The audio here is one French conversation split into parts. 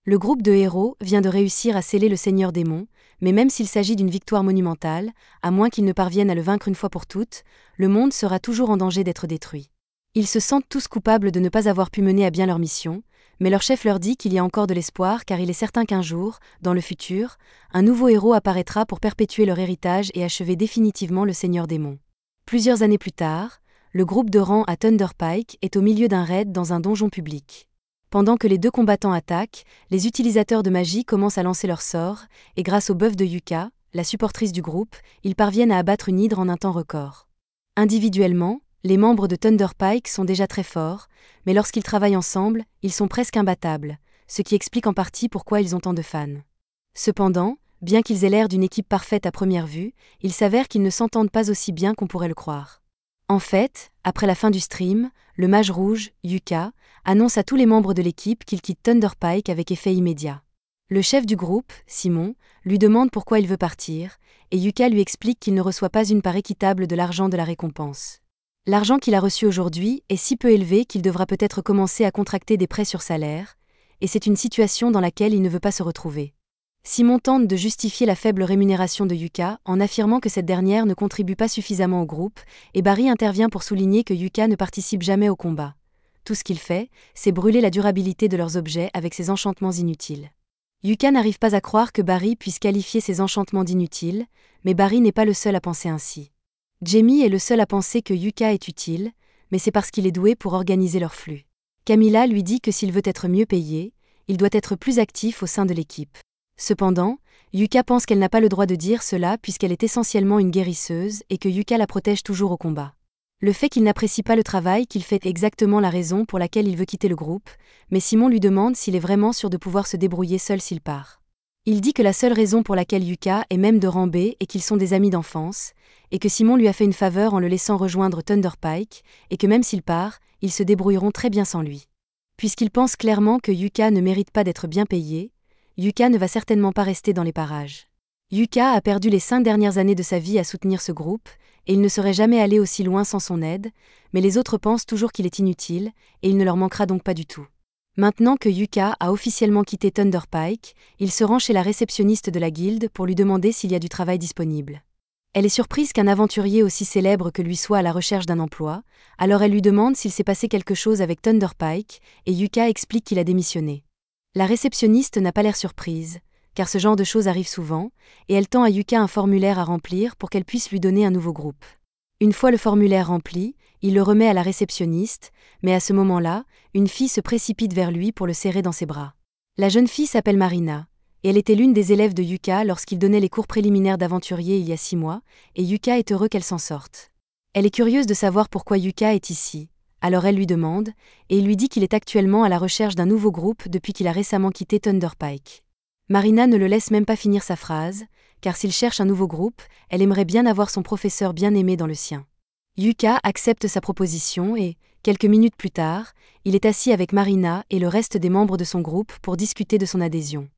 Le groupe de héros vient de réussir à sceller le Seigneur Démon, mais même s'il s'agit d'une victoire monumentale, à moins qu'ils ne parviennent à le vaincre une fois pour toutes, le monde sera toujours en danger d'être détruit. Ils se sentent tous coupables de ne pas avoir pu mener à bien leur mission, mais leur chef leur dit qu'il y a encore de l'espoir car il est certain qu'un jour, dans le futur, un nouveau héros apparaîtra pour perpétuer leur héritage et achever définitivement le Seigneur Démon. Plusieurs années plus tard, le groupe de rang à Thunder Pike est au milieu d'un raid dans un donjon public. Pendant que les deux combattants attaquent, les utilisateurs de magie commencent à lancer leurs sorts, et grâce au buff de Yuka, la supportrice du groupe, ils parviennent à abattre une hydre en un temps record. Individuellement, les membres de Thunder Pike sont déjà très forts, mais lorsqu'ils travaillent ensemble, ils sont presque imbattables, ce qui explique en partie pourquoi ils ont tant de fans. Cependant, bien qu'ils aient l'air d'une équipe parfaite à première vue, il s'avère qu'ils ne s'entendent pas aussi bien qu'on pourrait le croire. En fait, après la fin du stream, le mage rouge, Yuka, annonce à tous les membres de l'équipe qu'il quitte Thunder Pike avec effet immédiat. Le chef du groupe, Simon, lui demande pourquoi il veut partir, et Yuka lui explique qu'il ne reçoit pas une part équitable de l'argent de la récompense. L'argent qu'il a reçu aujourd'hui est si peu élevé qu'il devra peut-être commencer à contracter des prêts sur salaire, et c'est une situation dans laquelle il ne veut pas se retrouver. Simon tente de justifier la faible rémunération de Yuka en affirmant que cette dernière ne contribue pas suffisamment au groupe, et Barry intervient pour souligner que Yuka ne participe jamais au combat. Tout ce qu'il fait, c'est brûler la durabilité de leurs objets avec ses enchantements inutiles. Yuka n'arrive pas à croire que Barry puisse qualifier ses enchantements d'inutiles, mais Barry n'est pas le seul à penser ainsi. Jamie est le seul à penser que Yuka est utile, mais c'est parce qu'il est doué pour organiser leur flux. Camilla lui dit que s'il veut être mieux payé, il doit être plus actif au sein de l'équipe. Cependant, Yuka pense qu'elle n'a pas le droit de dire cela puisqu'elle est essentiellement une guérisseuse et que Yuka la protège toujours au combat. Le fait qu'il n'apprécie pas le travail qu'il fait est exactement la raison pour laquelle il veut quitter le groupe, mais Simon lui demande s'il est vraiment sûr de pouvoir se débrouiller seul s'il part. Il dit que la seule raison pour laquelle Yuka est même de rang B est qu'ils sont des amis d'enfance, et que Simon lui a fait une faveur en le laissant rejoindre Thunder Pike, et que même s'il part, ils se débrouilleront très bien sans lui. Puisqu'il pense clairement que Yuka ne mérite pas d'être bien payé, Yuka ne va certainement pas rester dans les parages. Yuka a perdu les 5 dernières années de sa vie à soutenir ce groupe, et il ne serait jamais allé aussi loin sans son aide, mais les autres pensent toujours qu'il est inutile, et il ne leur manquera donc pas du tout. Maintenant que Yuka a officiellement quitté Thunder Pike, il se rend chez la réceptionniste de la guilde pour lui demander s'il y a du travail disponible. Elle est surprise qu'un aventurier aussi célèbre que lui soit à la recherche d'un emploi, alors elle lui demande s'il s'est passé quelque chose avec Thunder Pike, et Yuka explique qu'il a démissionné. La réceptionniste n'a pas l'air surprise, car ce genre de choses arrive souvent, et elle tend à Yuka un formulaire à remplir pour qu'elle puisse lui donner un nouveau groupe. Une fois le formulaire rempli, il le remet à la réceptionniste, mais à ce moment-là, une fille se précipite vers lui pour le serrer dans ses bras. La jeune fille s'appelle Marina, et elle était l'une des élèves de Yuka lorsqu'il donnait les cours préliminaires d'aventurier il y a 6 mois, et Yuka est heureux qu'elle s'en sorte. Elle est curieuse de savoir pourquoi Yuka est ici, alors elle lui demande, et il lui dit qu'il est actuellement à la recherche d'un nouveau groupe depuis qu'il a récemment quitté Thunder Pike. Marina ne le laisse même pas finir sa phrase, car s'il cherche un nouveau groupe, elle aimerait bien avoir son professeur bien-aimé dans le sien. Yuka accepte sa proposition et, quelques minutes plus tard, il est assis avec Marina et le reste des membres de son groupe pour discuter de son adhésion.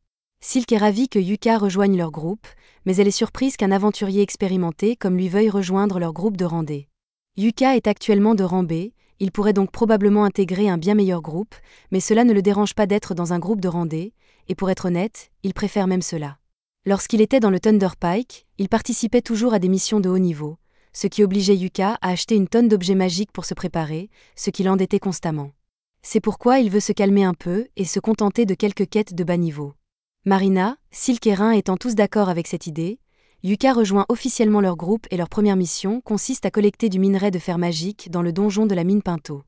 Silk est ravie que Yuka rejoigne leur groupe, mais elle est surprise qu'un aventurier expérimenté comme lui veuille rejoindre leur groupe de rang D. Yuka est actuellement de rang B, il pourrait donc probablement intégrer un bien meilleur groupe, mais cela ne le dérange pas d'être dans un groupe de rang D, et pour être honnête, il préfère même cela. Lorsqu'il était dans le Thunder Pike, il participait toujours à des missions de haut niveau, ce qui obligeait Yuka à acheter une tonne d'objets magiques pour se préparer, ce qui l'endettait constamment. C'est pourquoi il veut se calmer un peu et se contenter de quelques quêtes de bas niveau. Marina, Silk et Rin étant tous d'accord avec cette idée, Yuka rejoint officiellement leur groupe et leur première mission consiste à collecter du minerai de fer magique dans le donjon de la mine Pinto.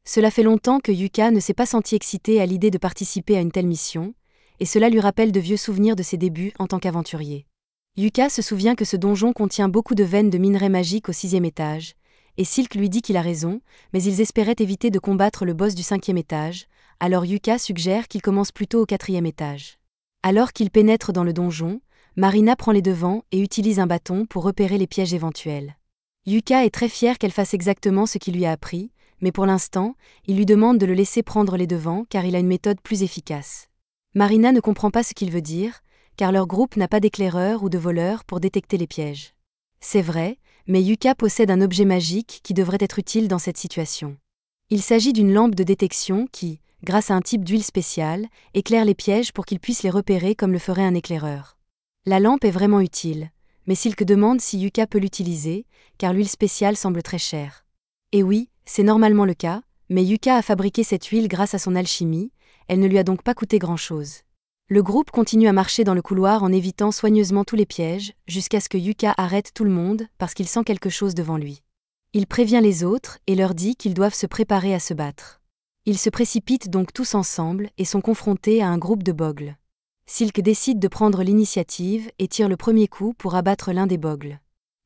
Cela fait longtemps que Yuka ne s'est pas senti excité à l'idée de participer à une telle mission, et cela lui rappelle de vieux souvenirs de ses débuts en tant qu'aventurier. Yuka se souvient que ce donjon contient beaucoup de veines de minerai magique au 6e étage, et Silk lui dit qu'il a raison, mais ils espéraient éviter de combattre le boss du 5e étage, alors Yuka suggère qu'il commence plutôt au 4e étage. Alors qu'il pénètre dans le donjon, Marina prend les devants et utilise un bâton pour repérer les pièges éventuels. Yuka est très fier qu'elle fasse exactement ce qu'il lui a appris, mais pour l'instant, il lui demande de le laisser prendre les devants car il a une méthode plus efficace. Marina ne comprend pas ce qu'il veut dire, car leur groupe n'a pas d'éclaireur ou de voleur pour détecter les pièges. C'est vrai, mais Yuka possède un objet magique qui devrait être utile dans cette situation. Il s'agit d'une lampe de détection qui, grâce à un type d'huile spéciale, éclaire les pièges pour qu'ils puissent les repérer comme le ferait un éclaireur. La lampe est vraiment utile, mais Silk demande si Yuka peut l'utiliser, car l'huile spéciale semble très chère. Et oui, c'est normalement le cas, mais Yuka a fabriqué cette huile grâce à son alchimie, elle ne lui a donc pas coûté grand-chose. Le groupe continue à marcher dans le couloir en évitant soigneusement tous les pièges, jusqu'à ce que Yuka arrête tout le monde parce qu'il sent quelque chose devant lui. Il prévient les autres et leur dit qu'ils doivent se préparer à se battre. Ils se précipitent donc tous ensemble et sont confrontés à un groupe de bogles. Silk décide de prendre l'initiative et tire le premier coup pour abattre l'un des bogles.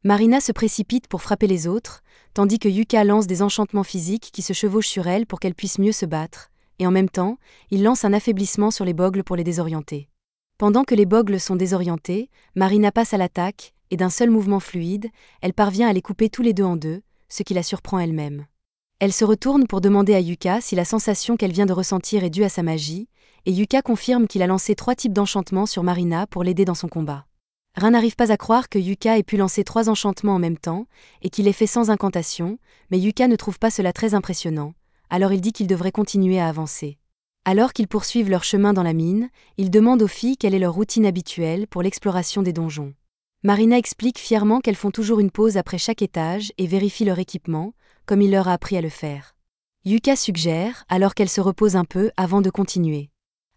Marina se précipite pour frapper les autres, tandis que Yuka lance des enchantements physiques qui se chevauchent sur elle pour qu'elle puisse mieux se battre, et en même temps, il lance un affaiblissement sur les bogles pour les désorienter. Pendant que les bogles sont désorientés, Marina passe à l'attaque, et d'un seul mouvement fluide, elle parvient à les couper tous les deux en deux, ce qui la surprend elle-même. Elle se retourne pour demander à Yuka si la sensation qu'elle vient de ressentir est due à sa magie, et Yuka confirme qu'il a lancé 3 types d'enchantements sur Marina pour l'aider dans son combat. Rin n'arrive pas à croire que Yuka ait pu lancer 3 enchantements en même temps, et qu'il l'ait fait sans incantation, mais Yuka ne trouve pas cela très impressionnant, alors il dit qu'ils devraient continuer à avancer. Alors qu'ils poursuivent leur chemin dans la mine, il demande aux filles quelle est leur routine habituelle pour l'exploration des donjons. Marina explique fièrement qu'elles font toujours une pause après chaque étage et vérifient leur équipement, comme il leur a appris à le faire. Yuka suggère alors qu'elles se reposent un peu avant de continuer.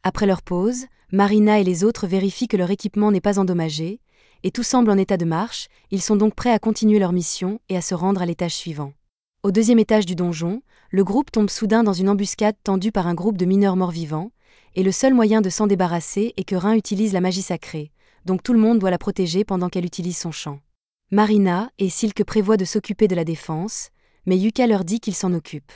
Après leur pause, Marina et les autres vérifient que leur équipement n'est pas endommagé, et tout semble en état de marche, ils sont donc prêts à continuer leur mission et à se rendre à l'étage suivant. Au 2e étage du donjon, le groupe tombe soudain dans une embuscade tendue par un groupe de mineurs morts-vivants, et le seul moyen de s'en débarrasser est que Rin utilise la magie sacrée, donc tout le monde doit la protéger pendant qu'elle utilise son chant. Marina et Silk prévoient de s'occuper de la défense, mais Yuka leur dit qu'il s'en occupe.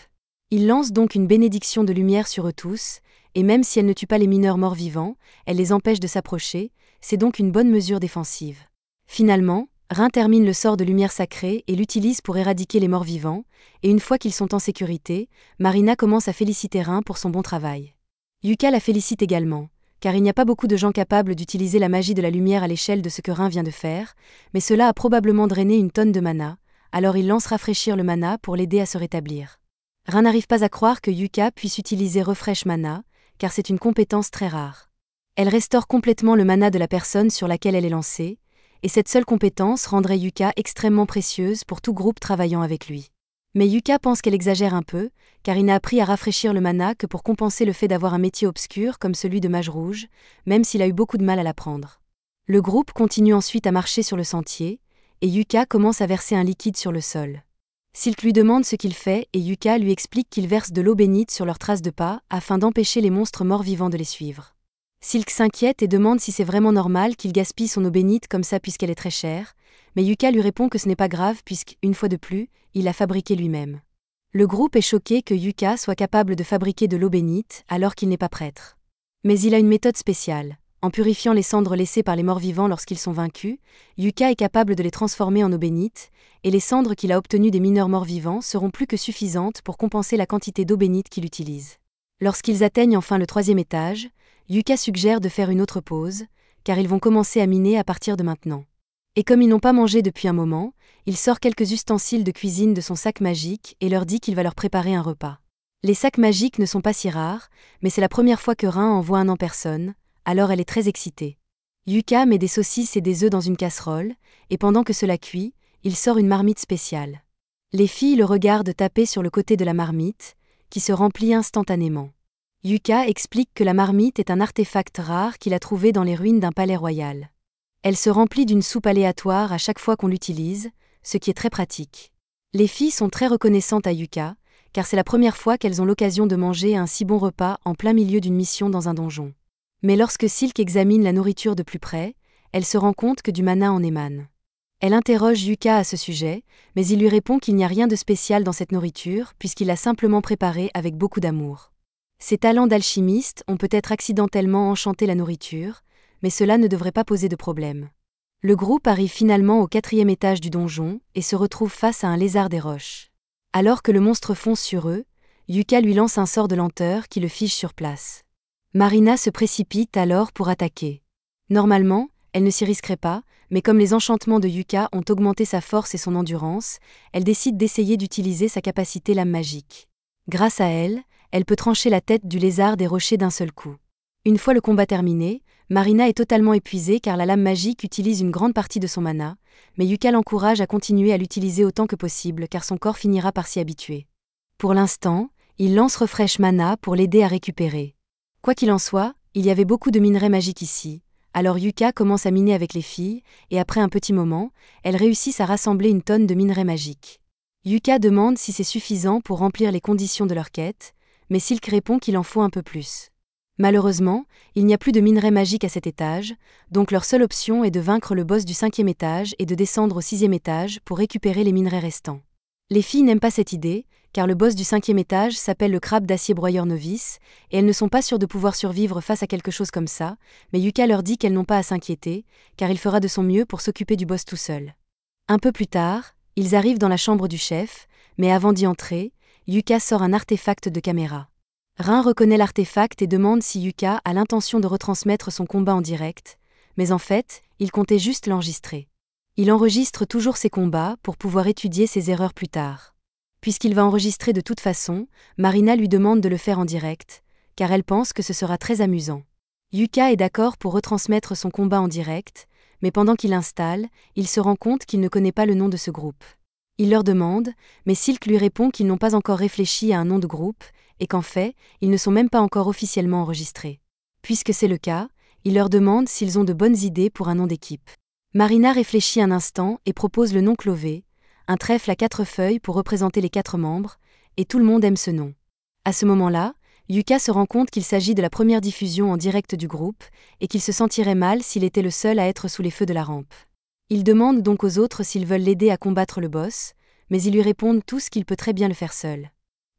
Il lance donc une bénédiction de lumière sur eux tous, et même si elle ne tue pas les mineurs morts-vivants, elle les empêche de s'approcher, c'est donc une bonne mesure défensive. Finalement, Rin termine le sort de lumière sacrée et l'utilise pour éradiquer les morts-vivants, et une fois qu'ils sont en sécurité, Marina commence à féliciter Rin pour son bon travail. Yuka la félicite également, car il n'y a pas beaucoup de gens capables d'utiliser la magie de la lumière à l'échelle de ce que Rin vient de faire, mais cela a probablement drainé une tonne de mana, alors il lance rafraîchir le mana pour l'aider à se rétablir. Rin n'arrive pas à croire que Yuka puisse utiliser Refresh Mana, car c'est une compétence très rare. Elle restaure complètement le mana de la personne sur laquelle elle est lancée, et cette seule compétence rendrait Yuka extrêmement précieuse pour tout groupe travaillant avec lui. Mais Yuka pense qu'elle exagère un peu, car il n'a appris à rafraîchir le mana que pour compenser le fait d'avoir un métier obscur comme celui de mage rouge, même s'il a eu beaucoup de mal à l'apprendre. Le groupe continue ensuite à marcher sur le sentier, et Yuka commence à verser un liquide sur le sol. Silk lui demande ce qu'il fait et Yuka lui explique qu'il verse de l'eau bénite sur leurs traces de pas afin d'empêcher les monstres morts-vivants de les suivre. Silk s'inquiète et demande si c'est vraiment normal qu'il gaspille son eau bénite comme ça puisqu'elle est très chère, mais Yuka lui répond que ce n'est pas grave puisque, une fois de plus, il l'a fabriquée lui-même. Le groupe est choqué que Yuka soit capable de fabriquer de l'eau bénite alors qu'il n'est pas prêtre. Mais il a une méthode spéciale. En purifiant les cendres laissées par les morts-vivants lorsqu'ils sont vaincus, Yuka est capable de les transformer en eau bénite, et les cendres qu'il a obtenues des mineurs morts-vivants seront plus que suffisantes pour compenser la quantité d'eau bénite qu'il utilise. Lorsqu'ils atteignent enfin le 3e étage, Yuka suggère de faire une autre pause, car ils vont commencer à miner à partir de maintenant. Et comme ils n'ont pas mangé depuis un moment, il sort quelques ustensiles de cuisine de son sac magique et leur dit qu'il va leur préparer un repas. Les sacs magiques ne sont pas si rares, mais c'est la première fois que Rin en voit un en personne, alors elle est très excitée. Yuka met des saucisses et des œufs dans une casserole, et pendant que cela cuit, il sort une marmite spéciale. Les filles le regardent taper sur le côté de la marmite, qui se remplit instantanément. Yuka explique que la marmite est un artefact rare qu'il a trouvé dans les ruines d'un palais royal. Elle se remplit d'une soupe aléatoire à chaque fois qu'on l'utilise, ce qui est très pratique. Les filles sont très reconnaissantes à Yuka, car c'est la première fois qu'elles ont l'occasion de manger un si bon repas en plein milieu d'une mission dans un donjon. Mais lorsque Silk examine la nourriture de plus près, elle se rend compte que du mana en émane. Elle interroge Yuka à ce sujet, mais il lui répond qu'il n'y a rien de spécial dans cette nourriture puisqu'il l'a simplement préparée avec beaucoup d'amour. Ses talents d'alchimiste ont peut-être accidentellement enchanté la nourriture, mais cela ne devrait pas poser de problème. Le groupe arrive finalement au 4e étage du donjon et se retrouve face à un lézard des roches. Alors que le monstre fonce sur eux, Yuka lui lance un sort de lenteur qui le fige sur place. Marina se précipite alors pour attaquer. Normalement, elle ne s'y risquerait pas, mais comme les enchantements de Yuka ont augmenté sa force et son endurance, elle décide d'essayer d'utiliser sa capacité lame magique. Grâce à elle, elle peut trancher la tête du lézard des rochers d'un seul coup. Une fois le combat terminé, Marina est totalement épuisée car la lame magique utilise une grande partie de son mana, mais Yuka l'encourage à continuer à l'utiliser autant que possible car son corps finira par s'y habituer. Pour l'instant, il lance Refresh Mana pour l'aider à récupérer. Quoi qu'il en soit, il y avait beaucoup de minerais magiques ici, alors Yuka commence à miner avec les filles, et après un petit moment, elles réussissent à rassembler une tonne de minerais magiques. Yuka demande si c'est suffisant pour remplir les conditions de leur quête, mais Silk répond qu'il en faut un peu plus. Malheureusement, il n'y a plus de minerais magiques à cet étage, donc leur seule option est de vaincre le boss du 5e étage et de descendre au 6e étage pour récupérer les minerais restants. Les filles n'aiment pas cette idée, car le boss du 5e étage s'appelle le crabe d'acier broyeur novice, et elles ne sont pas sûres de pouvoir survivre face à quelque chose comme ça, mais Yuka leur dit qu'elles n'ont pas à s'inquiéter, car il fera de son mieux pour s'occuper du boss tout seul. Un peu plus tard, ils arrivent dans la chambre du chef, mais avant d'y entrer, Yuka sort un artefact de caméra. Rin reconnaît l'artefact et demande si Yuka a l'intention de retransmettre son combat en direct, mais en fait, il comptait juste l'enregistrer. Il enregistre toujours ses combats pour pouvoir étudier ses erreurs plus tard. Puisqu'il va enregistrer de toute façon, Marina lui demande de le faire en direct, car elle pense que ce sera très amusant. Yuka est d'accord pour retransmettre son combat en direct, mais pendant qu'il installe, il se rend compte qu'il ne connaît pas le nom de ce groupe. Il leur demande, mais Silk lui répond qu'ils n'ont pas encore réfléchi à un nom de groupe, et qu'en fait, ils ne sont même pas encore officiellement enregistrés. Puisque c'est le cas, il leur demande s'ils ont de bonnes idées pour un nom d'équipe. Marina réfléchit un instant et propose le nom Clové, un trèfle à 4 feuilles pour représenter les 4 membres, et tout le monde aime ce nom. À ce moment-là, Yuka se rend compte qu'il s'agit de la première diffusion en direct du groupe, et qu'il se sentirait mal s'il était le seul à être sous les feux de la rampe. Il demande donc aux autres s'ils veulent l'aider à combattre le boss, mais ils lui répondent tous qu'il peut très bien le faire seul.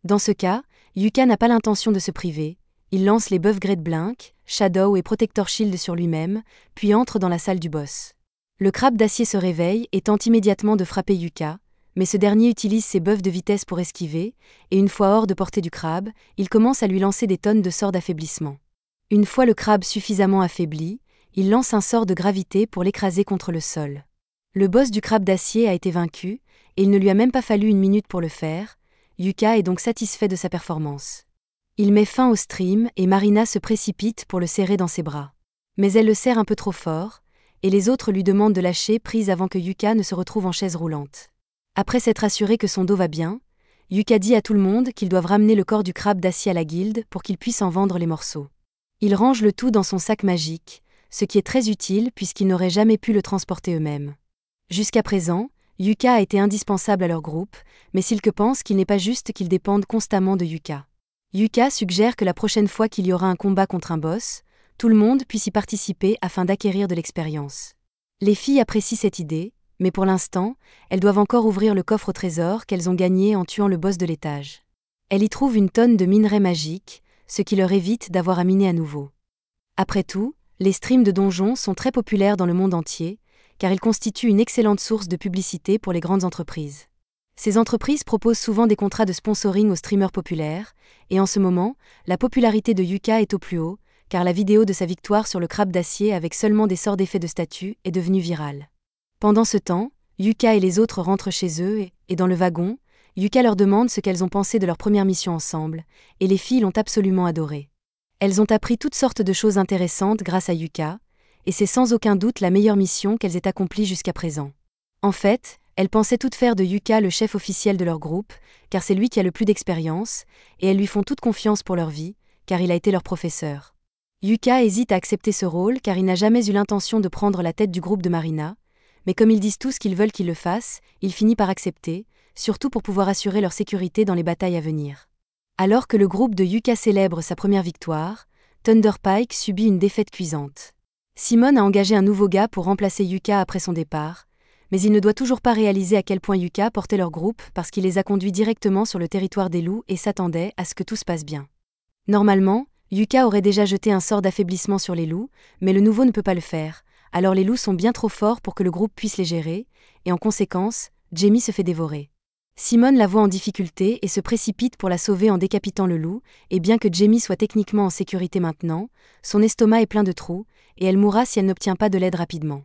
Dans ce cas, Yuka n'a pas l'intention de se priver, il lance les Buff Grade Blink, Shadow et Protector Shield sur lui-même, puis entre dans la salle du boss. Le crabe d'acier se réveille et tente immédiatement de frapper Yuka, mais ce dernier utilise ses buffs de vitesse pour esquiver, et une fois hors de portée du crabe, il commence à lui lancer des tonnes de sorts d'affaiblissement. Une fois le crabe suffisamment affaibli, il lance un sort de gravité pour l'écraser contre le sol. Le boss du crabe d'acier a été vaincu, et il ne lui a même pas fallu une minute pour le faire. Yuka est donc satisfait de sa performance. Il met fin au stream et Marina se précipite pour le serrer dans ses bras. Mais elle le serre un peu trop fort, et les autres lui demandent de lâcher prise avant que Yuka ne se retrouve en chaise roulante. Après s'être assuré que son dos va bien, Yuka dit à tout le monde qu'ils doivent ramener le corps du crabe d'acier à la guilde pour qu'ils puissent en vendre les morceaux. Ils rangent le tout dans son sac magique, ce qui est très utile puisqu'ils n'auraient jamais pu le transporter eux-mêmes. Jusqu'à présent, Yuka a été indispensable à leur groupe, mais Silk pense qu'il n'est pas juste qu'ils dépendent constamment de Yuka. Yuka suggère que la prochaine fois qu'il y aura un combat contre un boss, tout le monde puisse y participer afin d'acquérir de l'expérience. Les filles apprécient cette idée, mais pour l'instant, elles doivent encore ouvrir le coffre au trésor qu'elles ont gagné en tuant le boss de l'étage. Elles y trouvent une tonne de minerais magiques, ce qui leur évite d'avoir à miner à nouveau. Après tout, les streams de donjons sont très populaires dans le monde entier, car ils constituent une excellente source de publicité pour les grandes entreprises. Ces entreprises proposent souvent des contrats de sponsoring aux streamers populaires, et en ce moment, la popularité de Yuka est au plus haut, car la vidéo de sa victoire sur le crabe d'acier avec seulement des sorts d'effet de statut est devenue virale. Pendant ce temps, Yuka et les autres rentrent chez eux et dans le wagon, Yuka leur demande ce qu'elles ont pensé de leur première mission ensemble, et les filles l'ont absolument adoré. Elles ont appris toutes sortes de choses intéressantes grâce à Yuka, et c'est sans aucun doute la meilleure mission qu'elles aient accomplie jusqu'à présent. En fait, elles pensaient toutes faire de Yuka le chef officiel de leur groupe, car c'est lui qui a le plus d'expérience, et elles lui font toute confiance pour leur vie, car il a été leur professeur. Yuka hésite à accepter ce rôle car il n'a jamais eu l'intention de prendre la tête du groupe de Marina, mais comme ils disent tous qu'ils veulent qu'il le fasse, il finit par accepter, surtout pour pouvoir assurer leur sécurité dans les batailles à venir. Alors que le groupe de Yuka célèbre sa première victoire, Thunderpike subit une défaite cuisante. Simone a engagé un nouveau gars pour remplacer Yuka après son départ, mais il ne doit toujours pas réaliser à quel point Yuka portait leur groupe parce qu'il les a conduits directement sur le territoire des loups et s'attendait à ce que tout se passe bien. Normalement, Yuka aurait déjà jeté un sort d'affaiblissement sur les loups, mais le nouveau ne peut pas le faire, alors les loups sont bien trop forts pour que le groupe puisse les gérer, et en conséquence, Jamie se fait dévorer. Simone la voit en difficulté et se précipite pour la sauver en décapitant le loup, et bien que Jamie soit techniquement en sécurité maintenant, son estomac est plein de trous, et elle mourra si elle n'obtient pas de l'aide rapidement.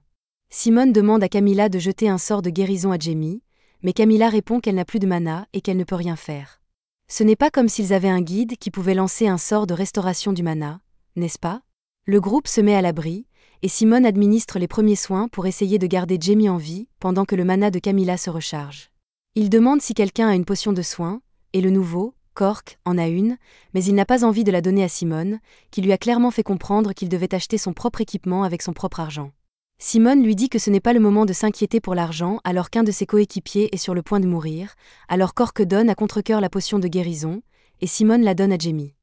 Simone demande à Camilla de jeter un sort de guérison à Jamie, mais Camilla répond qu'elle n'a plus de mana et qu'elle ne peut rien faire. Ce n'est pas comme s'ils avaient un guide qui pouvait lancer un sort de restauration du mana, n'est-ce pas? Le groupe se met à l'abri, et Simone administre les premiers soins pour essayer de garder Jamie en vie pendant que le mana de Camilla se recharge. Il demande si quelqu'un a une potion de soin, et le nouveau, Cork, en a une, mais il n'a pas envie de la donner à Simone, qui lui a clairement fait comprendre qu'il devait acheter son propre équipement avec son propre argent. Simone lui dit que ce n'est pas le moment de s'inquiéter pour l'argent alors qu'un de ses coéquipiers est sur le point de mourir, alors Cork donne à contre-cœur la potion de guérison, et Simone la donne à Jamie.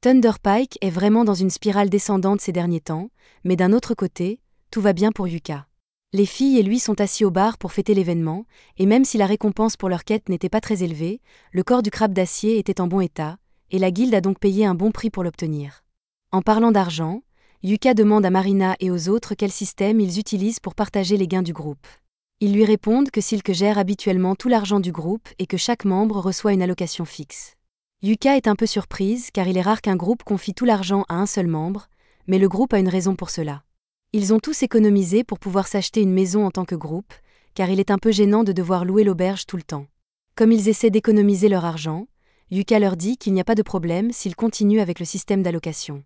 Thunderpike est vraiment dans une spirale descendante ces derniers temps, mais d'un autre côté, tout va bien pour Yuka. Les filles et lui sont assis au bar pour fêter l'événement, et même si la récompense pour leur quête n'était pas très élevée, le corps du crabe d'acier était en bon état, et la guilde a donc payé un bon prix pour l'obtenir. En parlant d'argent, Yuka demande à Marina et aux autres quel système ils utilisent pour partager les gains du groupe. Ils lui répondent que Silk gère habituellement tout l'argent du groupe et que chaque membre reçoit une allocation fixe. Yuka est un peu surprise car il est rare qu'un groupe confie tout l'argent à un seul membre, mais le groupe a une raison pour cela. Ils ont tous économisé pour pouvoir s'acheter une maison en tant que groupe, car il est un peu gênant de devoir louer l'auberge tout le temps. Comme ils essaient d'économiser leur argent, Yuka leur dit qu'il n'y a pas de problème s'ils continuent avec le système d'allocation.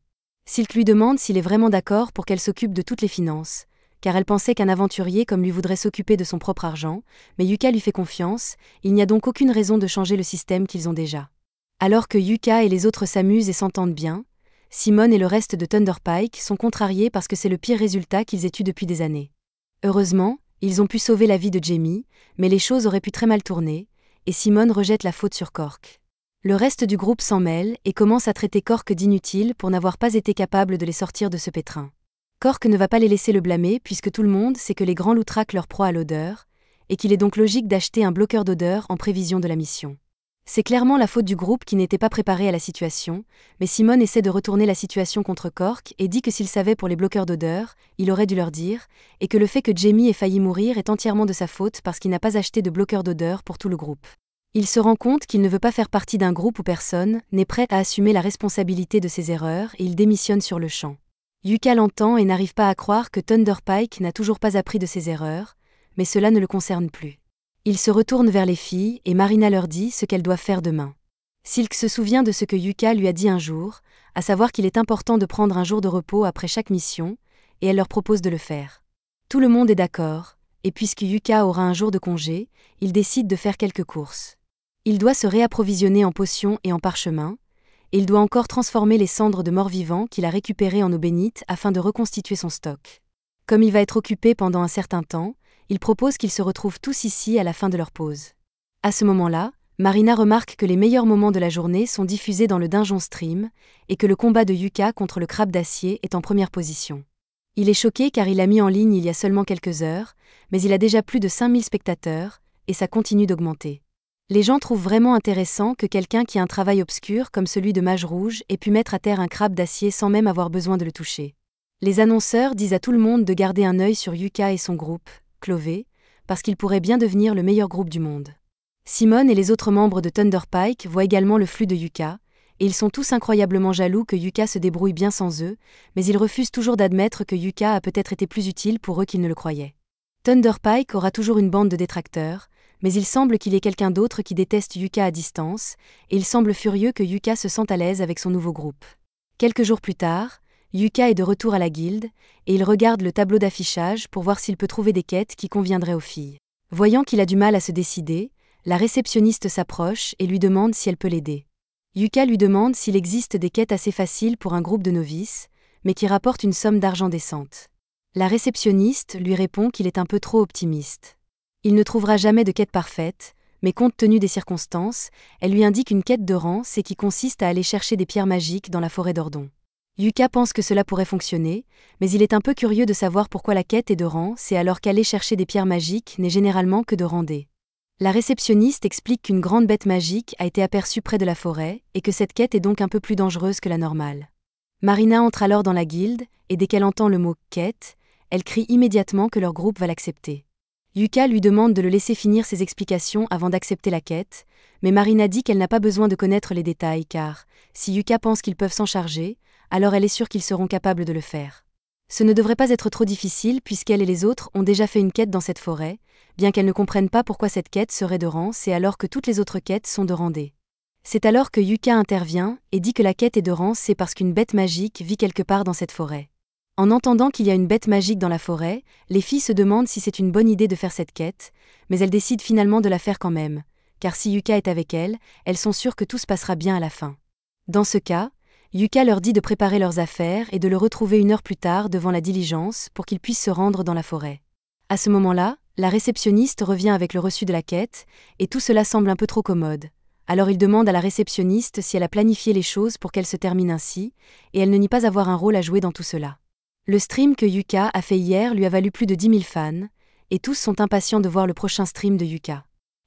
Silk lui demande s'il est vraiment d'accord pour qu'elle s'occupe de toutes les finances, car elle pensait qu'un aventurier comme lui voudrait s'occuper de son propre argent, mais Yuka lui fait confiance, il n'y a donc aucune raison de changer le système qu'ils ont déjà. Alors que Yuka et les autres s'amusent et s'entendent bien, Simone et le reste de Thunderpike sont contrariés parce que c'est le pire résultat qu'ils aient eu depuis des années. Heureusement, ils ont pu sauver la vie de Jamie, mais les choses auraient pu très mal tourner, et Simone rejette la faute sur Cork. Le reste du groupe s'en mêle et commence à traiter Cork d'inutile pour n'avoir pas été capable de les sortir de ce pétrin. Cork ne va pas les laisser le blâmer puisque tout le monde sait que les grands loups traquent leur proie à l'odeur, et qu'il est donc logique d'acheter un bloqueur d'odeur en prévision de la mission. C'est clairement la faute du groupe qui n'était pas préparé à la situation, mais Simone essaie de retourner la situation contre Cork et dit que s'il savait pour les bloqueurs d'odeur, il aurait dû leur dire, et que le fait que Jamie ait failli mourir est entièrement de sa faute parce qu'il n'a pas acheté de bloqueur d'odeur pour tout le groupe. Il se rend compte qu'il ne veut pas faire partie d'un groupe où personne n'est prêt à assumer la responsabilité de ses erreurs et il démissionne sur le champ. Yuka l'entend et n'arrive pas à croire que Thunderpike n'a toujours pas appris de ses erreurs, mais cela ne le concerne plus. Il se retourne vers les filles et Marina leur dit ce qu'elles doivent faire demain. Silk se souvient de ce que Yuka lui a dit un jour, à savoir qu'il est important de prendre un jour de repos après chaque mission, et elle leur propose de le faire. Tout le monde est d'accord, et puisque Yuka aura un jour de congé, il décide de faire quelques courses. Il doit se réapprovisionner en potions et en parchemins, et il doit encore transformer les cendres de morts-vivants qu'il a récupérées en eau bénite afin de reconstituer son stock. Comme il va être occupé pendant un certain temps, il propose qu'ils se retrouvent tous ici à la fin de leur pause. À ce moment-là, Marina remarque que les meilleurs moments de la journée sont diffusés dans le Dungeon Stream, et que le combat de Yuka contre le crabe d'acier est en première position. Il est choqué car il l'a mis en ligne il y a seulement quelques heures, mais il a déjà plus de 5000 spectateurs, et ça continue d'augmenter. Les gens trouvent vraiment intéressant que quelqu'un qui a un travail obscur comme celui de mage rouge ait pu mettre à terre un crabe d'acier sans même avoir besoin de le toucher. Les annonceurs disent à tout le monde de garder un œil sur Yuka et son groupe, Clové, parce qu'il pourrait bien devenir le meilleur groupe du monde. Simone et les autres membres de Thunderpike voient également le flux de Yuka, et ils sont tous incroyablement jaloux que Yuka se débrouille bien sans eux, mais ils refusent toujours d'admettre que Yuka a peut-être été plus utile pour eux qu'ils ne le croyaient. Thunderpike aura toujours une bande de détracteurs, mais il semble qu'il y ait quelqu'un d'autre qui déteste Yuka à distance, et il semble furieux que Yuka se sente à l'aise avec son nouveau groupe. Quelques jours plus tard, Yuka est de retour à la guilde, et il regarde le tableau d'affichage pour voir s'il peut trouver des quêtes qui conviendraient aux filles. Voyant qu'il a du mal à se décider, la réceptionniste s'approche et lui demande si elle peut l'aider. Yuka lui demande s'il existe des quêtes assez faciles pour un groupe de novices, mais qui rapportent une somme d'argent décente. La réceptionniste lui répond qu'il est un peu trop optimiste. Il ne trouvera jamais de quête parfaite, mais compte tenu des circonstances, elle lui indique une quête de rang, c'est qui consiste à aller chercher des pierres magiques dans la forêt d'Ordon. Yuka pense que cela pourrait fonctionner, mais il est un peu curieux de savoir pourquoi la quête est de rang, c'est alors qu'aller chercher des pierres magiques n'est généralement que de rang D. La réceptionniste explique qu'une grande bête magique a été aperçue près de la forêt, et que cette quête est donc un peu plus dangereuse que la normale. Marina entre alors dans la guilde, et dès qu'elle entend le mot « quête », elle crie immédiatement que leur groupe va l'accepter. Yuka lui demande de le laisser finir ses explications avant d'accepter la quête, mais Marina dit qu'elle n'a pas besoin de connaître les détails car, si Yuka pense qu'ils peuvent s'en charger, alors elle est sûre qu'ils seront capables de le faire. Ce ne devrait pas être trop difficile puisqu'elle et les autres ont déjà fait une quête dans cette forêt, bien qu'elles ne comprennent pas pourquoi cette quête serait de rang C alors que toutes les autres quêtes sont de rang D. C'est alors que Yuka intervient et dit que la quête Endurance c'est parce qu'une bête magique vit quelque part dans cette forêt. En entendant qu'il y a une bête magique dans la forêt, les filles se demandent si c'est une bonne idée de faire cette quête, mais elles décident finalement de la faire quand même, car si Yuka est avec elles sont sûres que tout se passera bien à la fin. Dans ce cas, Yuka leur dit de préparer leurs affaires et de le retrouver 1 heure plus tard devant la diligence pour qu'ils puissent se rendre dans la forêt. À ce moment-là, la réceptionniste revient avec le reçu de la quête, et tout cela semble un peu trop commode. Alors il demande à la réceptionniste si elle a planifié les choses pour qu'elle se termine ainsi, et elle ne nie pas avoir un rôle à jouer dans tout cela. Le stream que Yuka a fait hier lui a valu plus de 10 000 fans, et tous sont impatients de voir le prochain stream de Yuka.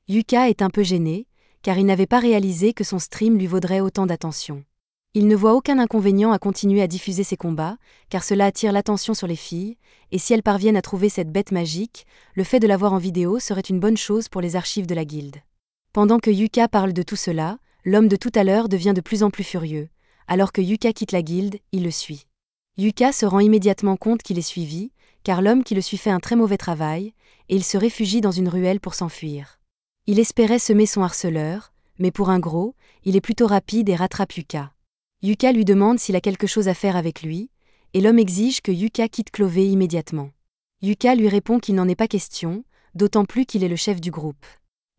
Yuka est un peu gêné, car il n'avait pas réalisé que son stream lui vaudrait autant d'attention. Il ne voit aucun inconvénient à continuer à diffuser ses combats, car cela attire l'attention sur les filles, et si elles parviennent à trouver cette bête magique, le fait de la voir en vidéo serait une bonne chose pour les archives de la guilde. Pendant que Yuka parle de tout cela, l'homme de tout à l'heure devient de plus en plus furieux. Alors que Yuka quitte la guilde, il le suit. Yuka se rend immédiatement compte qu'il est suivi, car l'homme qui le suit fait un très mauvais travail, et il se réfugie dans une ruelle pour s'enfuir. Il espérait semer son harceleur, mais pour un gros, il est plutôt rapide et rattrape Yuka. Yuka lui demande s'il a quelque chose à faire avec lui, et l'homme exige que Yuka quitte Clovey immédiatement. Yuka lui répond qu'il n'en est pas question, d'autant plus qu'il est le chef du groupe.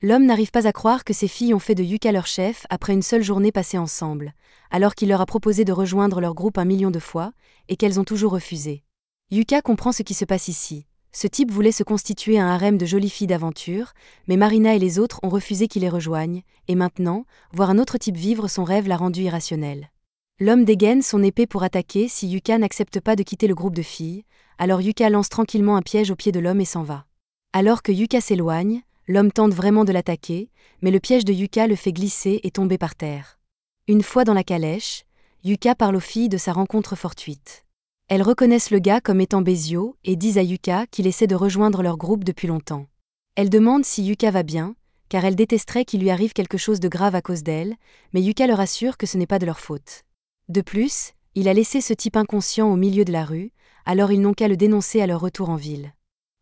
L'homme n'arrive pas à croire que ses filles ont fait de Yuka leur chef après une seule journée passée ensemble, alors qu'il leur a proposé de rejoindre leur groupe 1 million de fois, et qu'elles ont toujours refusé. Yuka comprend ce qui se passe ici. Ce type voulait se constituer un harem de jolies filles d'aventure, mais Marina et les autres ont refusé qu'il les rejoigne, et maintenant, voir un autre type vivre son rêve l'a rendu irrationnel. L'homme dégaine son épée pour attaquer si Yuka n'accepte pas de quitter le groupe de filles, alors Yuka lance tranquillement un piège au pied de l'homme et s'en va. Alors que Yuka s'éloigne, l'homme tente vraiment de l'attaquer, mais le piège de Yuka le fait glisser et tomber par terre. Une fois dans la calèche, Yuka parle aux filles de sa rencontre fortuite. Elles reconnaissent le gars comme étant Bezio et disent à Yuka qu'il essaie de rejoindre leur groupe depuis longtemps. Elles demandent si Yuka va bien, car elles détesteraient qu'il lui arrive quelque chose de grave à cause d'elle, mais Yuka leur assure que ce n'est pas de leur faute. De plus, il a laissé ce type inconscient au milieu de la rue, alors ils n'ont qu'à le dénoncer à leur retour en ville.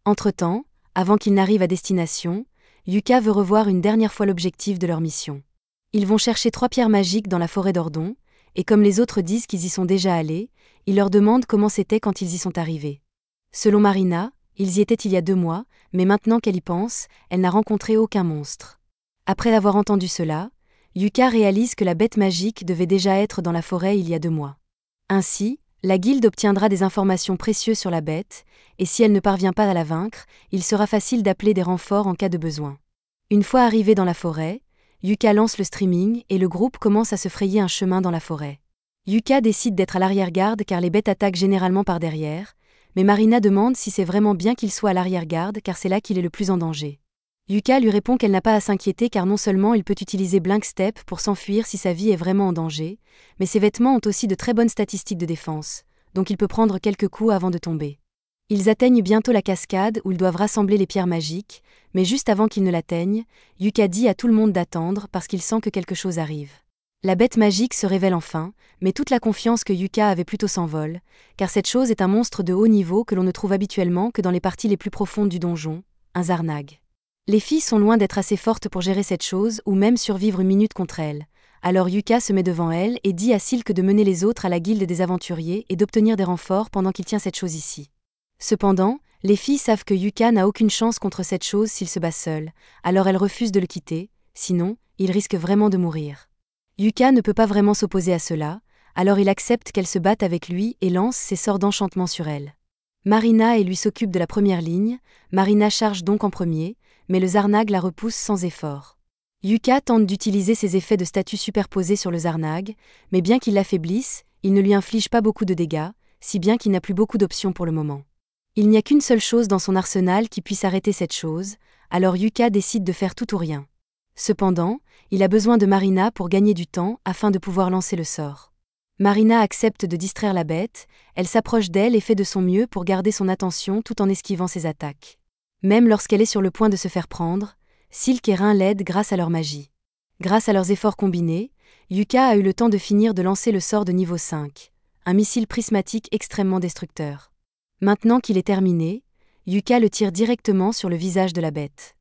Entre-temps, avant qu'ils n'arrivent à destination, Yuka veut revoir une dernière fois l'objectif de leur mission. Ils vont chercher 3 pierres magiques dans la forêt d'Ordon, et comme les autres disent qu'ils y sont déjà allés, ils leur demandent comment c'était quand ils y sont arrivés. Selon Marina, ils y étaient il y a 2 mois, mais maintenant qu'elle y pense, elle n'a rencontré aucun monstre. Après avoir entendu cela, Yuka réalise que la bête magique devait déjà être dans la forêt il y a 2 mois. Ainsi, la guilde obtiendra des informations précieuses sur la bête, et si elle ne parvient pas à la vaincre, il sera facile d'appeler des renforts en cas de besoin. Une fois arrivé dans la forêt, Yuka lance le streaming et le groupe commence à se frayer un chemin dans la forêt. Yuka décide d'être à l'arrière-garde car les bêtes attaquent généralement par derrière, mais Marina demande si c'est vraiment bien qu'il soit à l'arrière-garde car c'est là qu'il est le plus en danger. Yuka lui répond qu'elle n'a pas à s'inquiéter car non seulement il peut utiliser Blink Step pour s'enfuir si sa vie est vraiment en danger, mais ses vêtements ont aussi de très bonnes statistiques de défense, donc il peut prendre quelques coups avant de tomber. Ils atteignent bientôt la cascade où ils doivent rassembler les pierres magiques, mais juste avant qu'ils ne l'atteignent, Yuka dit à tout le monde d'attendre parce qu'il sent que quelque chose arrive. La bête magique se révèle enfin, mais toute la confiance que Yuka avait plutôt s'envole, car cette chose est un monstre de haut niveau que l'on ne trouve habituellement que dans les parties les plus profondes du donjon, un Zarnag. Les filles sont loin d'être assez fortes pour gérer cette chose ou même survivre 1 minute contre elle. Alors Yuka se met devant elle et dit à Silk de mener les autres à la guilde des aventuriers et d'obtenir des renforts pendant qu'il tient cette chose ici. Cependant, les filles savent que Yuka n'a aucune chance contre cette chose s'il se bat seul, alors elles refusent de le quitter, sinon, il risque vraiment de mourir. Yuka ne peut pas vraiment s'opposer à cela, alors il accepte qu'elle se batte avec lui et lance ses sorts d'enchantement sur elle. Marina et lui s'occupe de la première ligne, Marina charge donc en premier, mais le Zarnag la repousse sans effort. Yuka tente d'utiliser ses effets de statut superposés sur le Zarnag, mais bien qu'il l'affaiblisse, il ne lui inflige pas beaucoup de dégâts, si bien qu'il n'a plus beaucoup d'options pour le moment. Il n'y a qu'une seule chose dans son arsenal qui puisse arrêter cette chose, alors Yuka décide de faire tout ou rien. Cependant, il a besoin de Marina pour gagner du temps afin de pouvoir lancer le sort. Marina accepte de distraire la bête, elle s'approche d'elle et fait de son mieux pour garder son attention tout en esquivant ses attaques. Même lorsqu'elle est sur le point de se faire prendre, Silk et Rin l'aident grâce à leur magie. Grâce à leurs efforts combinés, Yuka a eu le temps de finir de lancer le sort de niveau 5, un missile prismatique extrêmement destructeur. Maintenant qu'il est terminé, Yuka le tire directement sur le visage de la bête.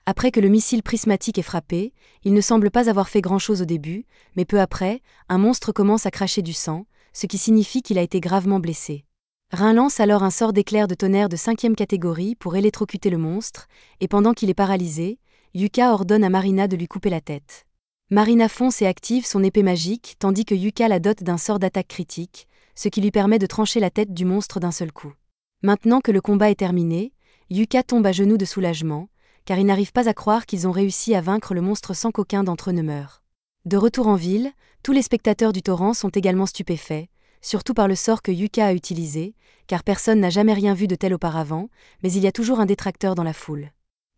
Après que le missile prismatique est frappé, il ne semble pas avoir fait grand-chose au début, mais peu après, un monstre commence à cracher du sang, ce qui signifie qu'il a été gravement blessé. Rin lance alors un sort d'éclair de tonnerre de 5e catégorie pour électrocuter le monstre, et pendant qu'il est paralysé, Yuka ordonne à Marina de lui couper la tête. Marina fonce et active son épée magique tandis que Yuka la dote d'un sort d'attaque critique, ce qui lui permet de trancher la tête du monstre d'un seul coup. Maintenant que le combat est terminé, Yuka tombe à genoux de soulagement, car il n'arrive pas à croire qu'ils ont réussi à vaincre le monstre sans qu'aucun d'entre eux ne meure. De retour en ville, tous les spectateurs du torrent sont également stupéfaits, surtout par le sort que Yuka a utilisé, car personne n'a jamais rien vu de tel auparavant, mais il y a toujours un détracteur dans la foule.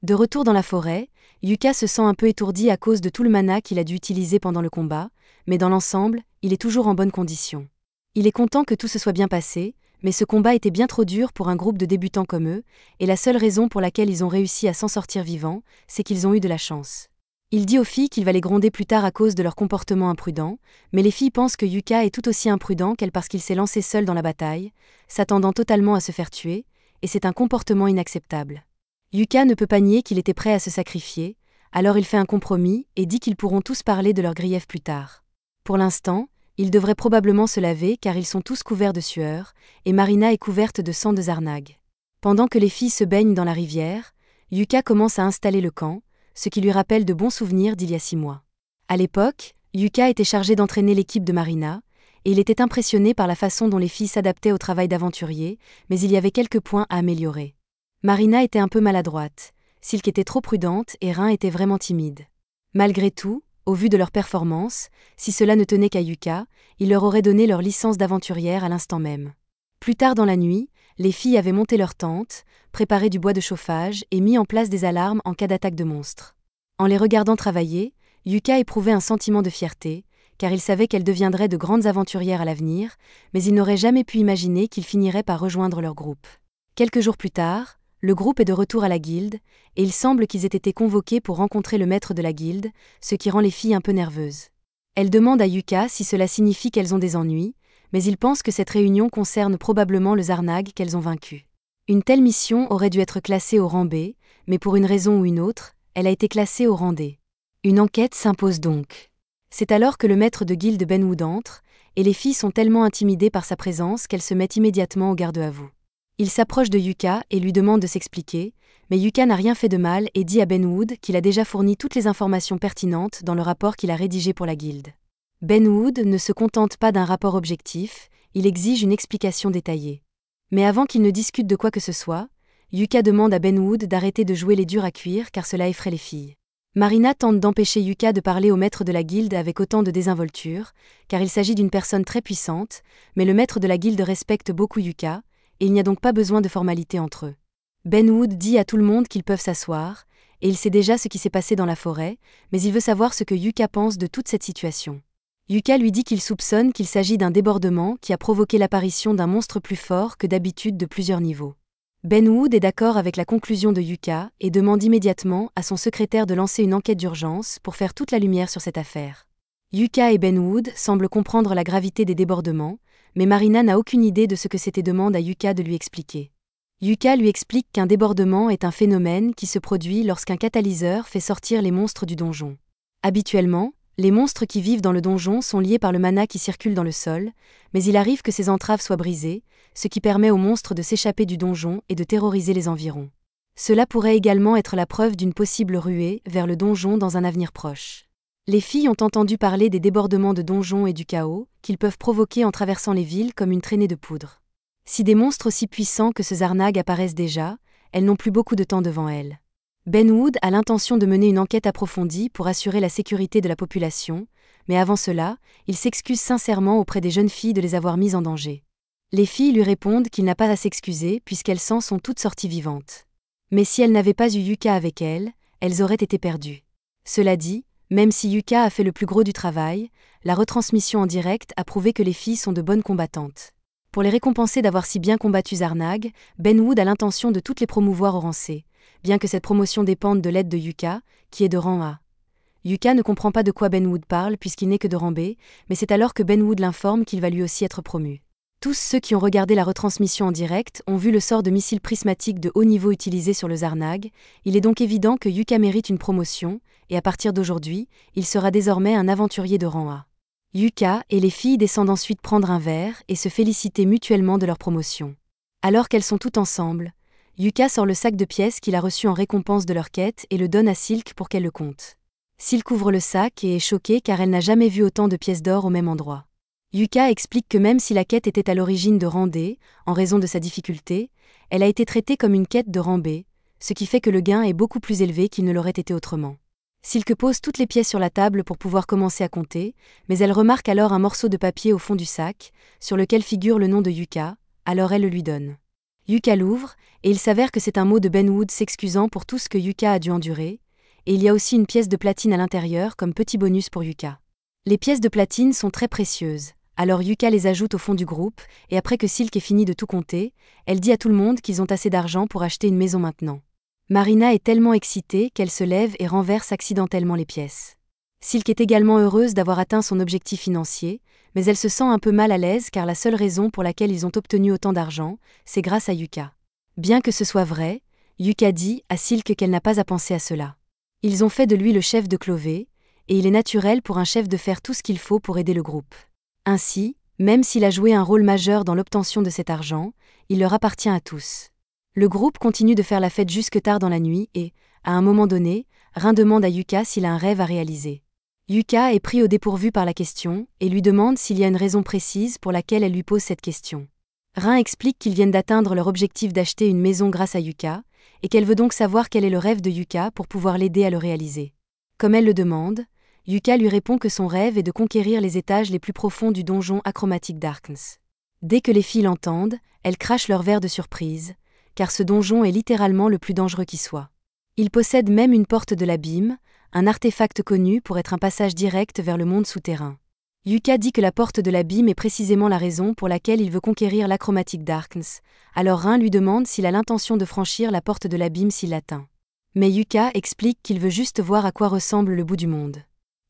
De retour dans la forêt, Yuka se sent un peu étourdi à cause de tout le mana qu'il a dû utiliser pendant le combat, mais dans l'ensemble, il est toujours en bonne condition. Il est content que tout se soit bien passé, mais ce combat était bien trop dur pour un groupe de débutants comme eux, et la seule raison pour laquelle ils ont réussi à s'en sortir vivants, c'est qu'ils ont eu de la chance. Il dit aux filles qu'il va les gronder plus tard à cause de leur comportement imprudent, mais les filles pensent que Yuka est tout aussi imprudent qu'elle parce qu'il s'est lancé seul dans la bataille, s'attendant totalement à se faire tuer, et c'est un comportement inacceptable. Yuka ne peut pas nier qu'il était prêt à se sacrifier, alors il fait un compromis et dit qu'ils pourront tous parler de leurs griefs plus tard. Pour l'instant, ils devraient probablement se laver car ils sont tous couverts de sueur, et Marina est couverte de sang de Zarnag. Pendant que les filles se baignent dans la rivière, Yuka commence à installer le camp, ce qui lui rappelle de bons souvenirs d'il y a 6 mois. À l'époque, Yuka était chargé d'entraîner l'équipe de Marina, et il était impressionné par la façon dont les filles s'adaptaient au travail d'aventurier, mais il y avait quelques points à améliorer. Marina était un peu maladroite, Silk était trop prudente et Rin était vraiment timide. Malgré tout, au vu de leur performance, si cela ne tenait qu'à Yuka, il leur aurait donné leur licence d'aventurière à l'instant même. Plus tard dans la nuit, les filles avaient monté leur tente, préparé du bois de chauffage et mis en place des alarmes en cas d'attaque de monstres. En les regardant travailler, Yuka éprouvait un sentiment de fierté, car il savait qu'elles deviendraient de grandes aventurières à l'avenir, mais il n'aurait jamais pu imaginer qu'ils finiraient par rejoindre leur groupe. Quelques jours plus tard, le groupe est de retour à la guilde, et il semble qu'ils aient été convoqués pour rencontrer le maître de la guilde, ce qui rend les filles un peu nerveuses. Elles demandent à Yuka si cela signifie qu'elles ont des ennuis, mais il pense que cette réunion concerne probablement le Zarnag qu'elles ont vaincu. Une telle mission aurait dû être classée au rang B, mais pour une raison ou une autre, elle a été classée au rang D. Une enquête s'impose donc. C'est alors que le maître de guilde Benwood entre, et les filles sont tellement intimidées par sa présence qu'elles se mettent immédiatement au garde à vous. Il s'approche de Yuka et lui demande de s'expliquer, mais Yuka n'a rien fait de mal et dit à Benwood qu'il a déjà fourni toutes les informations pertinentes dans le rapport qu'il a rédigé pour la guilde. Benwood ne se contente pas d'un rapport objectif, il exige une explication détaillée. Mais avant qu'il ne discute de quoi que ce soit, Yuka demande à Benwood d'arrêter de jouer les durs à cuire car cela effraie les filles. Marina tente d'empêcher Yuka de parler au maître de la guilde avec autant de désinvolture, car il s'agit d'une personne très puissante, mais le maître de la guilde respecte beaucoup Yuka, et il n'y a donc pas besoin de formalité entre eux. Benwood dit à tout le monde qu'ils peuvent s'asseoir, et il sait déjà ce qui s'est passé dans la forêt, mais il veut savoir ce que Yuka pense de toute cette situation. Yuka lui dit qu'il soupçonne qu'il s'agit d'un débordement qui a provoqué l'apparition d'un monstre plus fort que d'habitude de plusieurs niveaux. Benwood est d'accord avec la conclusion de Yuka et demande immédiatement à son secrétaire de lancer une enquête d'urgence pour faire toute la lumière sur cette affaire. Yuka et Benwood semblent comprendre la gravité des débordements, mais Marina n'a aucune idée de ce que c'était et demande à Yuka de lui expliquer. Yuka lui explique qu'un débordement est un phénomène qui se produit lorsqu'un catalyseur fait sortir les monstres du donjon. Habituellement, les monstres qui vivent dans le donjon sont liés par le mana qui circule dans le sol, mais il arrive que ces entraves soient brisées, ce qui permet aux monstres de s'échapper du donjon et de terroriser les environs. Cela pourrait également être la preuve d'une possible ruée vers le donjon dans un avenir proche. Les filles ont entendu parler des débordements de donjons et du chaos qu'ils peuvent provoquer en traversant les villes comme une traînée de poudre. Si des monstres aussi puissants que ce Zarnag apparaissent déjà, elles n'ont plus beaucoup de temps devant elles. Benwood a l'intention de mener une enquête approfondie pour assurer la sécurité de la population, mais avant cela, il s'excuse sincèrement auprès des jeunes filles de les avoir mises en danger. Les filles lui répondent qu'il n'a pas à s'excuser puisqu'elles s'en sont toutes sorties vivantes. Mais si elles n'avaient pas eu Yuka avec elles auraient été perdues. Cela dit, même si Yuka a fait le plus gros du travail, la retransmission en direct a prouvé que les filles sont de bonnes combattantes. Pour les récompenser d'avoir si bien combattu Zarnag, Benwood a l'intention de toutes les promouvoir au rang C, bien que cette promotion dépende de l'aide de Yuka, qui est de rang A. Yuka ne comprend pas de quoi Benwood parle puisqu'il n'est que de rang B, mais c'est alors que Benwood l'informe qu'il va lui aussi être promu. Tous ceux qui ont regardé la retransmission en direct ont vu le sort de missile prismatique de haut niveau utilisé sur le Zarnag. Il est donc évident que Yuka mérite une promotion, et à partir d'aujourd'hui, il sera désormais un aventurier de rang A. Yuka et les filles descendent ensuite prendre un verre et se féliciter mutuellement de leur promotion. Alors qu'elles sont toutes ensemble, Yuka sort le sac de pièces qu'il a reçu en récompense de leur quête et le donne à Silk pour qu'elle le compte. Silk ouvre le sac et est choquée car elle n'a jamais vu autant de pièces d'or au même endroit. Yuka explique que même si la quête était à l'origine de rang D, en raison de sa difficulté, elle a été traitée comme une quête de rang B, ce qui fait que le gain est beaucoup plus élevé qu'il ne l'aurait été autrement. Silk pose toutes les pièces sur la table pour pouvoir commencer à compter, mais elle remarque alors un morceau de papier au fond du sac, sur lequel figure le nom de Yuka, alors elle le lui donne. Yuka l'ouvre, et il s'avère que c'est un mot de Ben Wood s'excusant pour tout ce que Yuka a dû endurer, et il y a aussi une pièce de platine à l'intérieur comme petit bonus pour Yuka. Les pièces de platine sont très précieuses. Alors Yuka les ajoute au fond du groupe, et après que Silk ait fini de tout compter, elle dit à tout le monde qu'ils ont assez d'argent pour acheter une maison maintenant. Marina est tellement excitée qu'elle se lève et renverse accidentellement les pièces. Silk est également heureuse d'avoir atteint son objectif financier, mais elle se sent un peu mal à l'aise car la seule raison pour laquelle ils ont obtenu autant d'argent, c'est grâce à Yuka. Bien que ce soit vrai, Yuka dit à Silk qu'elle n'a pas à penser à cela. Ils ont fait de lui le chef de Clové, et il est naturel pour un chef de faire tout ce qu'il faut pour aider le groupe. Ainsi, même s'il a joué un rôle majeur dans l'obtention de cet argent, il leur appartient à tous. Le groupe continue de faire la fête jusque tard dans la nuit et, à un moment donné, Rin demande à Yuka s'il a un rêve à réaliser. Yuka est pris au dépourvu par la question et lui demande s'il y a une raison précise pour laquelle elle lui pose cette question. Rin explique qu'ils viennent d'atteindre leur objectif d'acheter une maison grâce à Yuka, et qu'elle veut donc savoir quel est le rêve de Yuka pour pouvoir l'aider à le réaliser. Comme elle le demande, Yuka lui répond que son rêve est de conquérir les étages les plus profonds du donjon Achromatic Darkness. Dès que les filles l'entendent, elles crachent leur verre de surprise, car ce donjon est littéralement le plus dangereux qui soit. Il possède même une porte de l'abîme, un artefact connu pour être un passage direct vers le monde souterrain. Yuka dit que la porte de l'abîme est précisément la raison pour laquelle il veut conquérir l'Achromatic Darkness, alors Rin lui demande s'il a l'intention de franchir la porte de l'abîme s'il l'atteint. Mais Yuka explique qu'il veut juste voir à quoi ressemble le bout du monde.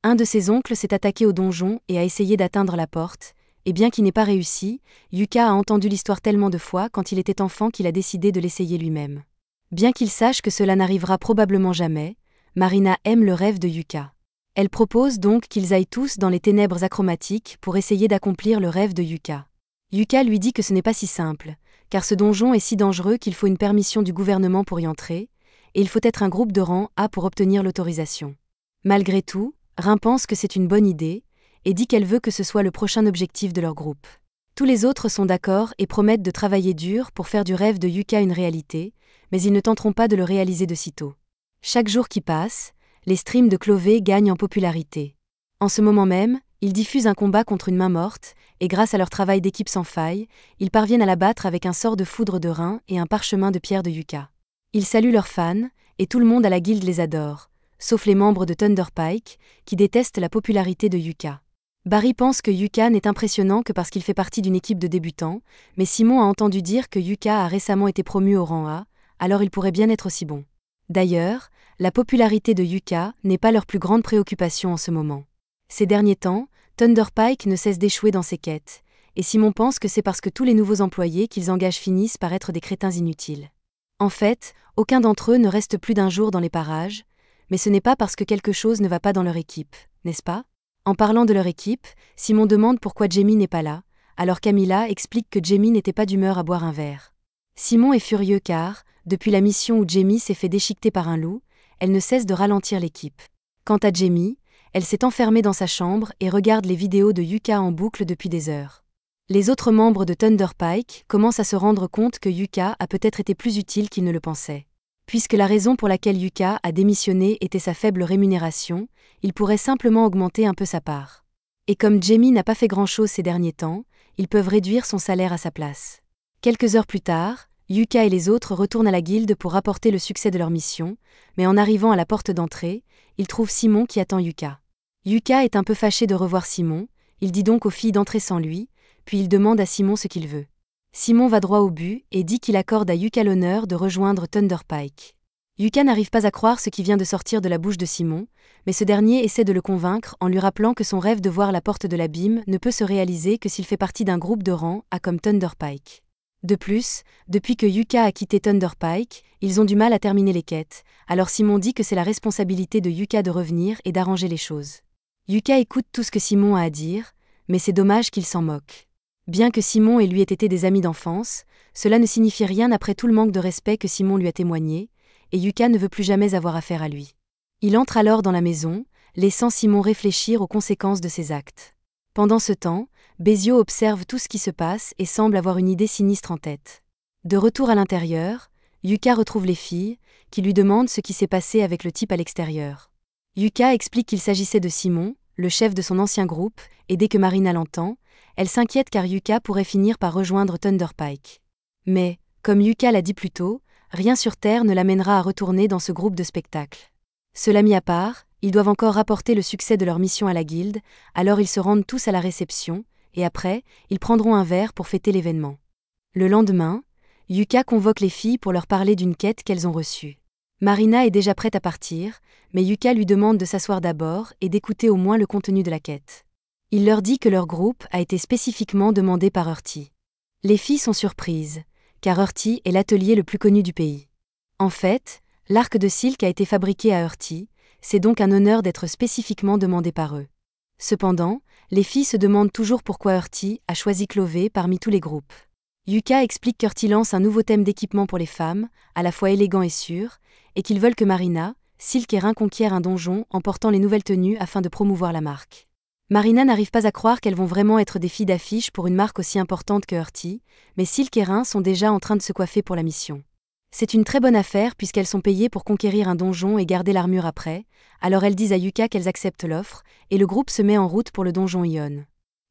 Un de ses oncles s'est attaqué au donjon et a essayé d'atteindre la porte, et bien qu'il n'ait pas réussi, Yuka a entendu l'histoire tellement de fois quand il était enfant qu'il a décidé de l'essayer lui-même. Bien qu'il sache que cela n'arrivera probablement jamais, Marina aime le rêve de Yuka. Elle propose donc qu'ils aillent tous dans les ténèbres achromatiques pour essayer d'accomplir le rêve de Yuka. Yuka lui dit que ce n'est pas si simple, car ce donjon est si dangereux qu'il faut une permission du gouvernement pour y entrer, et il faut être un groupe de rang A pour obtenir l'autorisation. Malgré tout, Rin pense que c'est une bonne idée, et dit qu'elle veut que ce soit le prochain objectif de leur groupe. Tous les autres sont d'accord et promettent de travailler dur pour faire du rêve de Yuka une réalité, mais ils ne tenteront pas de le réaliser de sitôt. Chaque jour qui passe, les streams de Clové gagnent en popularité. En ce moment même, ils diffusent un combat contre une main morte, et grâce à leur travail d'équipe sans faille, ils parviennent à la battre avec un sort de foudre de Rin et un parchemin de pierre de Yuka. Ils saluent leurs fans, et tout le monde à la guilde les adore, sauf les membres de Thunder Pike, qui détestent la popularité de Yuka. Barry pense que Yuka n'est impressionnant que parce qu'il fait partie d'une équipe de débutants, mais Simon a entendu dire que Yuka a récemment été promu au rang A, alors il pourrait bien être aussi bon. D'ailleurs, la popularité de Yuka n'est pas leur plus grande préoccupation en ce moment. Ces derniers temps, Thunder Pike ne cesse d'échouer dans ses quêtes, et Simon pense que c'est parce que tous les nouveaux employés qu'ils engagent finissent par être des crétins inutiles. En fait, aucun d'entre eux ne reste plus d'un jour dans les parages, mais ce n'est pas parce que quelque chose ne va pas dans leur équipe, n'est-ce pas ? En parlant de leur équipe, Simon demande pourquoi Jamie n'est pas là, alors Camilla explique que Jamie n'était pas d'humeur à boire un verre. Simon est furieux car, depuis la mission où Jamie s'est fait déchiqueter par un loup, elle ne cesse de ralentir l'équipe. Quant à Jamie, elle s'est enfermée dans sa chambre et regarde les vidéos de Yuka en boucle depuis des heures. Les autres membres de Thunder Pike commencent à se rendre compte que Yuka a peut-être été plus utile qu'ils ne le pensaient. Puisque la raison pour laquelle Yuka a démissionné était sa faible rémunération, il pourrait simplement augmenter un peu sa part. Et comme Jamie n'a pas fait grand-chose ces derniers temps, ils peuvent réduire son salaire à sa place. Quelques heures plus tard, Yuka et les autres retournent à la guilde pour rapporter le succès de leur mission, mais en arrivant à la porte d'entrée, ils trouvent Simon qui attend Yuka. Yuka est un peu fâché de revoir Simon, il dit donc aux filles d'entrer sans lui, puis il demande à Simon ce qu'il veut. Simon va droit au but et dit qu'il accorde à Yuka l'honneur de rejoindre Thunder Pike. Yuka n'arrive pas à croire ce qui vient de sortir de la bouche de Simon, mais ce dernier essaie de le convaincre en lui rappelant que son rêve de voir la porte de l'abîme ne peut se réaliser que s'il fait partie d'un groupe de rang A comme Thunderpike. De plus, depuis que Yuka a quitté Thunderpike, ils ont du mal à terminer les quêtes, alors Simon dit que c'est la responsabilité de Yuka de revenir et d'arranger les choses. Yuka écoute tout ce que Simon a à dire, mais c'est dommage qu'il s'en moque. Bien que Simon et lui aient été des amis d'enfance, cela ne signifie rien après tout le manque de respect que Simon lui a témoigné, et Yuka ne veut plus jamais avoir affaire à lui. Il entre alors dans la maison, laissant Simon réfléchir aux conséquences de ses actes. Pendant ce temps, Bézio observe tout ce qui se passe et semble avoir une idée sinistre en tête. De retour à l'intérieur, Yuka retrouve les filles, qui lui demandent ce qui s'est passé avec le type à l'extérieur. Yuka explique qu'il s'agissait de Simon, le chef de son ancien groupe, et dès que Marina l'entend, elle s'inquiète car Yuka pourrait finir par rejoindre Thunderpike. Mais, comme Yuka l'a dit plus tôt, rien sur Terre ne l'amènera à retourner dans ce groupe de spectacle. Cela mis à part, ils doivent encore rapporter le succès de leur mission à la guilde, alors ils se rendent tous à la réception, et après, ils prendront un verre pour fêter l'événement. Le lendemain, Yuka convoque les filles pour leur parler d'une quête qu'elles ont reçue. Marina est déjà prête à partir, mais Yuka lui demande de s'asseoir d'abord et d'écouter au moins le contenu de la quête. Il leur dit que leur groupe a été spécifiquement demandé par Urti. Les filles sont surprises, car Urti est l'atelier le plus connu du pays. En fait, l'arc de Silk a été fabriqué à Urti, c'est donc un honneur d'être spécifiquement demandé par eux. Cependant, les filles se demandent toujours pourquoi Urti a choisi Clové parmi tous les groupes. Yuka explique qu'Urti lance un nouveau thème d'équipement pour les femmes, à la fois élégant et sûr, et qu'ils veulent que Marina, Silk et Rin conquièrent un donjon en portant les nouvelles tenues afin de promouvoir la marque. Marina n'arrive pas à croire qu'elles vont vraiment être des filles d'affiche pour une marque aussi importante que Urti, mais Silk et Rin sont déjà en train de se coiffer pour la mission. C'est une très bonne affaire puisqu'elles sont payées pour conquérir un donjon et garder l'armure après, alors elles disent à Yuka qu'elles acceptent l'offre, et le groupe se met en route pour le donjon Ion.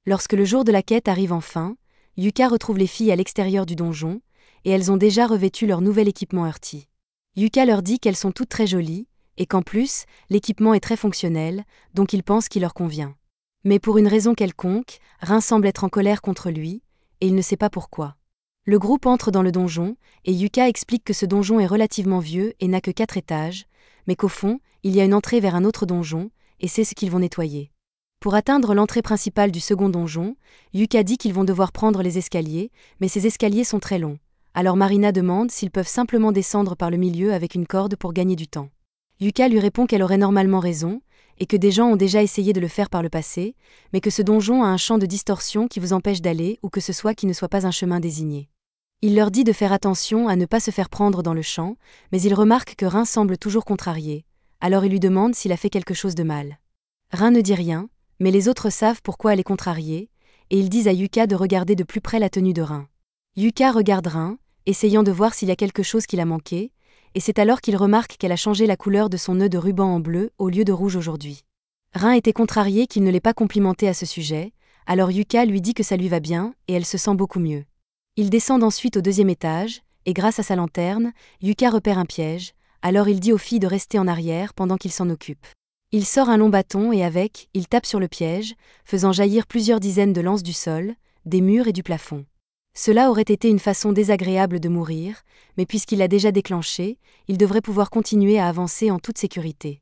Lorsque le jour de la quête arrive enfin, Yuka retrouve les filles à l'extérieur du donjon, et elles ont déjà revêtu leur nouvel équipement Urti. Yuka leur dit qu'elles sont toutes très jolies, et qu'en plus, l'équipement est très fonctionnel, donc il pense qu'il leur convient. Mais pour une raison quelconque, Rin semble être en colère contre lui, et il ne sait pas pourquoi. Le groupe entre dans le donjon, et Yuka explique que ce donjon est relativement vieux et n'a que 4 étages, mais qu'au fond, il y a une entrée vers un autre donjon, et c'est ce qu'ils vont nettoyer. Pour atteindre l'entrée principale du second donjon, Yuka dit qu'ils vont devoir prendre les escaliers, mais ces escaliers sont très longs. Alors Marina demande s'ils peuvent simplement descendre par le milieu avec une corde pour gagner du temps. Yuka lui répond qu'elle aurait normalement raison, et que des gens ont déjà essayé de le faire par le passé, mais que ce donjon a un champ de distorsion qui vous empêche d'aller ou que ce soit qui ne soit pas un chemin désigné. Il leur dit de faire attention à ne pas se faire prendre dans le champ, mais il remarque que Rin semble toujours contrarié, alors il lui demande s'il a fait quelque chose de mal. Rin ne dit rien, mais les autres savent pourquoi elle est contrariée, et ils disent à Yuka de regarder de plus près la tenue de Rin. Yuka regarde Rin, essayant de voir s'il y a quelque chose qui l'a manqué, et c'est alors qu'il remarque qu'elle a changé la couleur de son nœud de ruban en bleu au lieu de rouge aujourd'hui. Rin était contrarié qu'il ne l'ait pas complimenté à ce sujet, alors Yuka lui dit que ça lui va bien, et elle se sent beaucoup mieux. Ils descendent ensuite au 2e étage, et grâce à sa lanterne, Yuka repère un piège, alors il dit aux filles de rester en arrière pendant qu'il s'en occupe. Il sort un long bâton et avec, il tape sur le piège, faisant jaillir plusieurs dizaines de lances du sol, des murs et du plafond. Cela aurait été une façon désagréable de mourir, mais puisqu'il l'a déjà déclenché, il devrait pouvoir continuer à avancer en toute sécurité.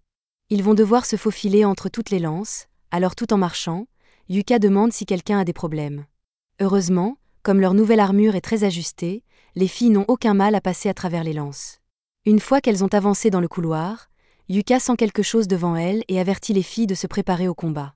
Ils vont devoir se faufiler entre toutes les lances, alors tout en marchant, Yuka demande si quelqu'un a des problèmes. Heureusement, comme leur nouvelle armure est très ajustée, les filles n'ont aucun mal à passer à travers les lances. Une fois qu'elles ont avancé dans le couloir, Yuka sent quelque chose devant elle et avertit les filles de se préparer au combat.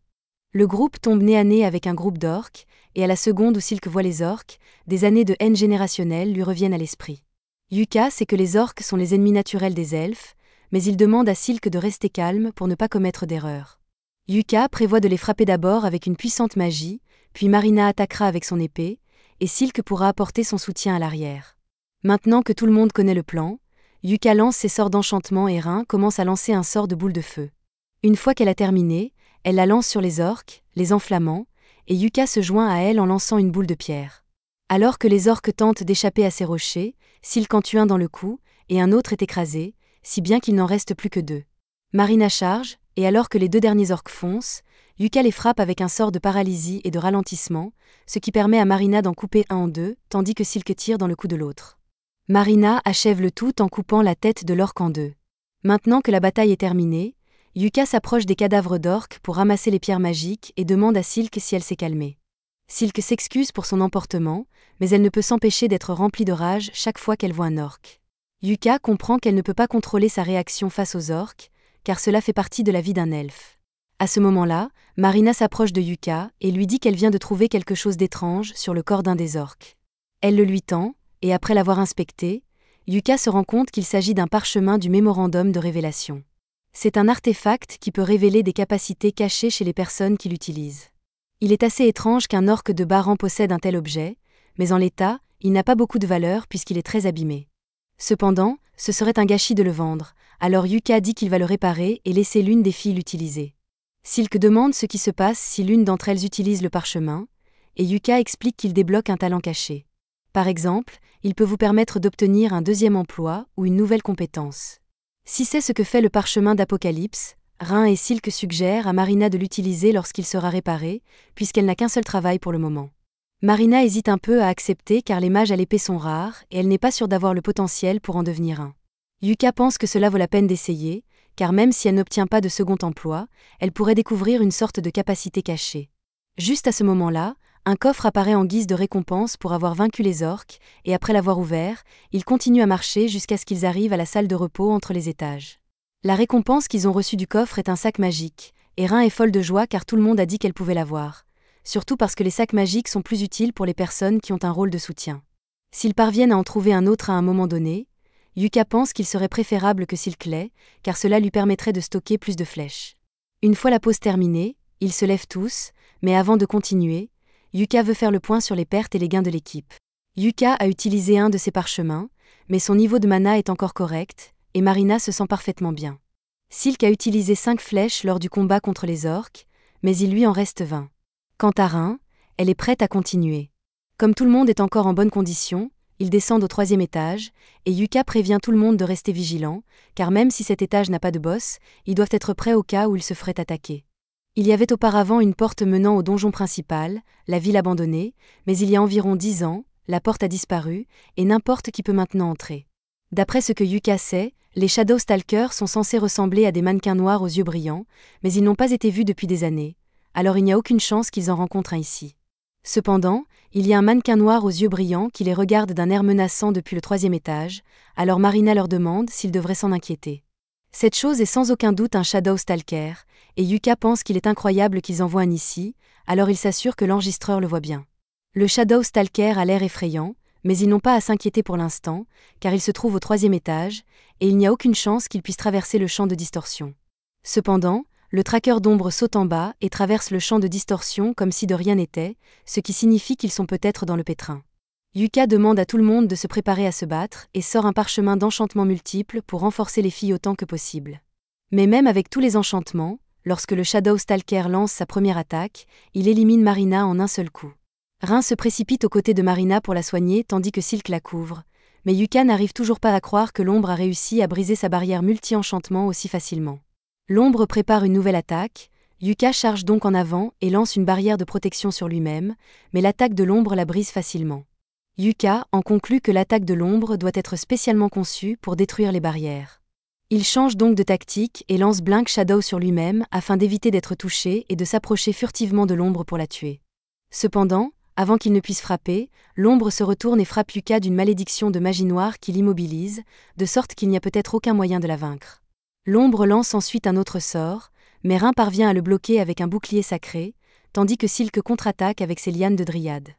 Le groupe tombe nez à nez avec un groupe d'orques, et à la seconde où Silk voit les orques, des années de haine générationnelle lui reviennent à l'esprit. Yuka sait que les orques sont les ennemis naturels des elfes, mais il demande à Silk de rester calme pour ne pas commettre d'erreur. Yuka prévoit de les frapper d'abord avec une puissante magie, puis Marina attaquera avec son épée, et Silk pourra apporter son soutien à l'arrière. Maintenant que tout le monde connaît le plan, Yuka lance ses sorts d'enchantement et Rin commence à lancer un sort de boule de feu. Une fois qu'elle a terminé, elle la lance sur les orques, les enflammant, et Yuka se joint à elle en lançant une boule de pierre. Alors que les orques tentent d'échapper à ces rochers, Silk en tue un dans le cou, et un autre est écrasé, si bien qu'il n'en reste plus que 2. Marina charge, et alors que les 2 derniers orques foncent, Yuka les frappe avec un sort de paralysie et de ralentissement, ce qui permet à Marina d'en couper un en 2, tandis que Silk tire dans le cou de l'autre. Marina achève le tout en coupant la tête de l'orque en deux. Maintenant que la bataille est terminée, Yuka s'approche des cadavres d'orques pour ramasser les pierres magiques et demande à Silk si elle s'est calmée. Silk s'excuse pour son emportement, mais elle ne peut s'empêcher d'être remplie de rage chaque fois qu'elle voit un orque. Yuka comprend qu'elle ne peut pas contrôler sa réaction face aux orques, car cela fait partie de la vie d'un elfe. À ce moment-là, Marina s'approche de Yuka et lui dit qu'elle vient de trouver quelque chose d'étrange sur le corps d'un des orques. Elle le lui tend, et après l'avoir inspecté, Yuka se rend compte qu'il s'agit d'un parchemin du mémorandum de révélation. C'est un artefact qui peut révéler des capacités cachées chez les personnes qui l'utilisent. Il est assez étrange qu'un orque de bas rang possède un tel objet, mais en l'état, il n'a pas beaucoup de valeur puisqu'il est très abîmé. Cependant, ce serait un gâchis de le vendre, alors Yuka dit qu'il va le réparer et laisser l'une des filles l'utiliser. Silk demande ce qui se passe si l'une d'entre elles utilise le parchemin, et Yuka explique qu'il débloque un talent caché. Par exemple, il peut vous permettre d'obtenir un deuxième emploi ou une nouvelle compétence. Si c'est ce que fait le parchemin d'Apocalypse, Rin et Silk suggèrent à Marina de l'utiliser lorsqu'il sera réparé, puisqu'elle n'a qu'un seul travail pour le moment. Marina hésite un peu à accepter car les mages à l'épée sont rares et elle n'est pas sûre d'avoir le potentiel pour en devenir un. Yuka pense que cela vaut la peine d'essayer, car même si elle n'obtient pas de second emploi, elle pourrait découvrir une sorte de capacité cachée. Juste à ce moment-là, un coffre apparaît en guise de récompense pour avoir vaincu les orques, et après l'avoir ouvert, ils continuent à marcher jusqu'à ce qu'ils arrivent à la salle de repos entre les étages. La récompense qu'ils ont reçue du coffre est un sac magique, et Rin est folle de joie car tout le monde a dit qu'elle pouvait l'avoir. Surtout parce que les sacs magiques sont plus utiles pour les personnes qui ont un rôle de soutien. S'ils parviennent à en trouver un autre à un moment donné, Yuka pense qu'il serait préférable que Silk l'ait, car cela lui permettrait de stocker plus de flèches. Une fois la pause terminée, ils se lèvent tous, mais avant de continuer, Yuka veut faire le point sur les pertes et les gains de l'équipe. Yuka a utilisé un de ses parchemins, mais son niveau de mana est encore correct, et Marina se sent parfaitement bien. Silk a utilisé 5 flèches lors du combat contre les orques, mais il lui en reste 20. Quant à Rin, elle est prête à continuer. Comme tout le monde est encore en bonne condition, ils descendent au 3e étage, et Yuka prévient tout le monde de rester vigilant, car même si cet étage n'a pas de boss, ils doivent être prêts au cas où ils se feraient attaquer. Il y avait auparavant une porte menant au donjon principal, la ville abandonnée, mais il y a environ 10 ans, la porte a disparu, et n'importe qui peut maintenant entrer. D'après ce que Yuka sait, les Shadow Stalkers sont censés ressembler à des mannequins noirs aux yeux brillants, mais ils n'ont pas été vus depuis des années, alors il n'y a aucune chance qu'ils en rencontrent un ici. Cependant, il y a un mannequin noir aux yeux brillants qui les regarde d'un air menaçant depuis le 3e étage, alors Marina leur demande s'ils devraient s'en inquiéter. Cette chose est sans aucun doute un Shadow Stalker, et Yuka pense qu'il est incroyable qu'ils envoient un ici, alors il s'assure que l'enregistreur le voit bien. Le Shadow Stalker a l'air effrayant, mais ils n'ont pas à s'inquiéter pour l'instant, car il se trouve au 3e étage, et il n'y a aucune chance qu'il puisse traverser le champ de distorsion. Cependant, le traqueur d'ombre saute en bas et traverse le champ de distorsion comme si de rien n'était, ce qui signifie qu'ils sont peut-être dans le pétrin. Yuka demande à tout le monde de se préparer à se battre et sort un parchemin d'enchantements multiples pour renforcer les filles autant que possible. Mais même avec tous les enchantements, lorsque le Shadow Stalker lance sa première attaque, il élimine Marina en un seul coup. Rin se précipite aux côtés de Marina pour la soigner tandis que Silk la couvre, mais Yuka n'arrive toujours pas à croire que l'ombre a réussi à briser sa barrière multi-enchantement aussi facilement. L'ombre prépare une nouvelle attaque, Yuka charge donc en avant et lance une barrière de protection sur lui-même, mais l'attaque de l'ombre la brise facilement. Yuka en conclut que l'attaque de l'ombre doit être spécialement conçue pour détruire les barrières. Il change donc de tactique et lance Blink Shadow sur lui-même afin d'éviter d'être touché et de s'approcher furtivement de l'ombre pour la tuer. Cependant, avant qu'il ne puisse frapper, l'ombre se retourne et frappe Yuka d'une malédiction de magie noire qui l'immobilise, de sorte qu'il n'y a peut-être aucun moyen de la vaincre. L'ombre lance ensuite un autre sort, mais Rin parvient à le bloquer avec un bouclier sacré, tandis que Silk contre-attaque avec ses lianes de dryade.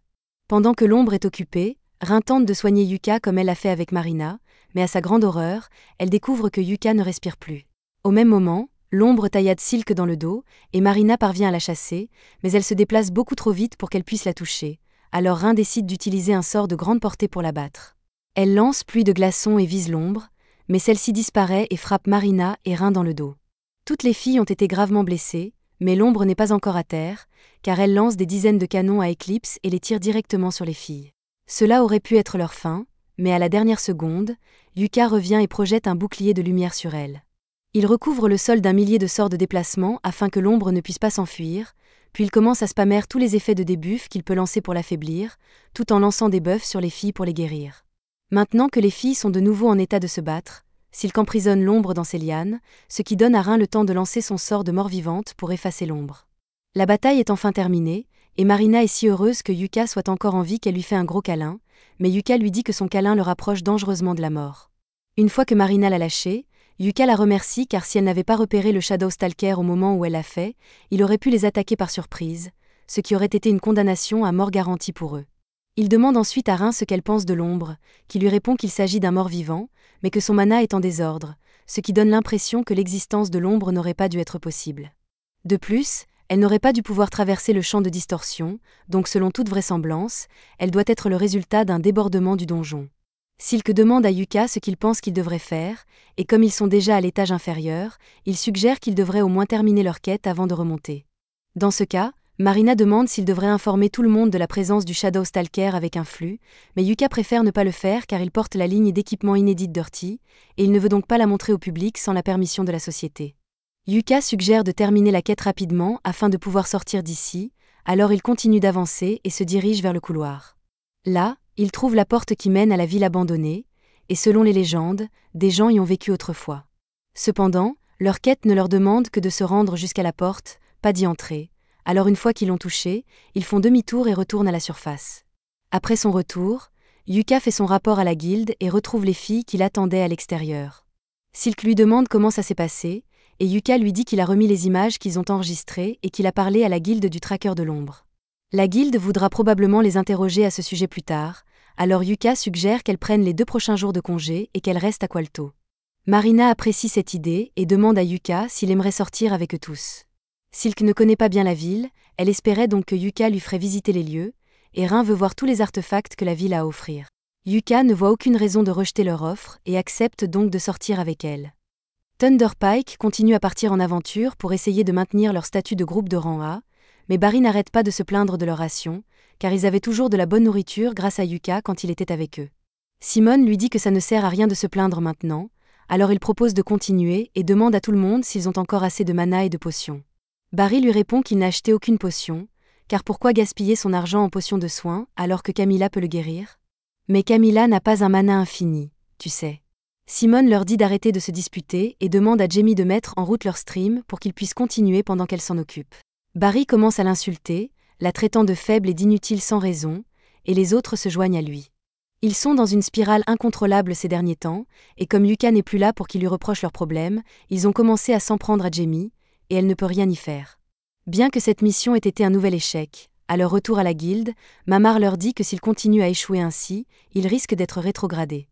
Pendant que l'ombre est occupée, Rin tente de soigner Yuka comme elle l'a fait avec Marina, mais à sa grande horreur, elle découvre que Yuka ne respire plus. Au même moment, l'ombre taillade Silk dans le dos, et Marina parvient à la chasser, mais elle se déplace beaucoup trop vite pour qu'elle puisse la toucher, alors Rin décide d'utiliser un sort de grande portée pour la battre. Elle lance pluie de glaçons et vise l'ombre, mais celle-ci disparaît et frappe Marina et Rin dans le dos. Toutes les filles ont été gravement blessées, mais l'ombre n'est pas encore à terre, car elle lance des dizaines de canons à éclipse et les tire directement sur les filles. Cela aurait pu être leur fin, mais à la dernière seconde, Yuka revient et projette un bouclier de lumière sur elle. Il recouvre le sol d'un millier de sorts de déplacement afin que l'ombre ne puisse pas s'enfuir, puis il commence à spammer tous les effets de debuff qu'il peut lancer pour l'affaiblir, tout en lançant des buffs sur les filles pour les guérir. Maintenant que les filles sont de nouveau en état de se battre, Silk emprisonne l'ombre dans ses lianes, ce qui donne à Rin le temps de lancer son sort de mort-vivante pour effacer l'ombre. La bataille est enfin terminée, et Marina est si heureuse que Yuka soit encore en vie qu'elle lui fait un gros câlin, mais Yuka lui dit que son câlin le rapproche dangereusement de la mort. Une fois que Marina l'a lâché, Yuka la remercie car si elle n'avait pas repéré le Shadow Stalker au moment où elle l'a fait, il aurait pu les attaquer par surprise, ce qui aurait été une condamnation à mort garantie pour eux. Il demande ensuite à Rin ce qu'elle pense de l'ombre, qui lui répond qu'il s'agit d'un mort-vivant, mais que son mana est en désordre, ce qui donne l'impression que l'existence de l'ombre n'aurait pas dû être possible. De plus, elle n'aurait pas dû pouvoir traverser le champ de distorsion, donc selon toute vraisemblance, elle doit être le résultat d'un débordement du donjon. Silk demande à Yuka ce qu'il pense qu'ils devraient faire, et comme ils sont déjà à l'étage inférieur, il suggère qu'ils devraient au moins terminer leur quête avant de remonter. Dans ce cas, Marina demande s'il devrait informer tout le monde de la présence du Shadow Stalker avec un flux, mais Yuka préfère ne pas le faire car il porte la ligne d'équipement inédite Dirty, et il ne veut donc pas la montrer au public sans la permission de la société. Yuka suggère de terminer la quête rapidement afin de pouvoir sortir d'ici, alors il continue d'avancer et se dirige vers le couloir. Là, il trouve la porte qui mène à la ville abandonnée, et selon les légendes, des gens y ont vécu autrefois. Cependant, leur quête ne leur demande que de se rendre jusqu'à la porte, pas d'y entrer, alors une fois qu'ils l'ont touchée, ils font demi-tour et retournent à la surface. Après son retour, Yuka fait son rapport à la guilde et retrouve les filles qui l'attendaient à l'extérieur. Silk lui demande comment ça s'est passé, et Yuka lui dit qu'il a remis les images qu'ils ont enregistrées et qu'il a parlé à la guilde du traqueur de l'ombre. La guilde voudra probablement les interroger à ce sujet plus tard, alors Yuka suggère qu'elle prenne les 2 prochains jours de congé et qu'elle reste à Qualto. Marina apprécie cette idée et demande à Yuka s'il aimerait sortir avec eux tous. Silk ne connaît pas bien la ville, elle espérait donc que Yuka lui ferait visiter les lieux, et Rin veut voir tous les artefacts que la ville a à offrir. Yuka ne voit aucune raison de rejeter leur offre et accepte donc de sortir avec elle. Thunderpike continue à partir en aventure pour essayer de maintenir leur statut de groupe de rang A, mais Barry n'arrête pas de se plaindre de leur ration, car ils avaient toujours de la bonne nourriture grâce à Yuka quand il était avec eux. Simone lui dit que ça ne sert à rien de se plaindre maintenant, alors il propose de continuer et demande à tout le monde s'ils ont encore assez de mana et de potions. Barry lui répond qu'il n'a acheté aucune potion, car pourquoi gaspiller son argent en potions de soins alors que Camilla peut le guérir ? Mais Camilla n'a pas un mana infini, tu sais. Simone leur dit d'arrêter de se disputer et demande à Jamie de mettre en route leur stream pour qu'ils puissent continuer pendant qu'elle s'en occupe. Barry commence à l'insulter, la traitant de faible et d'inutile sans raison, et les autres se joignent à lui. Ils sont dans une spirale incontrôlable ces derniers temps, et comme Yuka n'est plus là pour qu'ils lui reprochent leurs problèmes, ils ont commencé à s'en prendre à Jamie, et elle ne peut rien y faire. Bien que cette mission ait été un nouvel échec, à leur retour à la guilde, Mamar leur dit que s'ils continuent à échouer ainsi, ils risquent d'être rétrogradés.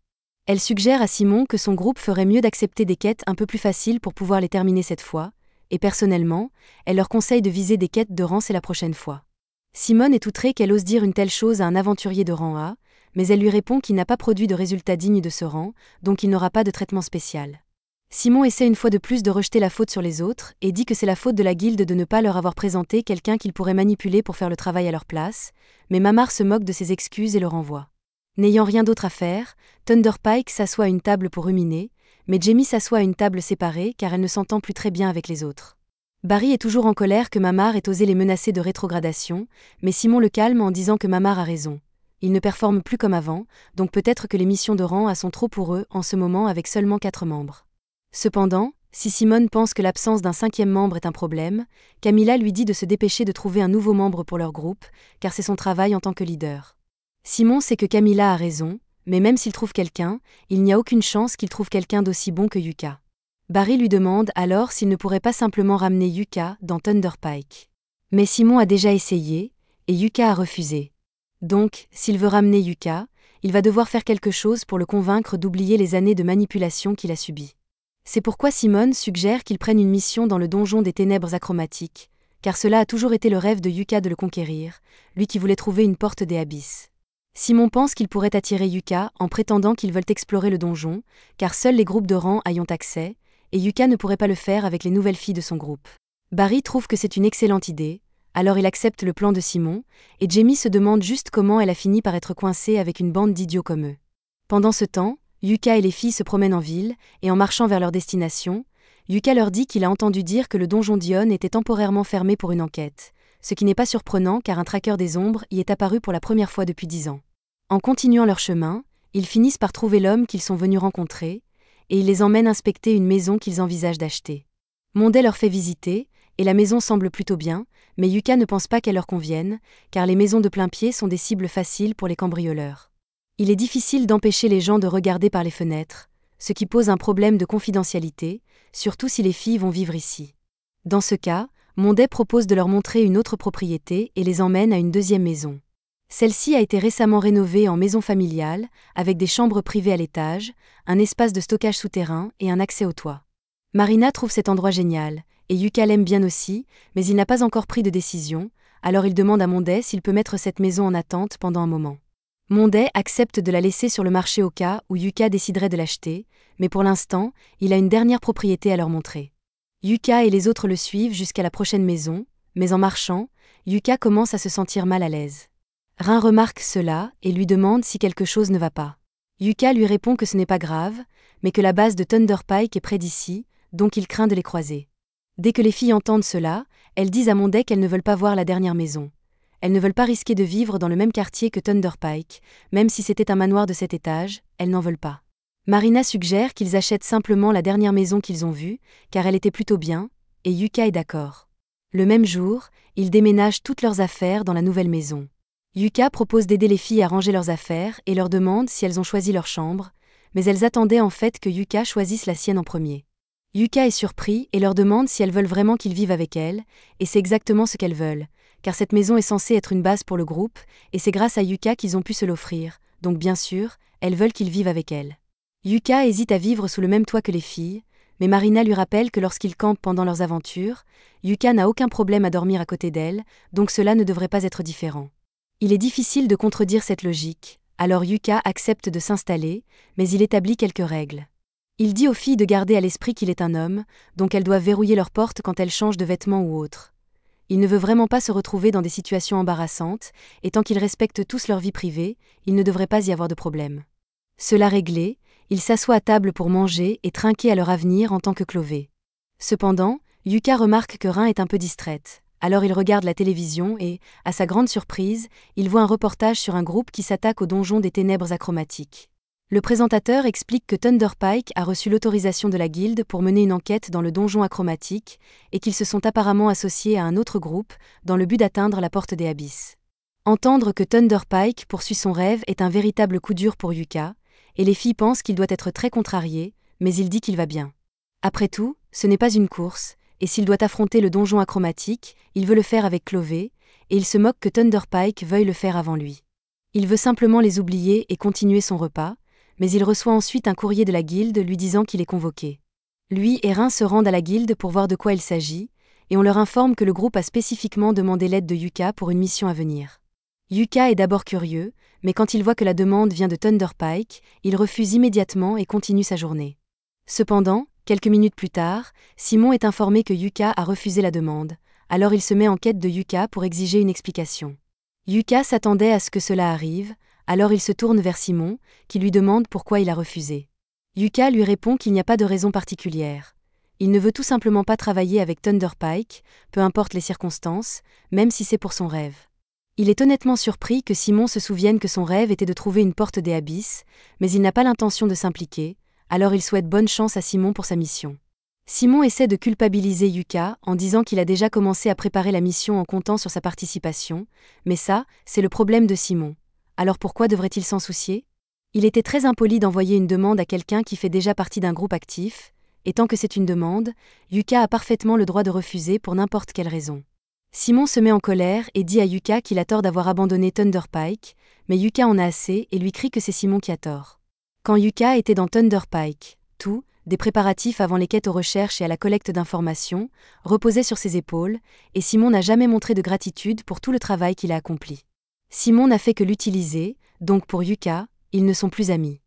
Elle suggère à Simon que son groupe ferait mieux d'accepter des quêtes un peu plus faciles pour pouvoir les terminer cette fois, et personnellement, elle leur conseille de viser des quêtes de rang C la prochaine fois. Simone est outrée qu'elle ose dire une telle chose à un aventurier de rang A, mais elle lui répond qu'il n'a pas produit de résultats dignes de ce rang, donc il n'aura pas de traitement spécial. Simon essaie une fois de plus de rejeter la faute sur les autres et dit que c'est la faute de la guilde de ne pas leur avoir présenté quelqu'un qu'ils pourraient manipuler pour faire le travail à leur place, mais Mamar se moque de ses excuses et le renvoie. N'ayant rien d'autre à faire, Thunderpike s'assoit à une table pour ruminer, mais Jamie s'assoit à une table séparée car elle ne s'entend plus très bien avec les autres. Barry est toujours en colère que Mamar ait osé les menacer de rétrogradation, mais Simon le calme en disant que Mamar a raison. Ils ne performent plus comme avant, donc peut-être que les missions de rang A sont trop pour eux en ce moment avec seulement 4 membres. Cependant, si Simone pense que l'absence d'un 5e membre est un problème, Camilla lui dit de se dépêcher de trouver un nouveau membre pour leur groupe, car c'est son travail en tant que leader. Simon sait que Camilla a raison, mais même s'il trouve quelqu'un, il n'y a aucune chance qu'il trouve quelqu'un d'aussi bon que Yuka. Barry lui demande alors s'il ne pourrait pas simplement ramener Yuka dans Thunderpike. Mais Simon a déjà essayé, et Yuka a refusé. Donc, s'il veut ramener Yuka, il va devoir faire quelque chose pour le convaincre d'oublier les années de manipulation qu'il a subies. C'est pourquoi Simone suggère qu'il prenne une mission dans le donjon des ténèbres achromatiques, car cela a toujours été le rêve de Yuka de le conquérir, lui qui voulait trouver une porte des abysses. Simon pense qu'il pourrait attirer Yuka en prétendant qu'ils veulent explorer le donjon, car seuls les groupes de rang y ont accès, et Yuka ne pourrait pas le faire avec les nouvelles filles de son groupe. Barry trouve que c'est une excellente idée, alors il accepte le plan de Simon, et Jamie se demande juste comment elle a fini par être coincée avec une bande d'idiots comme eux. Pendant ce temps, Yuka et les filles se promènent en ville, et en marchant vers leur destination, Yuka leur dit qu'il a entendu dire que le donjon d'Ion était temporairement fermé pour une enquête, ce qui n'est pas surprenant car un traqueur des ombres y est apparu pour la première fois depuis 10 ans. En continuant leur chemin, Ils finissent par trouver l'homme qu'ils sont venus rencontrer, et ils les emmènent inspecter une maison qu'ils envisagent d'acheter. Monday leur fait visiter, et la maison semble plutôt bien, mais Yuka ne pense pas qu'elle leur convienne, car les maisons de plain-pied sont des cibles faciles pour les cambrioleurs. Il est difficile d'empêcher les gens de regarder par les fenêtres, ce qui pose un problème de confidentialité, surtout si les filles vont vivre ici. Dans ce cas, Monday propose de leur montrer une autre propriété et les emmène à une deuxième maison. Celle-ci a été récemment rénovée en maison familiale, avec des chambres privées à l'étage, un espace de stockage souterrain et un accès au toit. Marina trouve cet endroit génial, et Yuka l'aime bien aussi, mais il n'a pas encore pris de décision, alors il demande à Monday s'il peut mettre cette maison en attente pendant un moment. Monday accepte de la laisser sur le marché au cas où Yuka déciderait de l'acheter, mais pour l'instant, il a une dernière propriété à leur montrer. Yuka et les autres le suivent jusqu'à la prochaine maison, mais en marchant, Yuka commence à se sentir mal à l'aise. Rin remarque cela et lui demande si quelque chose ne va pas. Yuka lui répond que ce n'est pas grave, mais que la base de Thunder Pike est près d'ici, donc il craint de les croiser. Dès que les filles entendent cela, elles disent à Monday qu'elles ne veulent pas voir la dernière maison. Elles ne veulent pas risquer de vivre dans le même quartier que Thunder Pike, même si c'était un manoir de 7 étages, elles n'en veulent pas. Marina suggère qu'ils achètent simplement la dernière maison qu'ils ont vue, car elle était plutôt bien, et Yuka est d'accord. Le même jour, ils déménagent toutes leurs affaires dans la nouvelle maison. Yuka propose d'aider les filles à ranger leurs affaires et leur demande si elles ont choisi leur chambre, mais elles attendaient en fait que Yuka choisisse la sienne en premier. Yuka est surpris et leur demande si elles veulent vraiment qu'ils vivent avec elles, et c'est exactement ce qu'elles veulent, car cette maison est censée être une base pour le groupe, et c'est grâce à Yuka qu'ils ont pu se l'offrir, donc bien sûr, elles veulent qu'ils vivent avec elles. Yuka hésite à vivre sous le même toit que les filles, mais Marina lui rappelle que lorsqu'ils campent pendant leurs aventures, Yuka n'a aucun problème à dormir à côté d'elle, donc cela ne devrait pas être différent. Il est difficile de contredire cette logique, alors Yuka accepte de s'installer, mais il établit quelques règles. Il dit aux filles de garder à l'esprit qu'il est un homme, donc elles doivent verrouiller leurs portes quand elles changent de vêtements ou autre. Il ne veut vraiment pas se retrouver dans des situations embarrassantes, et tant qu'ils respectent tous leur vie privée, il ne devrait pas y avoir de problème. Cela réglé, ils s'assoient à table pour manger et trinquer à leur avenir en tant que Clové. Cependant, Yuka remarque que Rin est un peu distraite. Alors il regarde la télévision et, à sa grande surprise, il voit un reportage sur un groupe qui s'attaque au donjon des ténèbres achromatiques. Le présentateur explique que Thunder Pike a reçu l'autorisation de la guilde pour mener une enquête dans le donjon achromatique et qu'ils se sont apparemment associés à un autre groupe dans le but d'atteindre la porte des abysses. Entendre que Thunder Pike poursuit son rêve est un véritable coup dur pour Yuka, et les filles pensent qu'il doit être très contrarié, mais il dit qu'il va bien. Après tout, ce n'est pas une course, et s'il doit affronter le donjon achromatique, il veut le faire avec Clové, et il se moque que Thunder Pike veuille le faire avant lui. Il veut simplement les oublier et continuer son repas, mais il reçoit ensuite un courrier de la guilde lui disant qu'il est convoqué. Lui et Rin se rendent à la guilde pour voir de quoi il s'agit, et on leur informe que le groupe a spécifiquement demandé l'aide de Yuka pour une mission à venir. Yuka est d'abord curieux, mais quand il voit que la demande vient de Thunder Pike, il refuse immédiatement et continue sa journée. Cependant, quelques minutes plus tard, Simon est informé que Yuka a refusé la demande, alors il se met en quête de Yuka pour exiger une explication. Yuka s'attendait à ce que cela arrive, alors il se tourne vers Simon, qui lui demande pourquoi il a refusé. Yuka lui répond qu'il n'y a pas de raison particulière. Il ne veut tout simplement pas travailler avec Thunder Pike, peu importe les circonstances, même si c'est pour son rêve. Il est honnêtement surpris que Simon se souvienne que son rêve était de trouver une porte des abysses, mais il n'a pas l'intention de s'impliquer, alors il souhaite bonne chance à Simon pour sa mission. Simon essaie de culpabiliser Yuka en disant qu'il a déjà commencé à préparer la mission en comptant sur sa participation, mais ça, c'est le problème de Simon. Alors pourquoi devrait-il s'en soucier ? Il était très impoli d'envoyer une demande à quelqu'un qui fait déjà partie d'un groupe actif, et tant que c'est une demande, Yuka a parfaitement le droit de refuser pour n'importe quelle raison. Simon se met en colère et dit à Yuka qu'il a tort d'avoir abandonné Thunder Pike, mais Yuka en a assez et lui crie que c'est Simon qui a tort. Quand Yuka était dans Thunder Pike, tout, des préparatifs avant les quêtes aux recherches et à la collecte d'informations, reposait sur ses épaules, et Simon n'a jamais montré de gratitude pour tout le travail qu'il a accompli. Simon n'a fait que l'utiliser, donc pour Yuka, ils ne sont plus amis.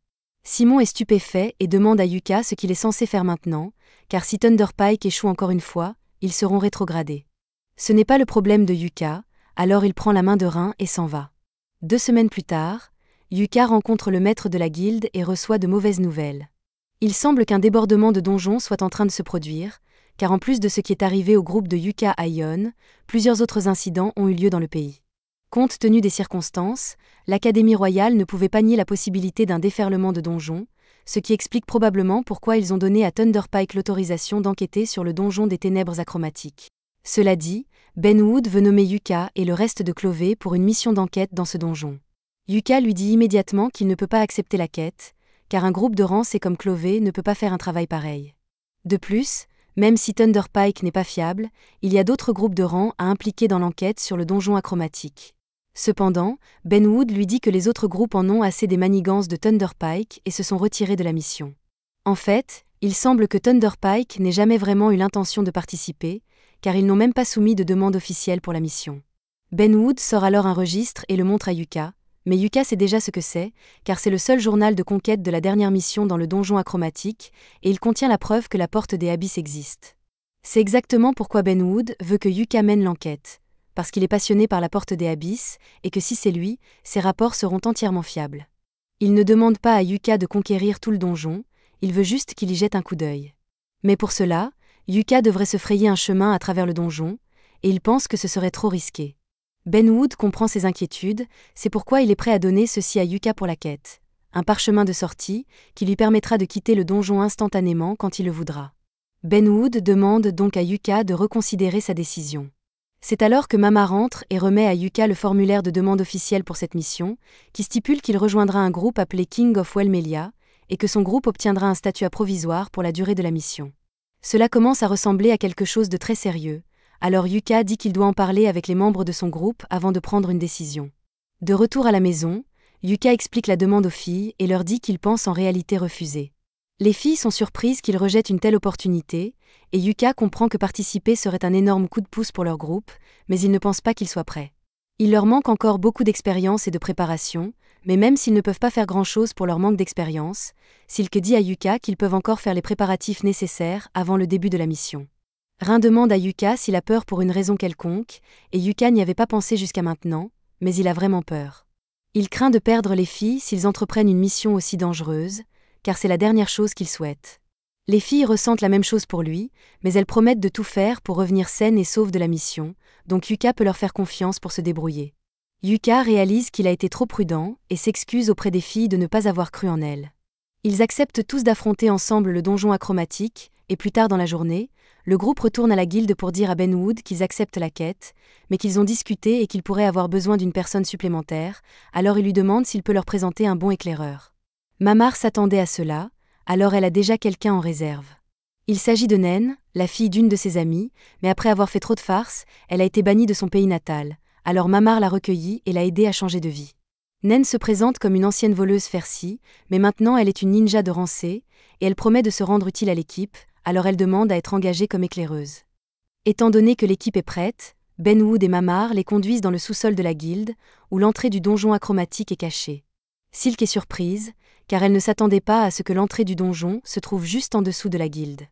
Simon est stupéfait et demande à Yuka ce qu'il est censé faire maintenant, car si Thunder Pike échoue encore une fois, ils seront rétrogradés. Ce n'est pas le problème de Yuka, alors il prend la main de Rin et s'en va. 2 semaines plus tard, Yuka rencontre le maître de la guilde et reçoit de mauvaises nouvelles. Il semble qu'un débordement de donjons soit en train de se produire, car en plus de ce qui est arrivé au groupe de Yuka à Ion, plusieurs autres incidents ont eu lieu dans le pays. Compte tenu des circonstances, l'Académie royale ne pouvait pas nier la possibilité d'un déferlement de donjons, ce qui explique probablement pourquoi ils ont donné à Thunderpike l'autorisation d'enquêter sur le donjon des ténèbres achromatiques. Cela dit, Ben Wood veut nommer Yuka et le reste de Clové pour une mission d'enquête dans ce donjon. Yuka lui dit immédiatement qu'il ne peut pas accepter la quête, car un groupe de rancés comme Clové ne peut pas faire un travail pareil. De plus, même si Thunderpike n'est pas fiable, il y a d'autres groupes de rangs à impliquer dans l'enquête sur le donjon achromatique. Cependant, Ben Wood lui dit que les autres groupes en ont assez des manigances de Thunderpike et se sont retirés de la mission. En fait, il semble que Thunderpike n'ait jamais vraiment eu l'intention de participer, car ils n'ont même pas soumis de demande officielle pour la mission. Ben Wood sort alors un registre et le montre à Yuka, mais Yuka sait déjà ce que c'est, car c'est le seul journal de conquête de la dernière mission dans le donjon achromatique, et il contient la preuve que la porte des abysses existe. C'est exactement pourquoi Ben Wood veut que Yuka mène l'enquête, parce qu'il est passionné par la porte des abysses, et que si c'est lui, ses rapports seront entièrement fiables. Il ne demande pas à Yuka de conquérir tout le donjon, il veut juste qu'il y jette un coup d'œil. Mais pour cela, Yuka devrait se frayer un chemin à travers le donjon, et il pense que ce serait trop risqué. Ben Wood comprend ses inquiétudes, c'est pourquoi il est prêt à donner ceci à Yuka pour la quête. Un parchemin de sortie, qui lui permettra de quitter le donjon instantanément quand il le voudra. Ben Wood demande donc à Yuka de reconsidérer sa décision. C'est alors que Mama rentre et remet à Yuka le formulaire de demande officielle pour cette mission, qui stipule qu'il rejoindra un groupe appelé King of Wellmelia, et que son groupe obtiendra un statut provisoire pour la durée de la mission. Cela commence à ressembler à quelque chose de très sérieux, alors Yuka dit qu'il doit en parler avec les membres de son groupe avant de prendre une décision. De retour à la maison, Yuka explique la demande aux filles et leur dit qu'il pense en réalité refuser. Les filles sont surprises qu'il rejette une telle opportunité, et Yuka comprend que participer serait un énorme coup de pouce pour leur groupe, mais ils ne pensent pas qu'ils soient prêts. Il leur manque encore beaucoup d'expérience et de préparation, mais même s'ils ne peuvent pas faire grand-chose pour leur manque d'expérience, Silk dit à Yuka qu'ils peuvent encore faire les préparatifs nécessaires avant le début de la mission. Rin demande à Yuka s'il a peur pour une raison quelconque, et Yuka n'y avait pas pensé jusqu'à maintenant, mais il a vraiment peur. Il craint de perdre les filles s'ils entreprennent une mission aussi dangereuse, car c'est la dernière chose qu'il souhaite. Les filles ressentent la même chose pour lui, mais elles promettent de tout faire pour revenir saines et sauves de la mission, donc Yuka peut leur faire confiance pour se débrouiller. Yuka réalise qu'il a été trop prudent et s'excuse auprès des filles de ne pas avoir cru en elle. Ils acceptent tous d'affronter ensemble le donjon achromatique, et plus tard dans la journée, le groupe retourne à la guilde pour dire à Ben Wood qu'ils acceptent la quête, mais qu'ils ont discuté et qu'ils pourraient avoir besoin d'une personne supplémentaire, alors il lui demande s'il peut leur présenter un bon éclaireur. Mamar s'attendait à cela, alors elle a déjà quelqu'un en réserve. Il s'agit de Naine, la fille d'une de ses amies, mais après avoir fait trop de farces, elle a été bannie de son pays natal, alors Mamar l'a recueillie et l'a aidée à changer de vie. Naine se présente comme une ancienne voleuse Fersi, mais maintenant elle est une ninja de rancée, et elle promet de se rendre utile à l'équipe, alors elle demande à être engagée comme éclaireuse. Étant donné que l'équipe est prête, Ben Wood et Mamar les conduisent dans le sous-sol de la guilde, où l'entrée du donjon achromatique est cachée. Silk est surprise, car elle ne s'attendait pas à ce que l'entrée du donjon se trouve juste en dessous de la guilde.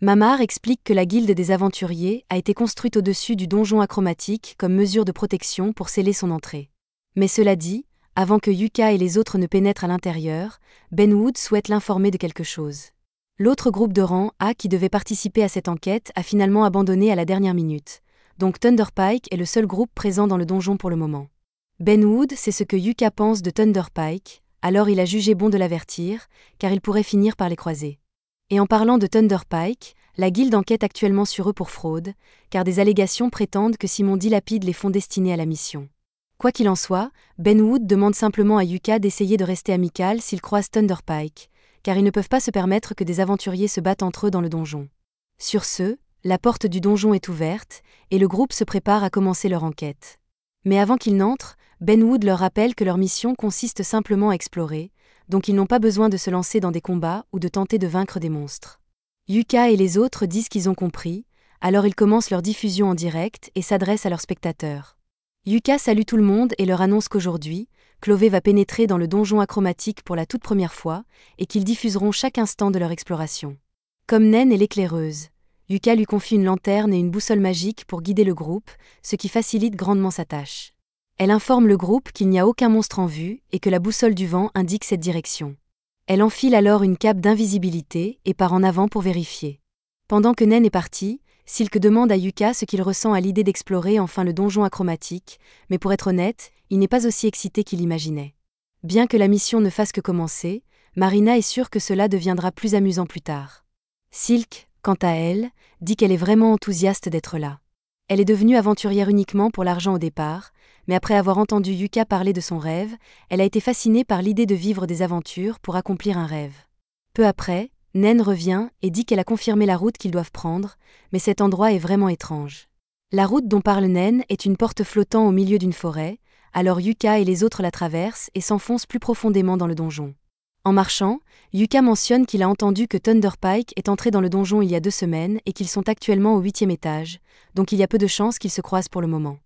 Mamar explique que la guilde des aventuriers a été construite au-dessus du donjon achromatique comme mesure de protection pour sceller son entrée. Mais cela dit, avant que Yuka et les autres ne pénètrent à l'intérieur, Ben Wood souhaite l'informer de quelque chose. L'autre groupe de rang A qui devait participer à cette enquête a finalement abandonné à la dernière minute, donc Thunderpike est le seul groupe présent dans le donjon pour le moment. Ben Wood sait ce que Yuka pense de Thunderpike, alors il a jugé bon de l'avertir, car il pourrait finir par les croiser. Et en parlant de Thunderpike, la guilde enquête actuellement sur eux pour fraude, car des allégations prétendent que Simon dilapide les fonds destinés à la mission. Quoi qu'il en soit, Ben Wood demande simplement à Yuka d'essayer de rester amical s'ils croisent Thunderpike, car ils ne peuvent pas se permettre que des aventuriers se battent entre eux dans le donjon. Sur ce, la porte du donjon est ouverte, et le groupe se prépare à commencer leur enquête. Mais avant qu'ils n'entrent, Ben Wood leur rappelle que leur mission consiste simplement à explorer, donc ils n'ont pas besoin de se lancer dans des combats ou de tenter de vaincre des monstres. Yuka et les autres disent qu'ils ont compris, alors ils commencent leur diffusion en direct et s'adressent à leurs spectateurs. Yuka salue tout le monde et leur annonce qu'aujourd'hui, Clové va pénétrer dans le donjon achromatique pour la toute première fois, et qu'ils diffuseront chaque instant de leur exploration. Comme Naine est l'éclaireuse, Yuka lui confie une lanterne et une boussole magique pour guider le groupe, ce qui facilite grandement sa tâche. Elle informe le groupe qu'il n'y a aucun monstre en vue et que la boussole du vent indique cette direction. Elle enfile alors une cape d'invisibilité et part en avant pour vérifier. Pendant que Naine est partie, Silk demande à Yuka ce qu'il ressent à l'idée d'explorer enfin le donjon achromatique, mais pour être honnête, il n'est pas aussi excité qu'il imaginait. Bien que la mission ne fasse que commencer, Marina est sûre que cela deviendra plus amusant plus tard. Silk, quant à elle, dit qu'elle est vraiment enthousiaste d'être là. Elle est devenue aventurière uniquement pour l'argent au départ, mais après avoir entendu Yuka parler de son rêve, elle a été fascinée par l'idée de vivre des aventures pour accomplir un rêve. Peu après, Nen revient et dit qu'elle a confirmé la route qu'ils doivent prendre, mais cet endroit est vraiment étrange. La route dont parle Nen est une porte flottant au milieu d'une forêt, alors Yuka et les autres la traversent et s'enfoncent plus profondément dans le donjon. En marchant, Yuka mentionne qu'il a entendu que Thunderpike est entré dans le donjon il y a 2 semaines et qu'ils sont actuellement au 8e étage, donc il y a peu de chances qu'ils se croisent pour le moment.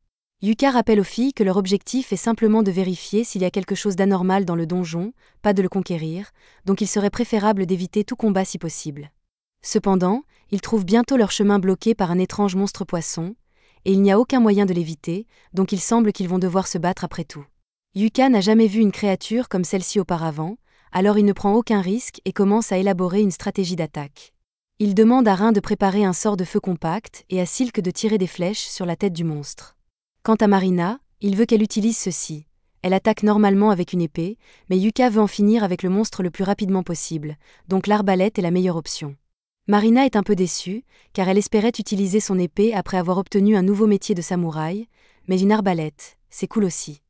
Yuka rappelle aux filles que leur objectif est simplement de vérifier s'il y a quelque chose d'anormal dans le donjon, pas de le conquérir, donc il serait préférable d'éviter tout combat si possible. Cependant, ils trouvent bientôt leur chemin bloqué par un étrange monstre poisson, et il n'y a aucun moyen de l'éviter, donc il semble qu'ils vont devoir se battre après tout. Yuka n'a jamais vu une créature comme celle-ci auparavant, alors il ne prend aucun risque et commence à élaborer une stratégie d'attaque. Il demande à Rin de préparer un sort de feu compact et à Silk de tirer des flèches sur la tête du monstre. Quant à Marina, il veut qu'elle utilise ceci. Elle attaque normalement avec une épée, mais Yuka veut en finir avec le monstre le plus rapidement possible, donc l'arbalète est la meilleure option. Marina est un peu déçue, car elle espérait utiliser son épée après avoir obtenu un nouveau métier de samouraï, mais une arbalète, c'est cool aussi.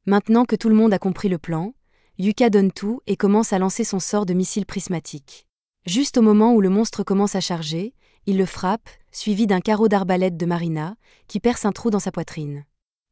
Maintenant que tout le monde a compris le plan, Yuka donne tout et commence à lancer son sort de missile prismatique. Juste au moment où le monstre commence à charger, il le frappe, suivi d'un carreau d'arbalète de Marina, qui perce un trou dans sa poitrine.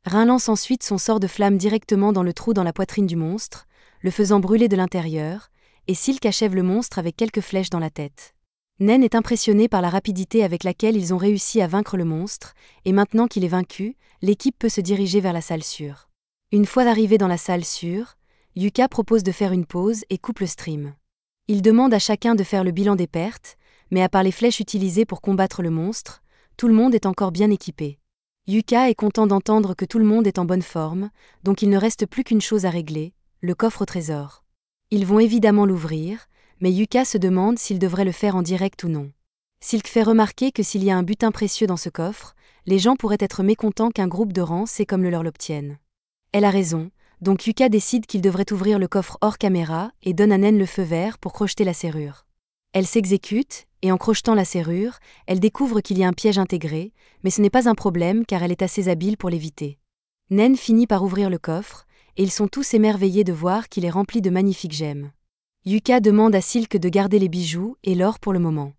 Rin lance ensuite son sort de flamme directement dans le trou dans la poitrine du monstre, le faisant brûler de l'intérieur, et Silk achève le monstre avec quelques flèches dans la tête. Nen est impressionné par la rapidité avec laquelle ils ont réussi à vaincre le monstre, et maintenant qu'il est vaincu, l'équipe peut se diriger vers la salle sûre. Une fois arrivé dans la salle sûre, Yuka propose de faire une pause et coupe le stream. Il demande à chacun de faire le bilan des pertes, mais à part les flèches utilisées pour combattre le monstre, tout le monde est encore bien équipé. Yuka est content d'entendre que tout le monde est en bonne forme, donc il ne reste plus qu'une chose à régler, le coffre au trésor. Ils vont évidemment l'ouvrir, mais Yuka se demande s'il devrait le faire en direct ou non. Silk fait remarquer que s'il y a un butin précieux dans ce coffre, les gens pourraient être mécontents qu'un groupe de rangs sait comme le leur l'obtienne. Elle a raison, donc Yuka décide qu'il devrait ouvrir le coffre hors caméra et donne à Nen le feu vert pour crocheter la serrure. Elle s'exécute, et en crochetant la serrure, elle découvre qu'il y a un piège intégré, mais ce n'est pas un problème car elle est assez habile pour l'éviter. Nen finit par ouvrir le coffre, et ils sont tous émerveillés de voir qu'il est rempli de magnifiques gemmes. Yuka demande à Silk de garder les bijoux et l'or pour le moment.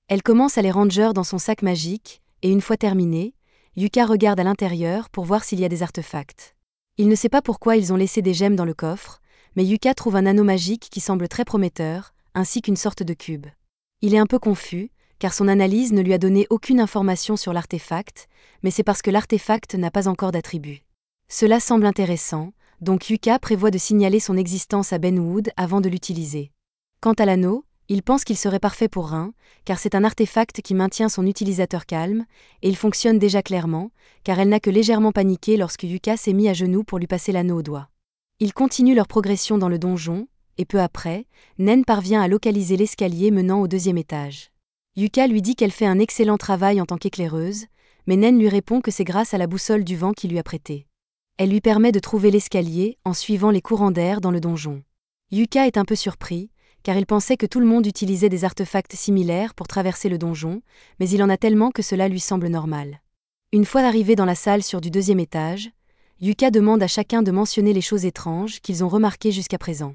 Elle commence à les ranger dans son sac magique, et une fois terminée, Yuka regarde à l'intérieur pour voir s'il y a des artefacts. Il ne sait pas pourquoi ils ont laissé des gemmes dans le coffre, mais Yuka trouve un anneau magique qui semble très prometteur, ainsi qu'une sorte de cube. Il est un peu confus, car son analyse ne lui a donné aucune information sur l'artefact, mais c'est parce que l'artefact n'a pas encore d'attribut. Cela semble intéressant, donc Yuka prévoit de signaler son existence à Benwood avant de l'utiliser. Quant à l'anneau, il pense qu'il serait parfait pour Rin, car c'est un artefact qui maintient son utilisateur calme, et il fonctionne déjà clairement, car elle n'a que légèrement paniqué lorsque Yuka s'est mis à genoux pour lui passer l'anneau au doigt. Ils continuent leur progression dans le donjon, et peu après, Nen parvient à localiser l'escalier menant au 2e étage. Yuka lui dit qu'elle fait un excellent travail en tant qu'éclaireuse, mais Nen lui répond que c'est grâce à la boussole du vent qu'il lui a prêtée. Elle lui permet de trouver l'escalier en suivant les courants d'air dans le donjon. Yuka est un peu surpris, car il pensait que tout le monde utilisait des artefacts similaires pour traverser le donjon, mais il en a tellement que cela lui semble normal. Une fois arrivés dans la salle sur du 2e étage, Yuka demande à chacun de mentionner les choses étranges qu'ils ont remarquées jusqu'à présent.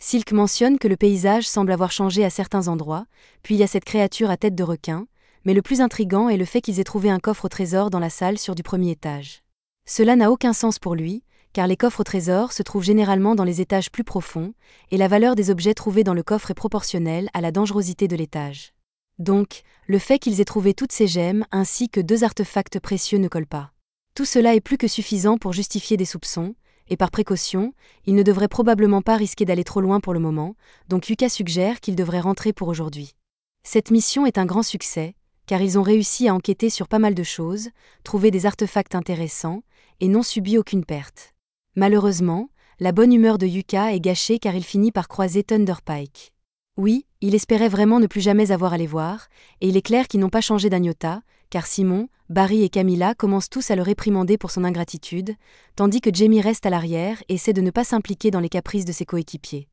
Silk mentionne que le paysage semble avoir changé à certains endroits, puis il y a cette créature à tête de requin, mais le plus intriguant est le fait qu'ils aient trouvé un coffre au trésor dans la salle sur du 1er étage. Cela n'a aucun sens pour lui, car les coffres au trésor se trouvent généralement dans les étages plus profonds, et la valeur des objets trouvés dans le coffre est proportionnelle à la dangerosité de l'étage. Donc, le fait qu'ils aient trouvé toutes ces gemmes ainsi que 2 artefacts précieux ne colle pas. Tout cela est plus que suffisant pour justifier des soupçons, et par précaution, ils ne devraient probablement pas risquer d'aller trop loin pour le moment, donc Yuka suggère qu'ils devraient rentrer pour aujourd'hui. Cette mission est un grand succès, car ils ont réussi à enquêter sur pas mal de choses, trouver des artefacts intéressants, et n'ont subi aucune perte. Malheureusement, la bonne humeur de Yuka est gâchée car il finit par croiser Thunderpike. Oui, Il espérait vraiment ne plus jamais avoir à les voir, et il est clair qu'ils n'ont pas changé d'un iota, car Simon, Barry et Camilla commencent tous à le réprimander pour son ingratitude, tandis que Jamie reste à l'arrière et essaie de ne pas s'impliquer dans les caprices de ses coéquipiers.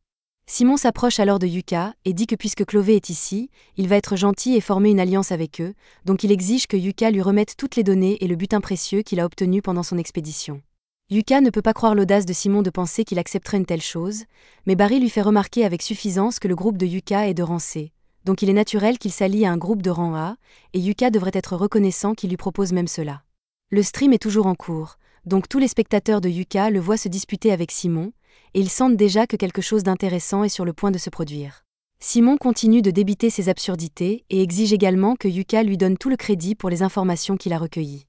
Simon s'approche alors de Yuka et dit que puisque Chloé est ici, il va être gentil et former une alliance avec eux, donc il exige que Yuka lui remette toutes les données et le butin précieux qu'il a obtenu pendant son expédition. Yuka ne peut pas croire l'audace de Simon de penser qu'il accepterait une telle chose, mais Barry lui fait remarquer avec suffisance que le groupe de Yuka est de rang C, donc il est naturel qu'il s'allie à un groupe de rang A, et Yuka devrait être reconnaissant qu'il lui propose même cela. Le stream est toujours en cours, donc tous les spectateurs de Yuka le voient se disputer avec Simon, et ils sentent déjà que quelque chose d'intéressant est sur le point de se produire. Simon continue de débiter ses absurdités et exige également que Yuka lui donne tout le crédit pour les informations qu'il a recueillies.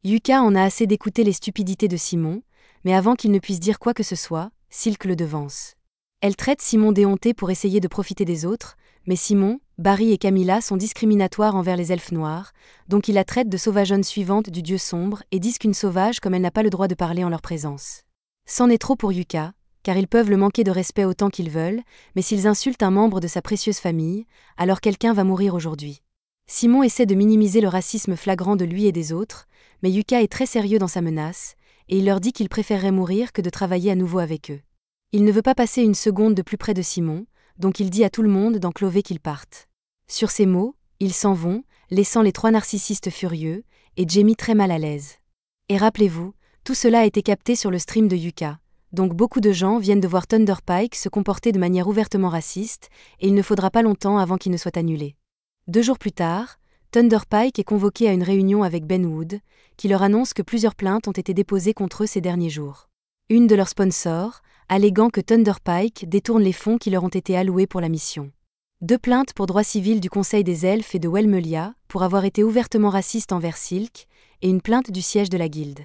Yuka en a assez d'écouter les stupidités de Simon, mais avant qu'il ne puisse dire quoi que ce soit, Silk le devance. Elle traite Simon d'éhonté pour essayer de profiter des autres, mais Simon, Barry et Camilla sont discriminatoires envers les elfes noirs, donc ils la traitent de sauvageonne suivante du dieu sombre et disent qu'une sauvage comme elle n'a pas le droit de parler en leur présence. C'en est trop pour Yuka, car ils peuvent le manquer de respect autant qu'ils veulent, mais s'ils insultent un membre de sa précieuse famille, alors quelqu'un va mourir aujourd'hui. Simon essaie de minimiser le racisme flagrant de lui et des autres, mais Yuka est très sérieux dans sa menace, et il leur dit qu'il préférerait mourir que de travailler à nouveau avec eux. Il ne veut pas passer une seconde de plus près de Simon, donc il dit à tout le monde dans Chloé qu'ils partent. Sur ces mots, ils s'en vont, laissant les trois narcissistes furieux, et Jamie très mal à l'aise. Et rappelez-vous, tout cela a été capté sur le stream de Yuka, donc beaucoup de gens viennent de voir Thunder Pike se comporter de manière ouvertement raciste, et il ne faudra pas longtemps avant qu'il ne soit annulé. 2 jours plus tard, Thunder Pike est convoqué à une réunion avec Ben Wood, qui leur annonce que plusieurs plaintes ont été déposées contre eux ces derniers jours. Une de leurs sponsors, alléguant que Thunder Pike détourne les fonds qui leur ont été alloués pour la mission. 2 plaintes pour droit civil du Conseil des Elfes et de Welmelia, pour avoir été ouvertement raciste envers Silk, et une plainte du siège de la guilde.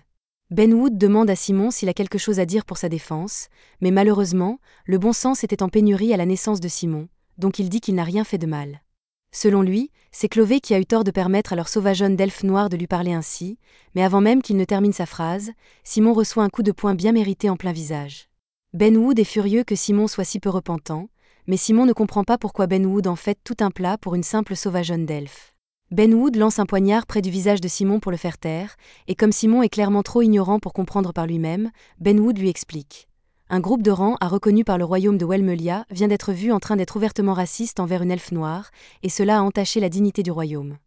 Ben Wood demande à Simon s'il a quelque chose à dire pour sa défense, mais malheureusement, le bon sens était en pénurie à la naissance de Simon, donc il dit qu'il n'a rien fait de mal. Selon lui, c'est Chloé qui a eu tort de permettre à leur sauvageonne d'elfe noir de lui parler ainsi, mais avant même qu'il ne termine sa phrase, Simon reçoit un coup de poing bien mérité en plein visage. Ben Wood est furieux que Simon soit si peu repentant, mais Simon ne comprend pas pourquoi Ben Wood en fait tout un plat pour une simple sauvageonne d'elfe. Ben Wood lance un poignard près du visage de Simon pour le faire taire, et comme Simon est clairement trop ignorant pour comprendre par lui-même, Ben Wood lui explique. Un groupe de rang reconnu par le royaume de Welmelia vient d'être vu en train d'être ouvertement raciste envers une elfe noire, et cela a entaché la dignité du royaume.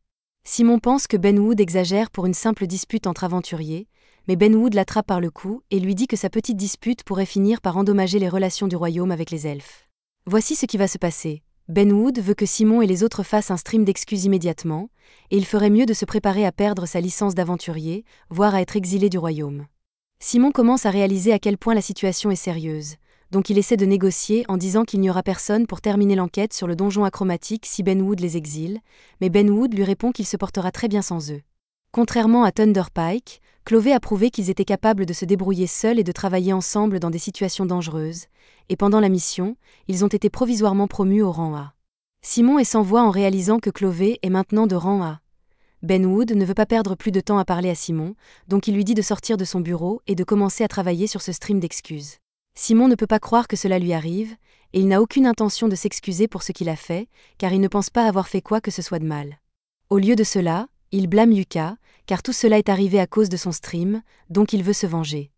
Simon pense que Ben Wood exagère pour une simple dispute entre aventuriers, mais Ben Wood l'attrape par le cou et lui dit que sa petite dispute pourrait finir par endommager les relations du royaume avec les elfes. Voici ce qui va se passer. Ben Wood veut que Simon et les autres fassent un stream d'excuses immédiatement, et il ferait mieux de se préparer à perdre sa licence d'aventurier, voire à être exilé du royaume. Simon commence à réaliser à quel point la situation est sérieuse, donc il essaie de négocier en disant qu'il n'y aura personne pour terminer l'enquête sur le donjon achromatique si Ben Wood les exile, mais Ben Wood lui répond qu'il se portera très bien sans eux. Contrairement à Thunder Pike, Chloé a prouvé qu'ils étaient capables de se débrouiller seuls et de travailler ensemble dans des situations dangereuses, et pendant la mission, ils ont été provisoirement promus au rang A. Simon est sans voix en réalisant que Chloé est maintenant de rang A. Ben Wood ne veut pas perdre plus de temps à parler à Simon, donc il lui dit de sortir de son bureau et de commencer à travailler sur ce stream d'excuses. Simon ne peut pas croire que cela lui arrive, et il n'a aucune intention de s'excuser pour ce qu'il a fait, car il ne pense pas avoir fait quoi que ce soit de mal. Au lieu de cela, il blâme Yuka, car tout cela est arrivé à cause de son stream, donc il veut se venger.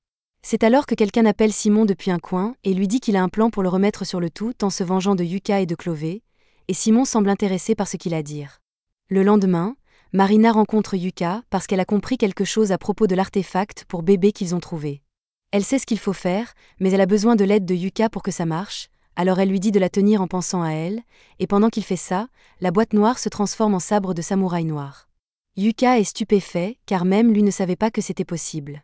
C'est alors que quelqu'un appelle Simon depuis un coin et lui dit qu'il a un plan pour le remettre sur le tout en se vengeant de Yuka et de Chloé, et Simon semble intéressé par ce qu'il a à dire. Le lendemain, Marina rencontre Yuka parce qu'elle a compris quelque chose à propos de l'artefact pour bébé qu'ils ont trouvé. Elle sait ce qu'il faut faire, mais elle a besoin de l'aide de Yuka pour que ça marche, alors elle lui dit de la tenir en pensant à elle, et pendant qu'il fait ça, la boîte noire se transforme en sabre de samouraï noir. Yuka est stupéfait, car même lui ne savait pas que c'était possible.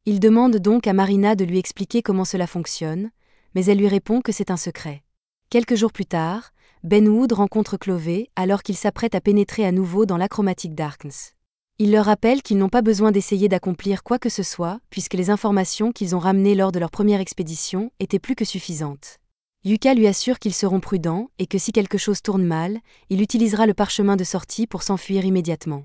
Il demande donc à Marina de lui expliquer comment cela fonctionne, mais elle lui répond que c'est un secret. Quelques jours plus tard, Ben Wood rencontre Chloé alors qu'il s'apprête à pénétrer à nouveau dans l'Achromatic Darkness. Il leur rappelle qu'ils n'ont pas besoin d'essayer d'accomplir quoi que ce soit, puisque les informations qu'ils ont ramenées lors de leur première expédition étaient plus que suffisantes. Yuka lui assure qu'ils seront prudents et que si quelque chose tourne mal, il utilisera le parchemin de sortie pour s'enfuir immédiatement.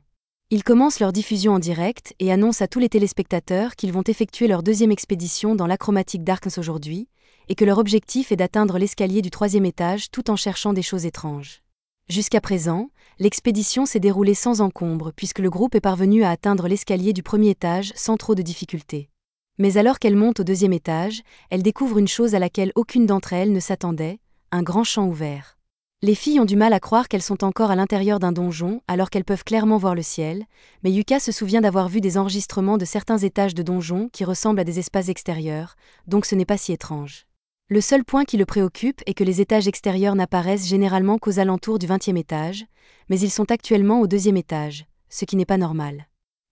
Ils commencent leur diffusion en direct et annoncent à tous les téléspectateurs qu'ils vont effectuer leur 2e expédition dans l'Achromatic Darkness aujourd'hui, et que leur objectif est d'atteindre l'escalier du 3e étage tout en cherchant des choses étranges. Jusqu'à présent, l'expédition s'est déroulée sans encombre puisque le groupe est parvenu à atteindre l'escalier du premier étage sans trop de difficultés. Mais alors qu'elle monte au deuxième étage, elle découvre une chose à laquelle aucune d'entre elles ne s'attendait, un grand champ ouvert. Les filles ont du mal à croire qu'elles sont encore à l'intérieur d'un donjon alors qu'elles peuvent clairement voir le ciel, mais Yuka se souvient d'avoir vu des enregistrements de certains étages de donjons qui ressemblent à des espaces extérieurs, donc ce n'est pas si étrange. Le seul point qui le préoccupe est que les étages extérieurs n'apparaissent généralement qu'aux alentours du 20e étage, mais ils sont actuellement au deuxième étage, ce qui n'est pas normal.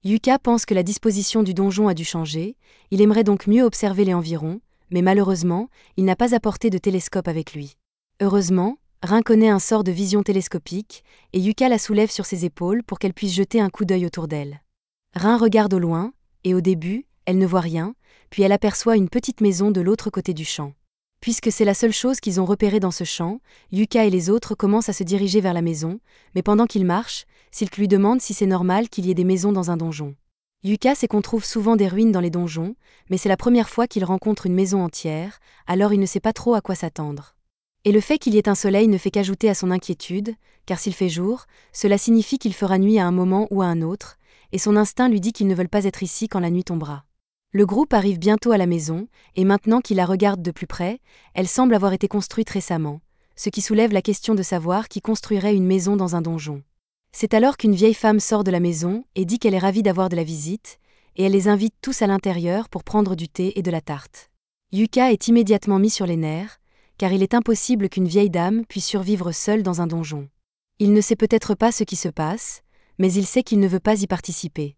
Yuka pense que la disposition du donjon a dû changer, il aimerait donc mieux observer les environs, mais malheureusement, il n'a pas apporté de télescope avec lui. Heureusement, Rin connaît un sort de vision télescopique, et Yuka la soulève sur ses épaules pour qu'elle puisse jeter un coup d'œil autour d'elle. Rin regarde au loin, et au début, elle ne voit rien, puis elle aperçoit une petite maison de l'autre côté du champ. Puisque c'est la seule chose qu'ils ont repérée dans ce champ, Yuka et les autres commencent à se diriger vers la maison, mais pendant qu'ils marchent, Silk lui demande si c'est normal qu'il y ait des maisons dans un donjon. Yuka sait qu'on trouve souvent des ruines dans les donjons, mais c'est la première fois qu'il rencontre une maison entière, alors il ne sait pas trop à quoi s'attendre. Et le fait qu'il y ait un soleil ne fait qu'ajouter à son inquiétude, car s'il fait jour, cela signifie qu'il fera nuit à un moment ou à un autre, et son instinct lui dit qu'ils ne veulent pas être ici quand la nuit tombera. Le groupe arrive bientôt à la maison, et maintenant qu'il la regarde de plus près, elle semble avoir été construite récemment, ce qui soulève la question de savoir qui construirait une maison dans un donjon. C'est alors qu'une vieille femme sort de la maison et dit qu'elle est ravie d'avoir de la visite, et elle les invite tous à l'intérieur pour prendre du thé et de la tarte. Yuka est immédiatement mis sur les nerfs, car il est impossible qu'une vieille dame puisse survivre seule dans un donjon. Il ne sait peut-être pas ce qui se passe, mais il sait qu'il ne veut pas y participer.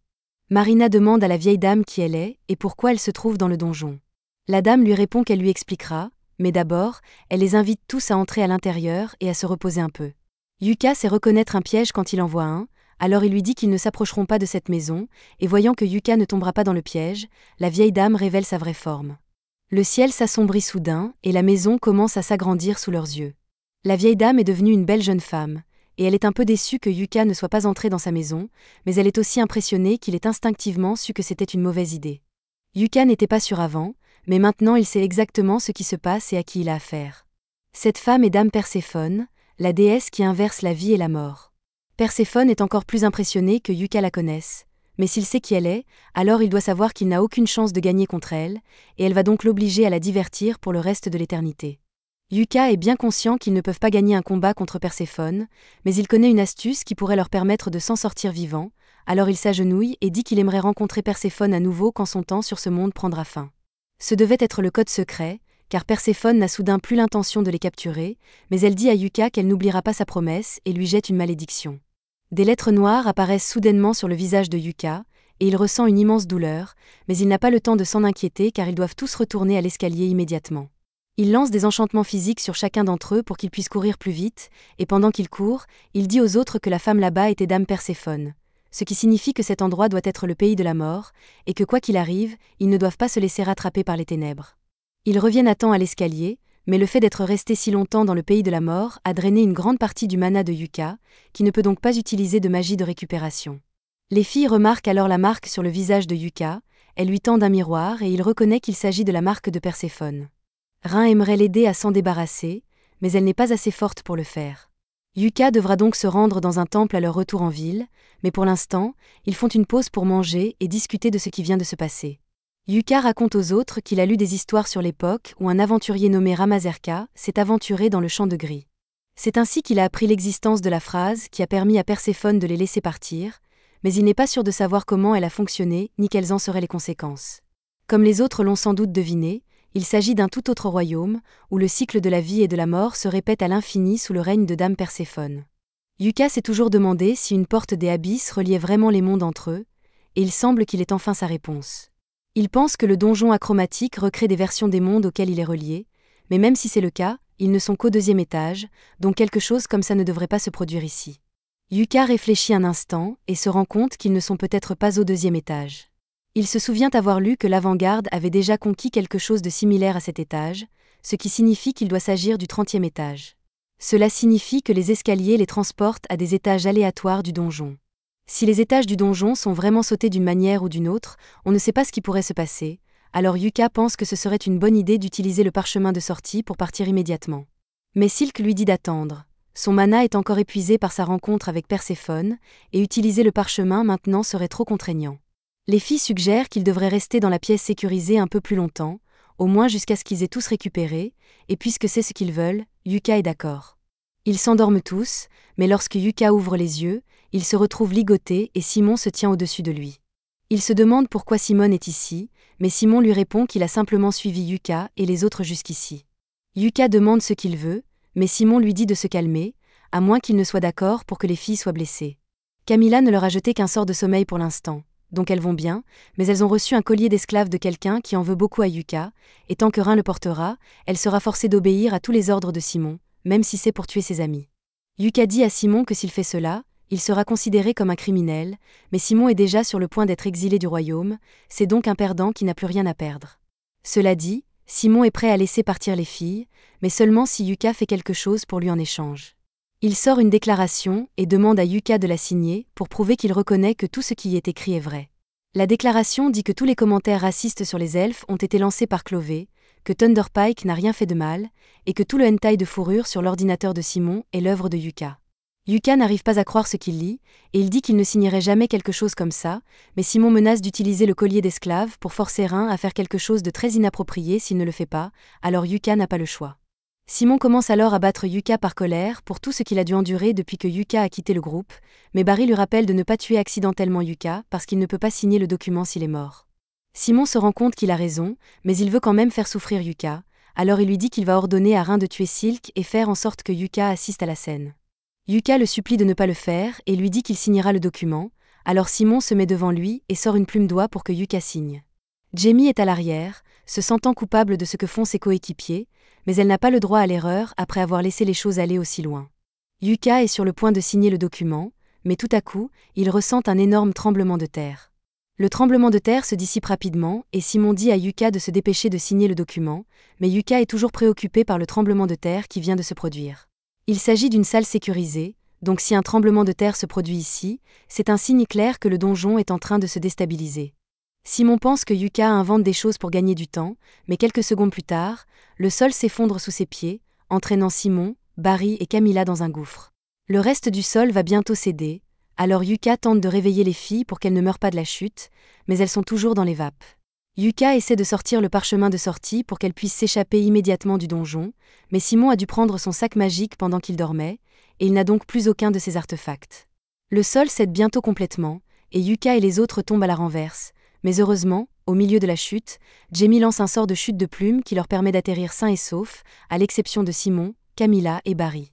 Marina demande à la vieille dame qui elle est et pourquoi elle se trouve dans le donjon. La dame lui répond qu'elle lui expliquera, mais d'abord, elle les invite tous à entrer à l'intérieur et à se reposer un peu. Yuka sait reconnaître un piège quand il en voit un, alors il lui dit qu'ils ne s'approcheront pas de cette maison, et voyant que Yuka ne tombera pas dans le piège, la vieille dame révèle sa vraie forme. Le ciel s'assombrit soudain, et la maison commence à s'agrandir sous leurs yeux. La vieille dame est devenue une belle jeune femme, et elle est un peu déçue que Yuka ne soit pas entré dans sa maison, mais elle est aussi impressionnée qu'il ait instinctivement su que c'était une mauvaise idée. Yuka n'était pas sûr avant, mais maintenant il sait exactement ce qui se passe et à qui il a affaire. Cette femme est Dame Perséphone, la déesse qui inverse la vie et la mort. Perséphone est encore plus impressionnée que Yuka la connaisse, mais s'il sait qui elle est, alors il doit savoir qu'il n'a aucune chance de gagner contre elle, et elle va donc l'obliger à la divertir pour le reste de l'éternité. Yuka est bien conscient qu'ils ne peuvent pas gagner un combat contre Perséphone, mais il connaît une astuce qui pourrait leur permettre de s'en sortir vivant, alors il s'agenouille et dit qu'il aimerait rencontrer Perséphone à nouveau quand son temps sur ce monde prendra fin. Ce devait être le code secret, car Perséphone n'a soudain plus l'intention de les capturer, mais elle dit à Yuka qu'elle n'oubliera pas sa promesse et lui jette une malédiction. Des lettres noires apparaissent soudainement sur le visage de Yuka, et il ressent une immense douleur, mais il n'a pas le temps de s'en inquiéter car ils doivent tous retourner à l'escalier immédiatement. Il lance des enchantements physiques sur chacun d'entre eux pour qu'ils puissent courir plus vite, et pendant qu'ils courent, il dit aux autres que la femme là-bas était Dame Perséphone, ce qui signifie que cet endroit doit être le pays de la mort, et que quoi qu'il arrive, ils ne doivent pas se laisser rattraper par les ténèbres. Ils reviennent à temps à l'escalier, mais le fait d'être resté si longtemps dans le pays de la mort a drainé une grande partie du mana de Yuka, qui ne peut donc pas utiliser de magie de récupération. Les filles remarquent alors la marque sur le visage de Yuka, elles lui tendent un miroir et il reconnaît qu'il s'agit de la marque de Perséphone. Rin aimerait l'aider à s'en débarrasser, mais elle n'est pas assez forte pour le faire. Yuka devra donc se rendre dans un temple à leur retour en ville, mais pour l'instant, ils font une pause pour manger et discuter de ce qui vient de se passer. Yuka raconte aux autres qu'il a lu des histoires sur l'époque où un aventurier nommé Ramazerka s'est aventuré dans le champ de gris. C'est ainsi qu'il a appris l'existence de la phrase qui a permis à Perséphone de les laisser partir, mais il n'est pas sûr de savoir comment elle a fonctionné ni quelles en seraient les conséquences. Comme les autres l'ont sans doute deviné, il s'agit d'un tout autre royaume, où le cycle de la vie et de la mort se répète à l'infini sous le règne de Dame Perséphone. Yuka s'est toujours demandé si une porte des abysses reliait vraiment les mondes entre eux, et il semble qu'il ait enfin sa réponse. Il pense que le donjon achromatique recrée des versions des mondes auxquels il est relié, mais même si c'est le cas, ils ne sont qu'au 2e étage, donc quelque chose comme ça ne devrait pas se produire ici. Yuka réfléchit un instant et se rend compte qu'ils ne sont peut-être pas au 2e étage. Il se souvient avoir lu que l'avant-garde avait déjà conquis quelque chose de similaire à cet étage, ce qui signifie qu'il doit s'agir du 30e étage. Cela signifie que les escaliers les transportent à des étages aléatoires du donjon. Si les étages du donjon sont vraiment sautés d'une manière ou d'une autre, on ne sait pas ce qui pourrait se passer, alors Yuka pense que ce serait une bonne idée d'utiliser le parchemin de sortie pour partir immédiatement. Mais Silk lui dit d'attendre, Son mana est encore épuisé par sa rencontre avec Perséphone, et utiliser le parchemin maintenant serait trop contraignant. Les filles suggèrent qu'ils devraient rester dans la pièce sécurisée un peu plus longtemps, au moins jusqu'à ce qu'ils aient tous récupéré, et puisque c'est ce qu'ils veulent, Yuka est d'accord. Ils s'endorment tous, mais lorsque Yuka ouvre les yeux, il se retrouve ligoté et Simon se tient au-dessus de lui. Il se demande pourquoi Simone est ici, mais Simon lui répond qu'il a simplement suivi Yuka et les autres jusqu'ici. Yuka demande ce qu'il veut, mais Simon lui dit de se calmer, à moins qu'il ne soit d'accord pour que les filles soient blessées. Camilla ne leur a jeté qu'un sort de sommeil pour l'instant, donc elles vont bien, mais elles ont reçu un collier d'esclave de quelqu'un qui en veut beaucoup à Yuka, et tant que Rin le portera, elle sera forcée d'obéir à tous les ordres de Simon, même si c'est pour tuer ses amis. Yuka dit à Simon que s'il fait cela, il sera considéré comme un criminel, mais Simon est déjà sur le point d'être exilé du royaume, c'est donc un perdant qui n'a plus rien à perdre. Cela dit, Simon est prêt à laisser partir les filles, mais seulement si Yuka fait quelque chose pour lui en échange. Il sort une déclaration et demande à Yuka de la signer pour prouver qu'il reconnaît que tout ce qui y est écrit est vrai. La déclaration dit que tous les commentaires racistes sur les elfes ont été lancés par Clové, que Thunderpike n'a rien fait de mal, et que tout le hentai de fourrure sur l'ordinateur de Simon est l'œuvre de Yuka. Yuka n'arrive pas à croire ce qu'il lit, et il dit qu'il ne signerait jamais quelque chose comme ça, mais Simon menace d'utiliser le collier d'esclave pour forcer Rin à faire quelque chose de très inapproprié s'il ne le fait pas, alors Yuka n'a pas le choix. Simon commence alors à battre Yuka par colère pour tout ce qu'il a dû endurer depuis que Yuka a quitté le groupe, mais Barry lui rappelle de ne pas tuer accidentellement Yuka parce qu'il ne peut pas signer le document s'il est mort. Simon se rend compte qu'il a raison, mais il veut quand même faire souffrir Yuka, alors il lui dit qu'il va ordonner à Rin de tuer Silk et faire en sorte que Yuka assiste à la scène. Yuka le supplie de ne pas le faire et lui dit qu'il signera le document, alors Simon se met devant lui et sort une plume d'oie pour que Yuka signe. Jamie est à l'arrière, se sentant coupable de ce que font ses coéquipiers, mais elle n'a pas le droit à l'erreur après avoir laissé les choses aller aussi loin. Yuka est sur le point de signer le document, mais tout à coup, il ressent un énorme tremblement de terre. Le tremblement de terre se dissipe rapidement et Simon dit à Yuka de se dépêcher de signer le document, mais Yuka est toujours préoccupé par le tremblement de terre qui vient de se produire. Il s'agit d'une salle sécurisée, donc si un tremblement de terre se produit ici, c'est un signe clair que le donjon est en train de se déstabiliser. Simon pense que Yuka invente des choses pour gagner du temps, mais quelques secondes plus tard, le sol s'effondre sous ses pieds, entraînant Simon, Barry et Camilla dans un gouffre. Le reste du sol va bientôt céder, alors Yuka tente de réveiller les filles pour qu'elles ne meurent pas de la chute, mais elles sont toujours dans les vapes. Yuka essaie de sortir le parchemin de sortie pour qu'elle puisse s'échapper immédiatement du donjon, mais Simon a dû prendre son sac magique pendant qu'il dormait, et il n'a donc plus aucun de ses artefacts. Le sol cède bientôt complètement, et Yuka et les autres tombent à la renverse, mais heureusement, au milieu de la chute, Jamie lance un sort de chute de plume qui leur permet d'atterrir sains et saufs, à l'exception de Simon, Camilla et Barry.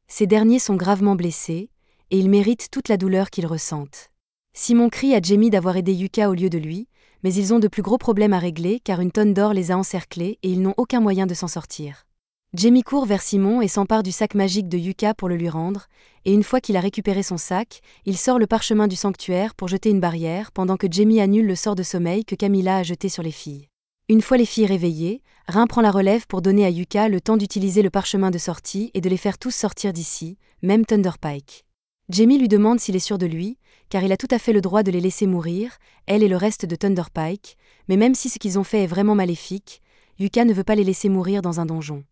Ces derniers sont gravement blessés, et ils méritent toute la douleur qu'ils ressentent. Simon crie à Jamie d'avoir aidé Yuka au lieu de lui, mais ils ont de plus gros problèmes à régler car une tonne d'or les a encerclés et ils n'ont aucun moyen de s'en sortir. Jamie court vers Simon et s'empare du sac magique de Yuka pour le lui rendre, et une fois qu'il a récupéré son sac, il sort le parchemin du sanctuaire pour jeter une barrière pendant que Jamie annule le sort de sommeil que Camilla a jeté sur les filles. Une fois les filles réveillées, Rin prend la relève pour donner à Yuka le temps d'utiliser le parchemin de sortie et de les faire tous sortir d'ici, même Thunderpike. Jamie lui demande s'il est sûr de lui, car il a tout à fait le droit de les laisser mourir, elle et le reste de Thunderpike, mais même si ce qu'ils ont fait est vraiment maléfique, Yuka ne veut pas les laisser mourir dans un donjon.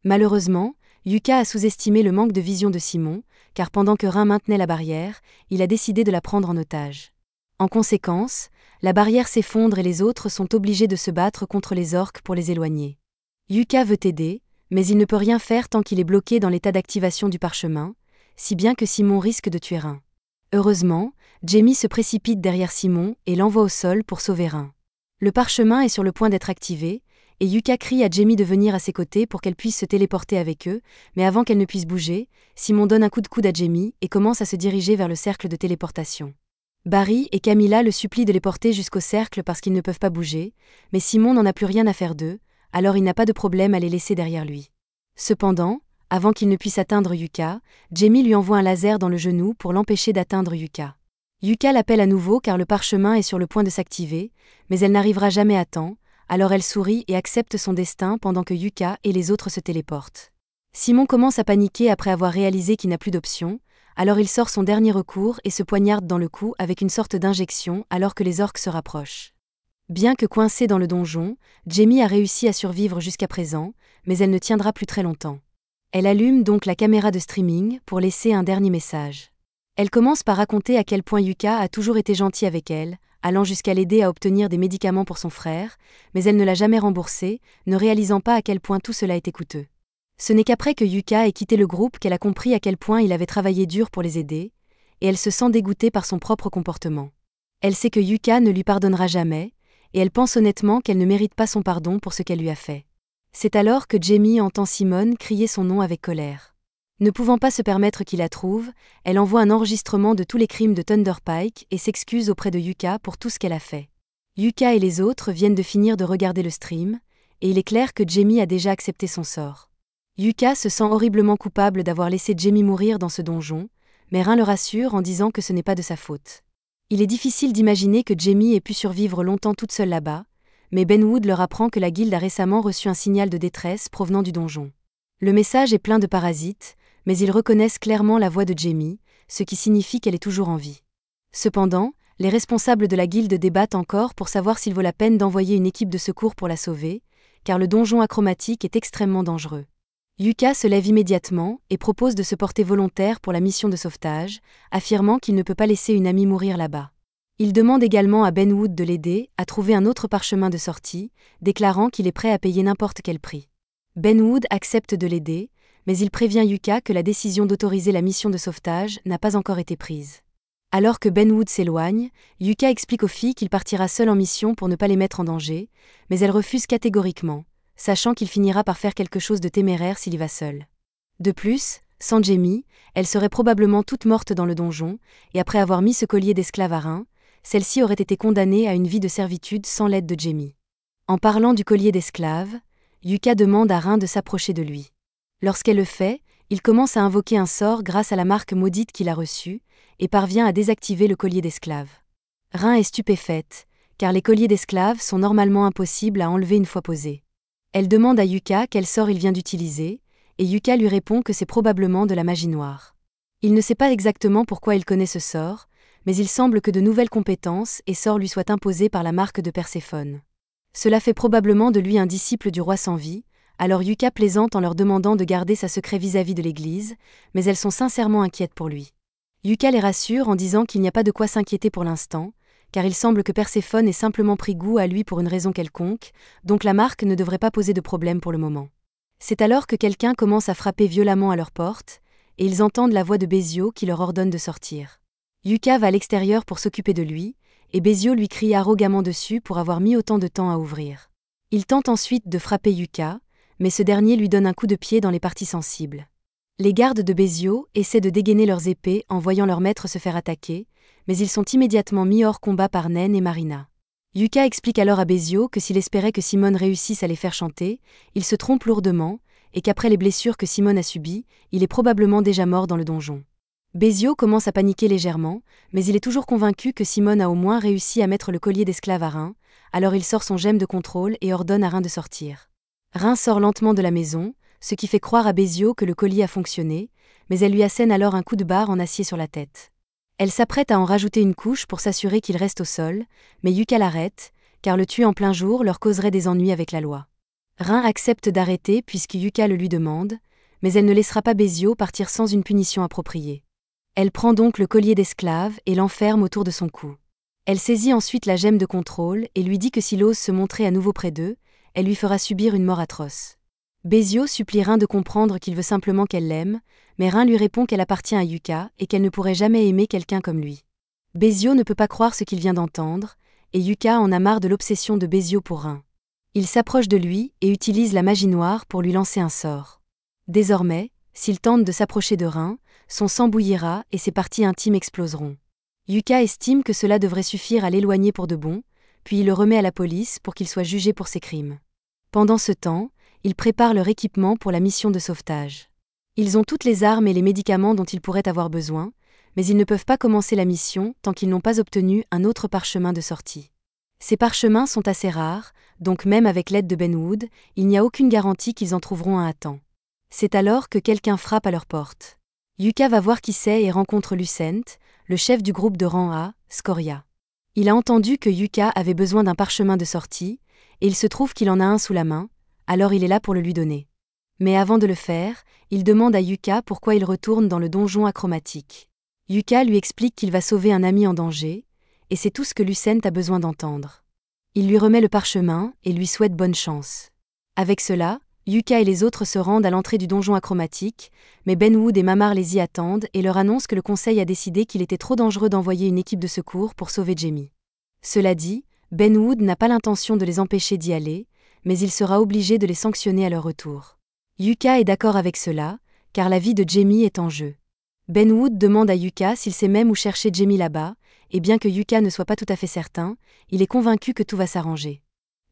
Malheureusement, Yuka a sous-estimé le manque de vision de Simon, car pendant que Rin maintenait la barrière, il a décidé de la prendre en otage. En conséquence, la barrière s'effondre et les autres sont obligés de se battre contre les orques pour les éloigner. Yuka veut aider, mais il ne peut rien faire tant qu'il est bloqué dans l'état d'activation du parchemin, si bien que Simon risque de tuer Rin. Heureusement, Jamie se précipite derrière Simon et l'envoie au sol pour sauver Rin. Le parchemin est sur le point d'être activé, et Yuka crie à Jamie de venir à ses côtés pour qu'elle puisse se téléporter avec eux, mais avant qu'elle ne puisse bouger, Simon donne un coup de coude à Jamie et commence à se diriger vers le cercle de téléportation. Barry et Camilla le supplient de les porter jusqu'au cercle parce qu'ils ne peuvent pas bouger, mais Simon n'en a plus rien à faire d'eux, alors il n'a pas de problème à les laisser derrière lui. Cependant, avant qu'il ne puisse atteindre Yuka, Jamie lui envoie un laser dans le genou pour l'empêcher d'atteindre Yuka. Yuka l'appelle à nouveau car le parchemin est sur le point de s'activer, mais elle n'arrivera jamais à temps, alors elle sourit et accepte son destin pendant que Yuka et les autres se téléportent. Simon commence à paniquer après avoir réalisé qu'il n'a plus d'option, alors il sort son dernier recours et se poignarde dans le cou avec une sorte d'injection alors que les orques se rapprochent. Bien que coincée dans le donjon, Jamie a réussi à survivre jusqu'à présent, mais elle ne tiendra plus très longtemps. Elle allume donc la caméra de streaming pour laisser un dernier message. Elle commence par raconter à quel point Yuka a toujours été gentil avec elle, allant jusqu'à l'aider à obtenir des médicaments pour son frère, mais elle ne l'a jamais remboursé, ne réalisant pas à quel point tout cela était coûteux. Ce n'est qu'après que Yuka ait quitté le groupe qu'elle a compris à quel point il avait travaillé dur pour les aider, et elle se sent dégoûtée par son propre comportement. Elle sait que Yuka ne lui pardonnera jamais, et elle pense honnêtement qu'elle ne mérite pas son pardon pour ce qu'elle lui a fait. C'est alors que Jamie entend Simone crier son nom avec colère. Ne pouvant pas se permettre qu'il la trouve, elle envoie un enregistrement de tous les crimes de Thunder Pike et s'excuse auprès de Yuka pour tout ce qu'elle a fait. Yuka et les autres viennent de finir de regarder le stream, et il est clair que Jamie a déjà accepté son sort. Yuka se sent horriblement coupable d'avoir laissé Jamie mourir dans ce donjon, mais Rin le rassure en disant que ce n'est pas de sa faute. Il est difficile d'imaginer que Jamie ait pu survivre longtemps toute seule là-bas, mais Benwood leur apprend que la guilde a récemment reçu un signal de détresse provenant du donjon. Le message est plein de parasites, mais ils reconnaissent clairement la voix de Jamie, ce qui signifie qu'elle est toujours en vie. Cependant, les responsables de la guilde débattent encore pour savoir s'il vaut la peine d'envoyer une équipe de secours pour la sauver, car le donjon achromatique est extrêmement dangereux. Yuka se lève immédiatement et propose de se porter volontaire pour la mission de sauvetage, affirmant qu'il ne peut pas laisser une amie mourir là-bas. Il demande également à Benwood de l'aider à trouver un autre parchemin de sortie, déclarant qu'il est prêt à payer n'importe quel prix. Benwood accepte de l'aider, mais il prévient Yuka que la décision d'autoriser la mission de sauvetage n'a pas encore été prise. Alors que Benwood s'éloigne, Yuka explique aux filles qu'il partira seul en mission pour ne pas les mettre en danger, mais elle refuse catégoriquement, sachant qu'il finira par faire quelque chose de téméraire s'il y va seul. De plus, sans Jamie, elle serait probablement toute morte dans le donjon, et après avoir mis ce collier d'esclave à Rin, celle-ci aurait été condamnée à une vie de servitude sans l'aide de Jamie. En parlant du collier d'esclave, Yuka demande à Rin de s'approcher de lui. Lorsqu'elle le fait, il commence à invoquer un sort grâce à la marque maudite qu'il a reçue, et parvient à désactiver le collier d'esclave. Rin est stupéfaite, car les colliers d'esclave sont normalement impossibles à enlever une fois posés. Elle demande à Yuka quel sort il vient d'utiliser, et Yuka lui répond que c'est probablement de la magie noire. Il ne sait pas exactement pourquoi il connaît ce sort, mais il semble que de nouvelles compétences et sorts lui soient imposés par la marque de Perséphone. Cela fait probablement de lui un disciple du roi sans vie, alors Yuka plaisante en leur demandant de garder sa secret vis-à-vis de l'Église, mais elles sont sincèrement inquiètes pour lui. Yuka les rassure en disant qu'il n'y a pas de quoi s'inquiéter pour l'instant, car il semble que Perséphone ait simplement pris goût à lui pour une raison quelconque, donc la marque ne devrait pas poser de problème pour le moment. C'est alors que quelqu'un commence à frapper violemment à leur porte, et ils entendent la voix de Bézio qui leur ordonne de sortir. Yuka va à l'extérieur pour s'occuper de lui, et Bézio lui crie arrogamment dessus pour avoir mis autant de temps à ouvrir. Il tente ensuite de frapper Yuka, mais ce dernier lui donne un coup de pied dans les parties sensibles. Les gardes de Bézio essaient de dégainer leurs épées en voyant leur maître se faire attaquer, mais ils sont immédiatement mis hors combat par Nen et Marina. Yuka explique alors à Bézio que s'il espérait que Simone réussisse à les faire chanter, il se trompe lourdement, et qu'après les blessures que Simone a subies, il est probablement déjà mort dans le donjon. Bézio commence à paniquer légèrement, mais il est toujours convaincu que Simone a au moins réussi à mettre le collier d'esclave à Rin, alors il sort son gemme de contrôle et ordonne à Rin de sortir. Rin sort lentement de la maison, ce qui fait croire à Bézio que le collier a fonctionné, mais elle lui assène alors un coup de barre en acier sur la tête. Elle s'apprête à en rajouter une couche pour s'assurer qu'il reste au sol, mais Yuka l'arrête, car le tuer en plein jour leur causerait des ennuis avec la loi. Rin accepte d'arrêter puisque Yuka le lui demande, mais elle ne laissera pas Bézio partir sans une punition appropriée. Elle prend donc le collier d'esclave et l'enferme autour de son cou. Elle saisit ensuite la gemme de contrôle et lui dit que s'il ose se montrer à nouveau près d'eux, elle lui fera subir une mort atroce. Bézio supplie Rin de comprendre qu'il veut simplement qu'elle l'aime, mais Rin lui répond qu'elle appartient à Yuka et qu'elle ne pourrait jamais aimer quelqu'un comme lui. Bézio ne peut pas croire ce qu'il vient d'entendre, et Yuka en a marre de l'obsession de Bézio pour Rin. Il s'approche de lui et utilise la magie noire pour lui lancer un sort. Désormais, s'il tente de s'approcher de Rin, son sang bouillira et ses parties intimes exploseront. Yuka estime que cela devrait suffire à l'éloigner pour de bon, puis il le remet à la police pour qu'il soit jugé pour ses crimes. Pendant ce temps, ils préparent leur équipement pour la mission de sauvetage. Ils ont toutes les armes et les médicaments dont ils pourraient avoir besoin, mais ils ne peuvent pas commencer la mission tant qu'ils n'ont pas obtenu un autre parchemin de sortie. Ces parchemins sont assez rares, donc même avec l'aide de Benwood, il n'y a aucune garantie qu'ils en trouveront un à temps. C'est alors que quelqu'un frappe à leur porte. Yuka va voir qui c'est et rencontre Lucent, le chef du groupe de rang A, Scoria. Il a entendu que Yuka avait besoin d'un parchemin de sortie, et il se trouve qu'il en a un sous la main, alors il est là pour le lui donner. Mais avant de le faire, il demande à Yuka pourquoi il retourne dans le donjon achromatique. Yuka lui explique qu'il va sauver un ami en danger, et c'est tout ce que Lucent a besoin d'entendre. Il lui remet le parchemin et lui souhaite bonne chance. Avec cela, Yuka et les autres se rendent à l'entrée du donjon achromatique, mais Benwood et Mamar les y attendent et leur annoncent que le conseil a décidé qu'il était trop dangereux d'envoyer une équipe de secours pour sauver Jamie. Cela dit, Benwood n'a pas l'intention de les empêcher d'y aller, mais il sera obligé de les sanctionner à leur retour. Yuka est d'accord avec cela, car la vie de Jamie est en jeu. Benwood demande à Yuka s'il sait même où chercher Jamie là-bas, et bien que Yuka ne soit pas tout à fait certain, il est convaincu que tout va s'arranger.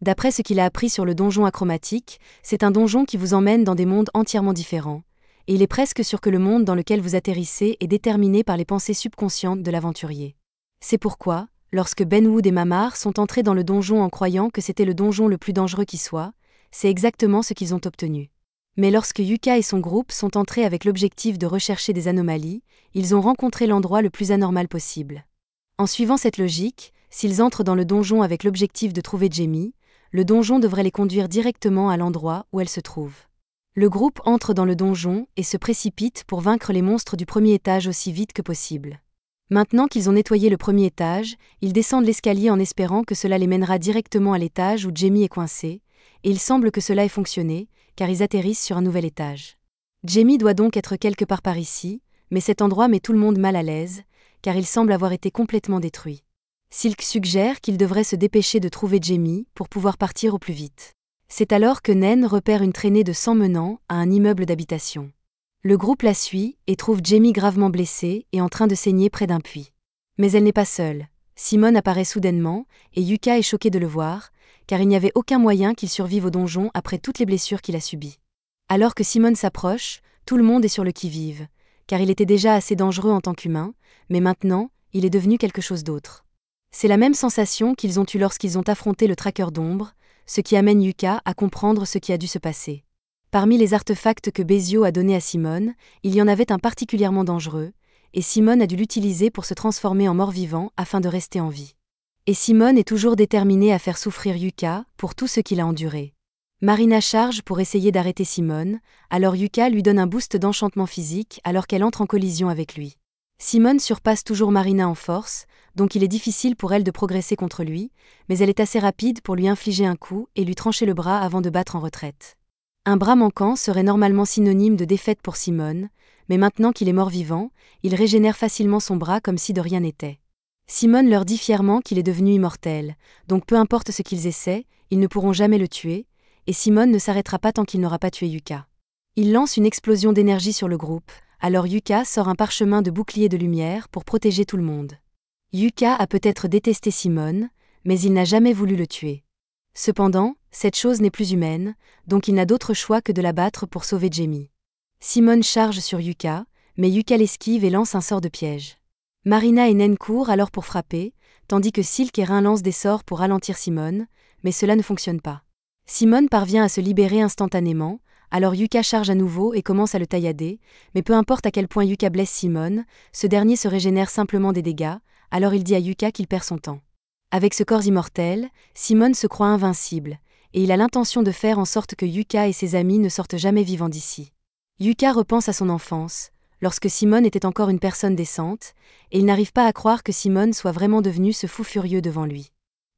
D'après ce qu'il a appris sur le donjon achromatique, c'est un donjon qui vous emmène dans des mondes entièrement différents, et il est presque sûr que le monde dans lequel vous atterrissez est déterminé par les pensées subconscientes de l'aventurier. C'est pourquoi, lorsque Benwood et Mamar sont entrés dans le donjon en croyant que c'était le donjon le plus dangereux qui soit, c'est exactement ce qu'ils ont obtenu. Mais lorsque Yuka et son groupe sont entrés avec l'objectif de rechercher des anomalies, ils ont rencontré l'endroit le plus anormal possible. En suivant cette logique, s'ils entrent dans le donjon avec l'objectif de trouver Jamie, le donjon devrait les conduire directement à l'endroit où elle se trouve. Le groupe entre dans le donjon et se précipite pour vaincre les monstres du premier étage aussi vite que possible. Maintenant qu'ils ont nettoyé le premier étage, ils descendent l'escalier en espérant que cela les mènera directement à l'étage où Jamie est coincé, et il semble que cela ait fonctionné, car ils atterrissent sur un nouvel étage. Jamie doit donc être quelque part par ici, mais cet endroit met tout le monde mal à l'aise, car il semble avoir été complètement détruit. Silk suggère qu'il devrait se dépêcher de trouver Jamie pour pouvoir partir au plus vite. C'est alors que Nen repère une traînée de sang menant à un immeuble d'habitation. Le groupe la suit et trouve Jamie gravement blessée et en train de saigner près d'un puits. Mais elle n'est pas seule. Simone apparaît soudainement, et Yuka est choquée de le voir, car il n'y avait aucun moyen qu'il survive au donjon après toutes les blessures qu'il a subies. Alors que Simone s'approche, tout le monde est sur le qui-vive, car il était déjà assez dangereux en tant qu'humain, mais maintenant, il est devenu quelque chose d'autre. C'est la même sensation qu'ils ont eue lorsqu'ils ont affronté le traqueur d'ombre, ce qui amène Yuka à comprendre ce qui a dû se passer. Parmi les artefacts que Bezio a donnés à Simone, il y en avait un particulièrement dangereux, et Simone a dû l'utiliser pour se transformer en mort-vivant afin de rester en vie. Et Simone est toujours déterminée à faire souffrir Yuka pour tout ce qu'il a enduré. Marina charge pour essayer d'arrêter Simone, alors Yuka lui donne un boost d'enchantement physique alors qu'elle entre en collision avec lui. Simone surpasse toujours Marina en force, donc il est difficile pour elle de progresser contre lui, mais elle est assez rapide pour lui infliger un coup et lui trancher le bras avant de battre en retraite. Un bras manquant serait normalement synonyme de défaite pour Simone, mais maintenant qu'il est mort-vivant, il régénère facilement son bras comme si de rien n'était. Simone leur dit fièrement qu'il est devenu immortel, donc peu importe ce qu'ils essaient, ils ne pourront jamais le tuer, et Simone ne s'arrêtera pas tant qu'il n'aura pas tué Yuka. Il lance une explosion d'énergie sur le groupe, alors Yuka sort un parchemin de bouclier de lumière pour protéger tout le monde. Yuka a peut-être détesté Simone, mais il n'a jamais voulu le tuer. Cependant, cette chose n'est plus humaine, donc il n'a d'autre choix que de la battre pour sauver Jamie. Simone charge sur Yuka, mais Yuka l'esquive et lance un sort de piège. Marina et Nen courent alors pour frapper, tandis que Silk et Rin lancent des sorts pour ralentir Simone, mais cela ne fonctionne pas. Simone parvient à se libérer instantanément, alors Yuka charge à nouveau et commence à le taillader, mais peu importe à quel point Yuka blesse Simone, ce dernier se régénère simplement des dégâts, alors il dit à Yuka qu'il perd son temps. Avec ce corps immortel, Simone se croit invincible, et il a l'intention de faire en sorte que Yuka et ses amis ne sortent jamais vivants d'ici. Yuka repense à son enfance, lorsque Simone était encore une personne décente, et il n'arrive pas à croire que Simone soit vraiment devenue ce fou furieux devant lui.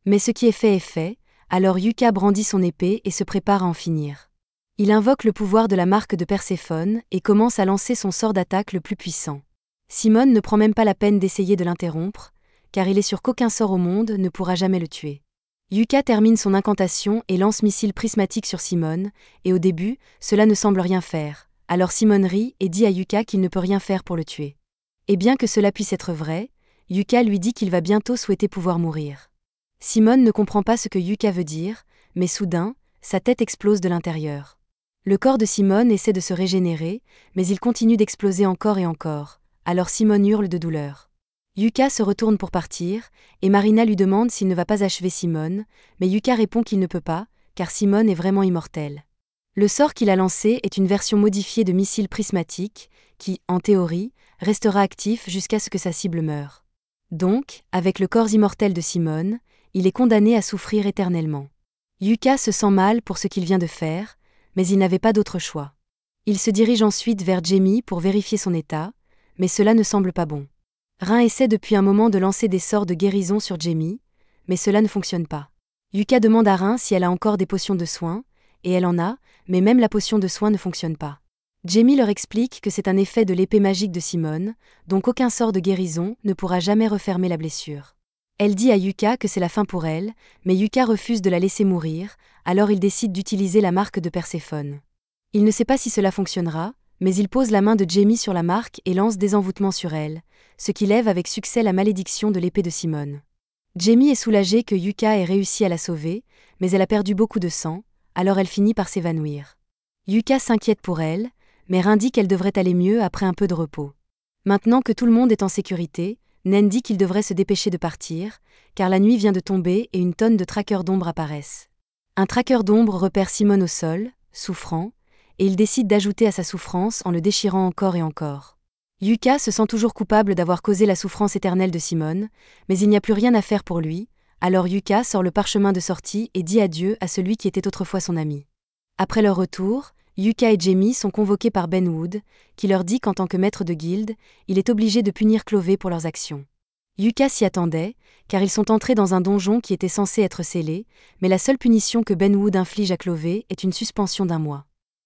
Mais ce qui est fait, alors Yuka brandit son épée et se prépare à en finir. Il invoque le pouvoir de la marque de Perséphone et commence à lancer son sort d'attaque le plus puissant. Simone ne prend même pas la peine d'essayer de l'interrompre, car il est sûr qu'aucun sort au monde ne pourra jamais le tuer. Yuka termine son incantation et lance missile prismatique sur Simone, et au début, cela ne semble rien faire. Alors Simone rit et dit à Yuka qu'il ne peut rien faire pour le tuer. Et bien que cela puisse être vrai, Yuka lui dit qu'il va bientôt souhaiter pouvoir mourir. Simone ne comprend pas ce que Yuka veut dire, mais soudain, sa tête explose de l'intérieur. Le corps de Simone essaie de se régénérer, mais il continue d'exploser encore et encore, alors Simone hurle de douleur. Yuka se retourne pour partir, et Marina lui demande s'il ne va pas achever Simone, mais Yuka répond qu'il ne peut pas, car Simone est vraiment immortelle. Le sort qu'il a lancé est une version modifiée de missile prismatique, qui, en théorie, restera actif jusqu'à ce que sa cible meure. Donc, avec le corps immortel de Simone, il est condamné à souffrir éternellement. Yuka se sent mal pour ce qu'il vient de faire, mais il n'avait pas d'autre choix. Il se dirige ensuite vers Jamie pour vérifier son état, mais cela ne semble pas bon. Rin essaie depuis un moment de lancer des sorts de guérison sur Jamie, mais cela ne fonctionne pas. Yuka demande à Rin si elle a encore des potions de soins, et elle en a, mais même la potion de soins ne fonctionne pas. Jamie leur explique que c'est un effet de l'épée magique de Simone, donc aucun sort de guérison ne pourra jamais refermer la blessure. Elle dit à Yuka que c'est la fin pour elle, mais Yuka refuse de la laisser mourir, alors il décide d'utiliser la marque de Perséphone. Il ne sait pas si cela fonctionnera, mais il pose la main de Jamie sur la marque et lance désenvoûtement sur elle, ce qui lève avec succès la malédiction de l'épée de Simone. Jamie est soulagée que Yuka ait réussi à la sauver, mais elle a perdu beaucoup de sang, alors elle finit par s'évanouir. Yuka s'inquiète pour elle, mais Rin dit qu'elle devrait aller mieux après un peu de repos. Maintenant que tout le monde est en sécurité, Nen dit qu'il devrait se dépêcher de partir, car la nuit vient de tomber et une tonne de traqueurs d'ombre apparaissent. Un traqueur d'ombre repère Simone au sol, souffrant, et il décide d'ajouter à sa souffrance en le déchirant encore et encore. Yuka se sent toujours coupable d'avoir causé la souffrance éternelle de Simone, mais il n'y a plus rien à faire pour lui, alors Yuka sort le parchemin de sortie et dit adieu à celui qui était autrefois son ami. Après leur retour, Yuka et Jamie sont convoqués par Ben Wood, qui leur dit qu'en tant que maître de guilde, il est obligé de punir Clové pour leurs actions. Yuka s'y attendait, car ils sont entrés dans un donjon qui était censé être scellé, mais la seule punition que Ben Wood inflige à Clové est une suspension d'1 mois.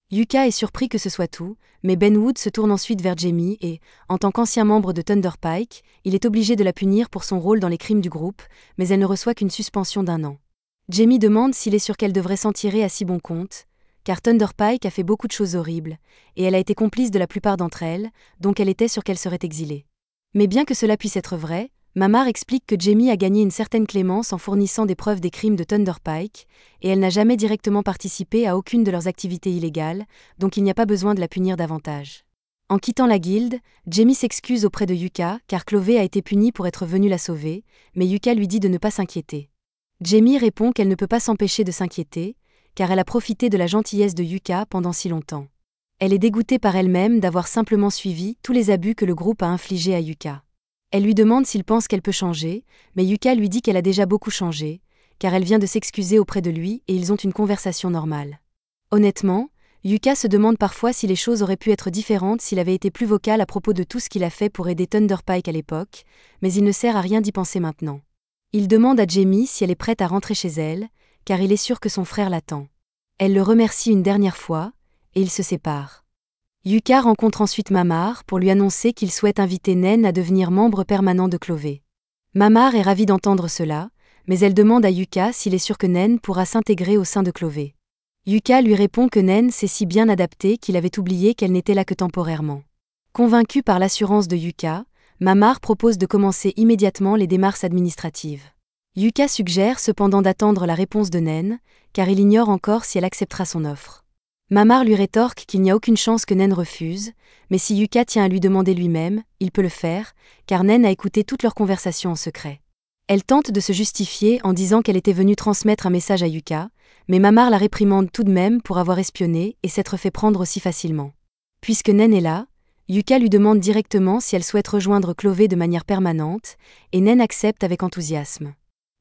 Yuka est surpris que ce soit tout, mais Ben Wood se tourne ensuite vers Jamie et, en tant qu'ancien membre de Thunder Pike, il est obligé de la punir pour son rôle dans les crimes du groupe, mais elle ne reçoit qu'une suspension d'1 an. Jamie demande s'il est sûr qu'elle devrait s'en tirer à si bon compte, car Thunder Pike a fait beaucoup de choses horribles, et elle a été complice de la plupart d'entre elles, donc elle était sûre qu'elle serait exilée. Mais bien que cela puisse être vrai, Mamar explique que Jamie a gagné une certaine clémence en fournissant des preuves des crimes de Thunder Pike, et elle n'a jamais directement participé à aucune de leurs activités illégales, donc il n'y a pas besoin de la punir davantage. En quittant la guilde, Jamie s'excuse auprès de Yuka car Clové a été punie pour être venue la sauver, mais Yuka lui dit de ne pas s'inquiéter. Jamie répond qu'elle ne peut pas s'empêcher de s'inquiéter, car elle a profité de la gentillesse de Yuka pendant si longtemps. Elle est dégoûtée par elle-même d'avoir simplement suivi tous les abus que le groupe a infligés à Yuka. Elle lui demande s'il pense qu'elle peut changer, mais Yuka lui dit qu'elle a déjà beaucoup changé, car elle vient de s'excuser auprès de lui et ils ont une conversation normale. Honnêtement, Yuka se demande parfois si les choses auraient pu être différentes s'il avait été plus vocal à propos de tout ce qu'il a fait pour aider Thunder Pike à l'époque, mais il ne sert à rien d'y penser maintenant. Il demande à Jamie si elle est prête à rentrer chez elle, car il est sûr que son frère l'attend. Elle le remercie une dernière fois, et ils se séparent. Yuka rencontre ensuite Mamar pour lui annoncer qu'il souhaite inviter Nen à devenir membre permanent de Clové. Mamar est ravie d'entendre cela, mais elle demande à Yuka s'il est sûr que Nen pourra s'intégrer au sein de Clové. Yuka lui répond que Nen s'est si bien adaptée qu'il avait oublié qu'elle n'était là que temporairement. Convaincue par l'assurance de Yuka, Mamar propose de commencer immédiatement les démarches administratives. Yuka suggère cependant d'attendre la réponse de Nen, car il ignore encore si elle acceptera son offre. Mamar lui rétorque qu'il n'y a aucune chance que Nen refuse, mais si Yuka tient à lui demander lui-même, il peut le faire, car Nen a écouté toute leur conversation en secret. Elle tente de se justifier en disant qu'elle était venue transmettre un message à Yuka, mais Mamar la réprimande tout de même pour avoir espionné et s'être fait prendre aussi facilement. Puisque Nen est là, Yuka lui demande directement si elle souhaite rejoindre Clové de manière permanente, et Nen accepte avec enthousiasme.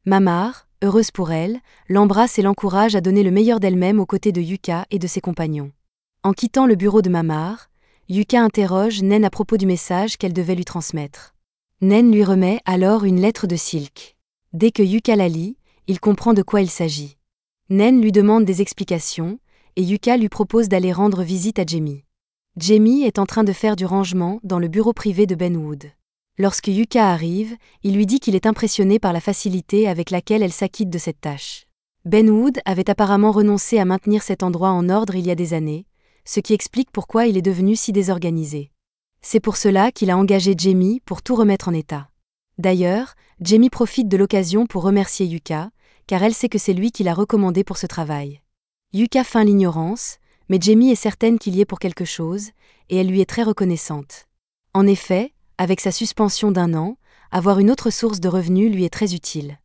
Mamar, heureuse pour elle, l'embrasse et l'encourage à donner le meilleur d'elle-même aux côtés de Yuka et de ses compagnons. En quittant le bureau de Mamar, Yuka interroge Nen à propos du message qu'elle devait lui transmettre. Nen lui remet alors une lettre de Silk. Dès que Yuka la lit, il comprend de quoi il s'agit. Nen lui demande des explications, et Yuka lui propose d'aller rendre visite à Jamie. Jamie est en train de faire du rangement dans le bureau privé de Ben Wood. Lorsque Yuka arrive, il lui dit qu'il est impressionné par la facilité avec laquelle elle s'acquitte de cette tâche. Ben Wood avait apparemment renoncé à maintenir cet endroit en ordre il y a des années, ce qui explique pourquoi il est devenu si désorganisé. C'est pour cela qu'il a engagé Jamie pour tout remettre en état. D'ailleurs, Jamie profite de l'occasion pour remercier Yuka, car elle sait que c'est lui qui l'a recommandé pour ce travail. Yuka feint l'ignorance, mais Jamie est certaine qu'il y est pour quelque chose, et elle lui est très reconnaissante. En effet, avec sa suspension d'1 an, avoir une autre source de revenus lui est très utile.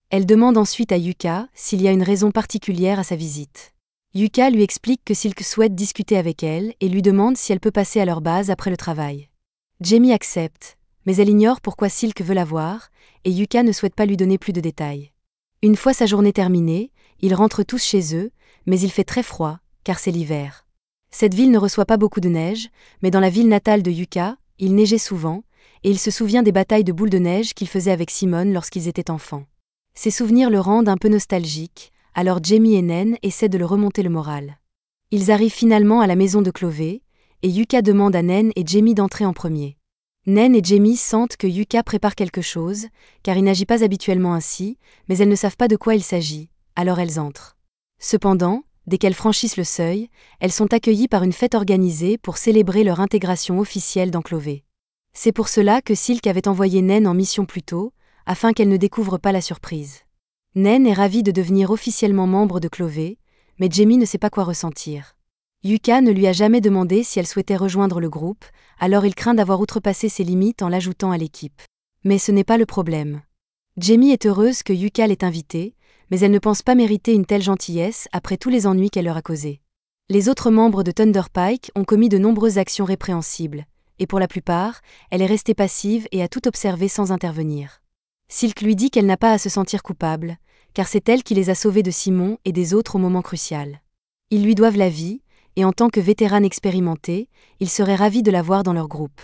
Elle demande ensuite à Yuka s'il y a une raison particulière à sa visite. Yuka lui explique que Silk souhaite discuter avec elle et lui demande si elle peut passer à leur base après le travail. Jamie accepte, mais elle ignore pourquoi Silk veut la voir, et Yuka ne souhaite pas lui donner plus de détails. Une fois sa journée terminée, ils rentrent tous chez eux, mais il fait très froid, car c'est l'hiver. Cette ville ne reçoit pas beaucoup de neige, mais dans la ville natale de Yuka, il neigeait souvent, et il se souvient des batailles de boules de neige qu'il faisait avec Simone lorsqu'ils étaient enfants. Ces souvenirs le rendent un peu nostalgique, alors Jamie et Nen essaient de le remonter le moral. Ils arrivent finalement à la maison de Clové, et Yuka demande à Nen et Jamie d'entrer en premier. Nen et Jamie sentent que Yuka prépare quelque chose, car il n'agit pas habituellement ainsi, mais elles ne savent pas de quoi il s'agit, alors elles entrent. Cependant, dès qu'elles franchissent le seuil, elles sont accueillies par une fête organisée pour célébrer leur intégration officielle dans Clové. C'est pour cela que Silk avait envoyé Nen en mission plus tôt, afin qu'elle ne découvre pas la surprise. Nen est ravie de devenir officiellement membre de Clové, mais Jamie ne sait pas quoi ressentir. Yuka ne lui a jamais demandé si elle souhaitait rejoindre le groupe, alors il craint d'avoir outrepassé ses limites en l'ajoutant à l'équipe. Mais ce n'est pas le problème. Jamie est heureuse que Yuka l'ait invitée, mais elle ne pense pas mériter une telle gentillesse après tous les ennuis qu'elle leur a causés. Les autres membres de Thunder Pike ont commis de nombreuses actions répréhensibles, et pour la plupart, elle est restée passive et a tout observé sans intervenir. Silk lui dit qu'elle n'a pas à se sentir coupable, car c'est elle qui les a sauvés de Simon et des autres au moment crucial. Ils lui doivent la vie, et en tant que vétérane expérimentée, ils seraient ravis de la voir dans leur groupe.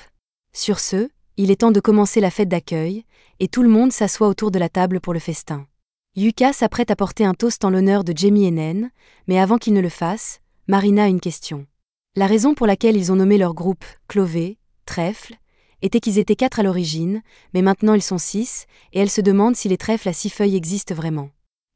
Sur ce, il est temps de commencer la fête d'accueil, et tout le monde s'assoit autour de la table pour le festin. Yuka s'apprête à porter un toast en l'honneur de Jamie et Nen, mais avant qu'il ne le fasse, Marina a une question. La raison pour laquelle ils ont nommé leur groupe Clové, Trèfle, était qu'ils étaient 4 à l'origine, mais maintenant ils sont 6, et elle se demande si les trèfles à 6 feuilles existent vraiment.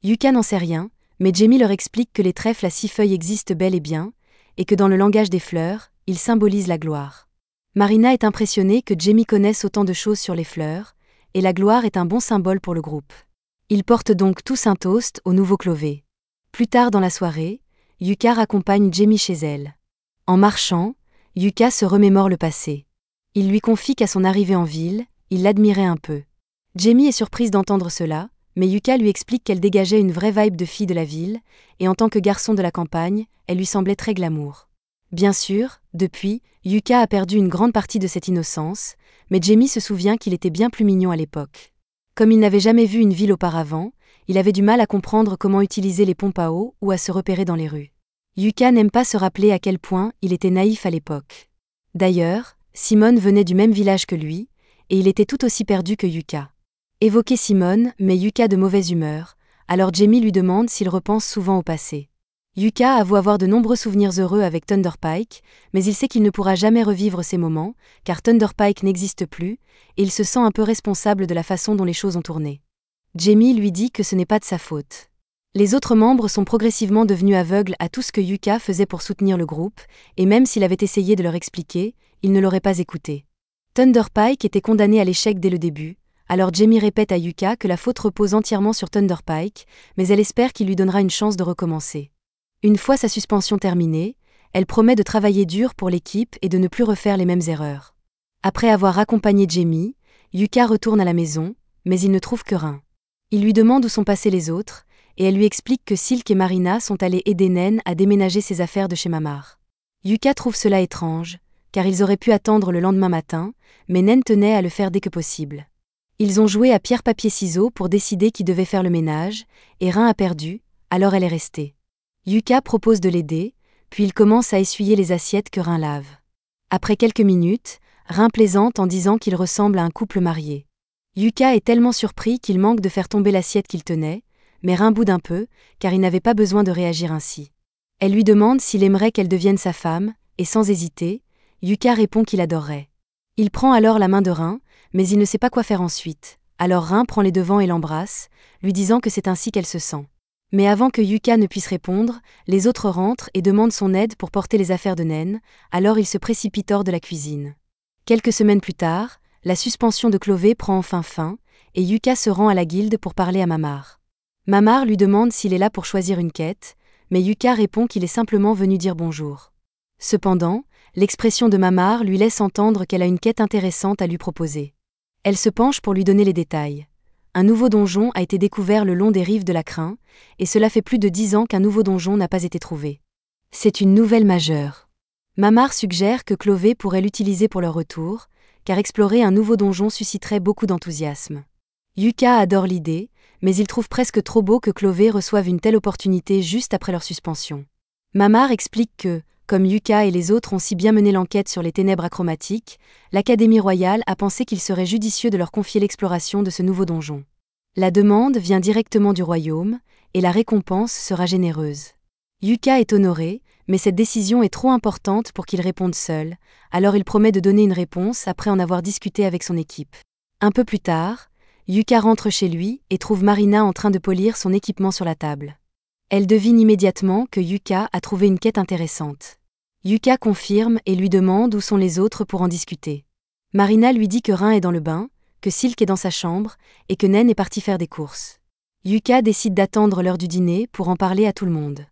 Yuka n'en sait rien, mais Jamie leur explique que les trèfles à 6 feuilles existent bel et bien, et que dans le langage des fleurs, ils symbolisent la gloire. Marina est impressionnée que Jamie connaisse autant de choses sur les fleurs, et la gloire est un bon symbole pour le groupe. Ils portent donc tous un toast au nouveau Clové. Plus tard dans la soirée, Yuka accompagne Jamie chez elle. En marchant, Yuka se remémore le passé. Il lui confie qu'à son arrivée en ville, il l'admirait un peu. Jamie est surprise d'entendre cela, mais Yuka lui explique qu'elle dégageait une vraie vibe de fille de la ville, et en tant que garçon de la campagne, elle lui semblait très glamour. Bien sûr, depuis, Yuka a perdu une grande partie de cette innocence, mais Jamie se souvient qu'il était bien plus mignon à l'époque. Comme il n'avait jamais vu une ville auparavant, il avait du mal à comprendre comment utiliser les pompes à eau ou à se repérer dans les rues. Yuka n'aime pas se rappeler à quel point il était naïf à l'époque. D'ailleurs, Simone venait du même village que lui, et il était tout aussi perdu que Yuka. Évoquer Simone met Yuka de mauvaise humeur, alors Jamie lui demande s'il repense souvent au passé. Yuka avoue avoir de nombreux souvenirs heureux avec Thunder Pike, mais il sait qu'il ne pourra jamais revivre ces moments, car Thunder Pike n'existe plus, et il se sent un peu responsable de la façon dont les choses ont tourné. Jamie lui dit que ce n'est pas de sa faute. Les autres membres sont progressivement devenus aveugles à tout ce que Yuka faisait pour soutenir le groupe, et même s'il avait essayé de leur expliquer, ils ne l'auraient pas écouté. Thunder Pike était condamné à l'échec dès le début, alors Jamie répète à Yuka que la faute repose entièrement sur Thunder Pike, mais elle espère qu'il lui donnera une chance de recommencer. Une fois sa suspension terminée, elle promet de travailler dur pour l'équipe et de ne plus refaire les mêmes erreurs. Après avoir accompagné Jamie, Yuka retourne à la maison, mais il ne trouve que Rin. Il lui demande où sont passés les autres, et elle lui explique que Silk et Marina sont allés aider Nen à déménager ses affaires de chez Mamar. Yuka trouve cela étrange, car ils auraient pu attendre le lendemain matin, mais Nen tenait à le faire dès que possible. Ils ont joué à pierre-papier-ciseaux pour décider qui devait faire le ménage, et Rin a perdu, alors elle est restée. Yuka propose de l'aider, puis il commence à essuyer les assiettes que Rin lave. Après quelques minutes, Rin plaisante en disant qu'il ressemble à un couple marié. Yuka est tellement surpris qu'il manque de faire tomber l'assiette qu'il tenait, mais Rin boude un peu, car il n'avait pas besoin de réagir ainsi. Elle lui demande s'il aimerait qu'elle devienne sa femme, et sans hésiter, Yuka répond qu'il adorerait. Il prend alors la main de Rin, mais il ne sait pas quoi faire ensuite, alors Rin prend les devants et l'embrasse, lui disant que c'est ainsi qu'elle se sent. Mais avant que Yuka ne puisse répondre, les autres rentrent et demandent son aide pour porter les affaires de Nen, alors il se précipite hors de la cuisine. Quelques semaines plus tard, la suspension de Clové prend enfin fin, et Yuka se rend à la guilde pour parler à Mamar. Mamar lui demande s'il est là pour choisir une quête, mais Yuka répond qu'il est simplement venu dire bonjour. Cependant, l'expression de Mamar lui laisse entendre qu'elle a une quête intéressante à lui proposer. Elle se penche pour lui donner les détails. Un nouveau donjon a été découvert le long des rives de la Crin, et cela fait plus de 10 ans qu'un nouveau donjon n'a pas été trouvé. C'est une nouvelle majeure. Mamar suggère que Clové pourrait l'utiliser pour leur retour, car explorer un nouveau donjon susciterait beaucoup d'enthousiasme. Yuka adore l'idée, mais il trouve presque trop beau que Clové reçoive une telle opportunité juste après leur suspension. Mamar explique que, comme Yuka et les autres ont si bien mené l'enquête sur les ténèbres achromatiques, l'Académie royale a pensé qu'il serait judicieux de leur confier l'exploration de ce nouveau donjon. La demande vient directement du royaume, et la récompense sera généreuse. Yuka est honoré, mais cette décision est trop importante pour qu'il réponde seul, alors il promet de donner une réponse après en avoir discuté avec son équipe. Un peu plus tard, Yuka rentre chez lui et trouve Marina en train de polir son équipement sur la table. Elle devine immédiatement que Yuka a trouvé une quête intéressante. Yuka confirme et lui demande où sont les autres pour en discuter. Marina lui dit que Rin est dans le bain, que Silk est dans sa chambre et que Nen est parti faire des courses. Yuka décide d'attendre l'heure du dîner pour en parler à tout le monde.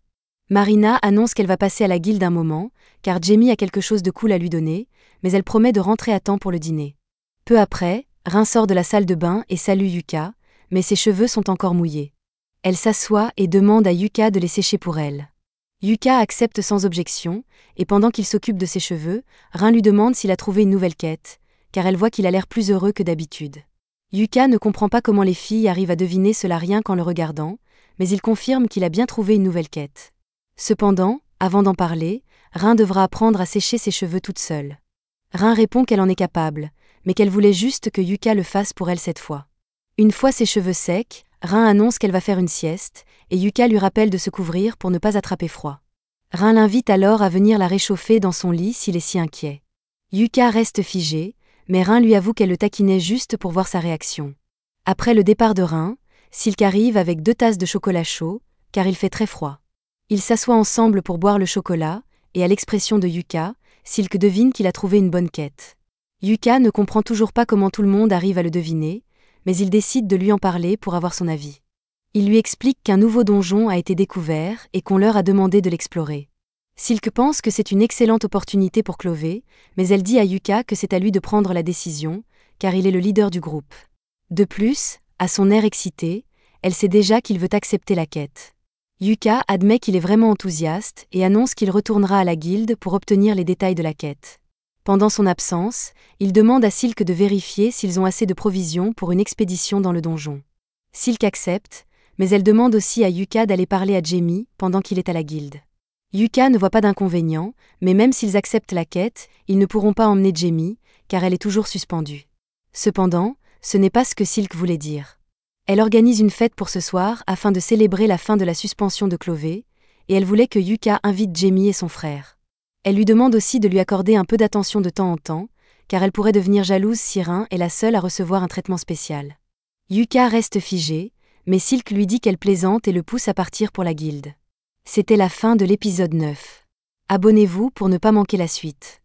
Marina annonce qu'elle va passer à la guilde un moment, car Jamie a quelque chose de cool à lui donner, mais elle promet de rentrer à temps pour le dîner. Peu après, Rin sort de la salle de bain et salue Yuka, mais ses cheveux sont encore mouillés. Elle s'assoit et demande à Yuka de les sécher pour elle. Yuka accepte sans objection, et pendant qu'il s'occupe de ses cheveux, Rin lui demande s'il a trouvé une nouvelle quête, car elle voit qu'il a l'air plus heureux que d'habitude. Yuka ne comprend pas comment les filles arrivent à deviner cela rien qu'en le regardant, mais il confirme qu'il a bien trouvé une nouvelle quête. Cependant, avant d'en parler, Rin devra apprendre à sécher ses cheveux toute seule. Rin répond qu'elle en est capable, mais qu'elle voulait juste que Yuka le fasse pour elle cette fois. Une fois ses cheveux secs, Rin annonce qu'elle va faire une sieste, et Yuka lui rappelle de se couvrir pour ne pas attraper froid. Rin l'invite alors à venir la réchauffer dans son lit s'il est si inquiet. Yuka reste figée, mais Rin lui avoue qu'elle le taquinait juste pour voir sa réaction. Après le départ de Rin, Silk arrive avec 2 tasses de chocolat chaud, car il fait très froid. Ils s'assoient ensemble pour boire le chocolat, et à l'expression de Yuka, Silk devine qu'il a trouvé une bonne quête. Yuka ne comprend toujours pas comment tout le monde arrive à le deviner, mais il décide de lui en parler pour avoir son avis. Il lui explique qu'un nouveau donjon a été découvert et qu'on leur a demandé de l'explorer. Silk pense que c'est une excellente opportunité pour Clové, mais elle dit à Yuka que c'est à lui de prendre la décision, car il est le leader du groupe. De plus, à son air excité, elle sait déjà qu'il veut accepter la quête. Yuka admet qu'il est vraiment enthousiaste et annonce qu'il retournera à la guilde pour obtenir les détails de la quête. Pendant son absence, il demande à Silk de vérifier s'ils ont assez de provisions pour une expédition dans le donjon. Silk accepte, mais elle demande aussi à Yuka d'aller parler à Jamie pendant qu'il est à la guilde. Yuka ne voit pas d'inconvénient, mais même s'ils acceptent la quête, ils ne pourront pas emmener Jamie, car elle est toujours suspendue. Cependant, ce n'est pas ce que Silk voulait dire. Elle organise une fête pour ce soir afin de célébrer la fin de la suspension de Clové, et elle voulait que Yuka invite Jamie et son frère. Elle lui demande aussi de lui accorder un peu d'attention de temps en temps, car elle pourrait devenir jalouse si Rin est la seule à recevoir un traitement spécial. Yuka reste figée, mais Silk lui dit qu'elle plaisante et le pousse à partir pour la guilde. C'était la fin de l'épisode 9. Abonnez-vous pour ne pas manquer la suite.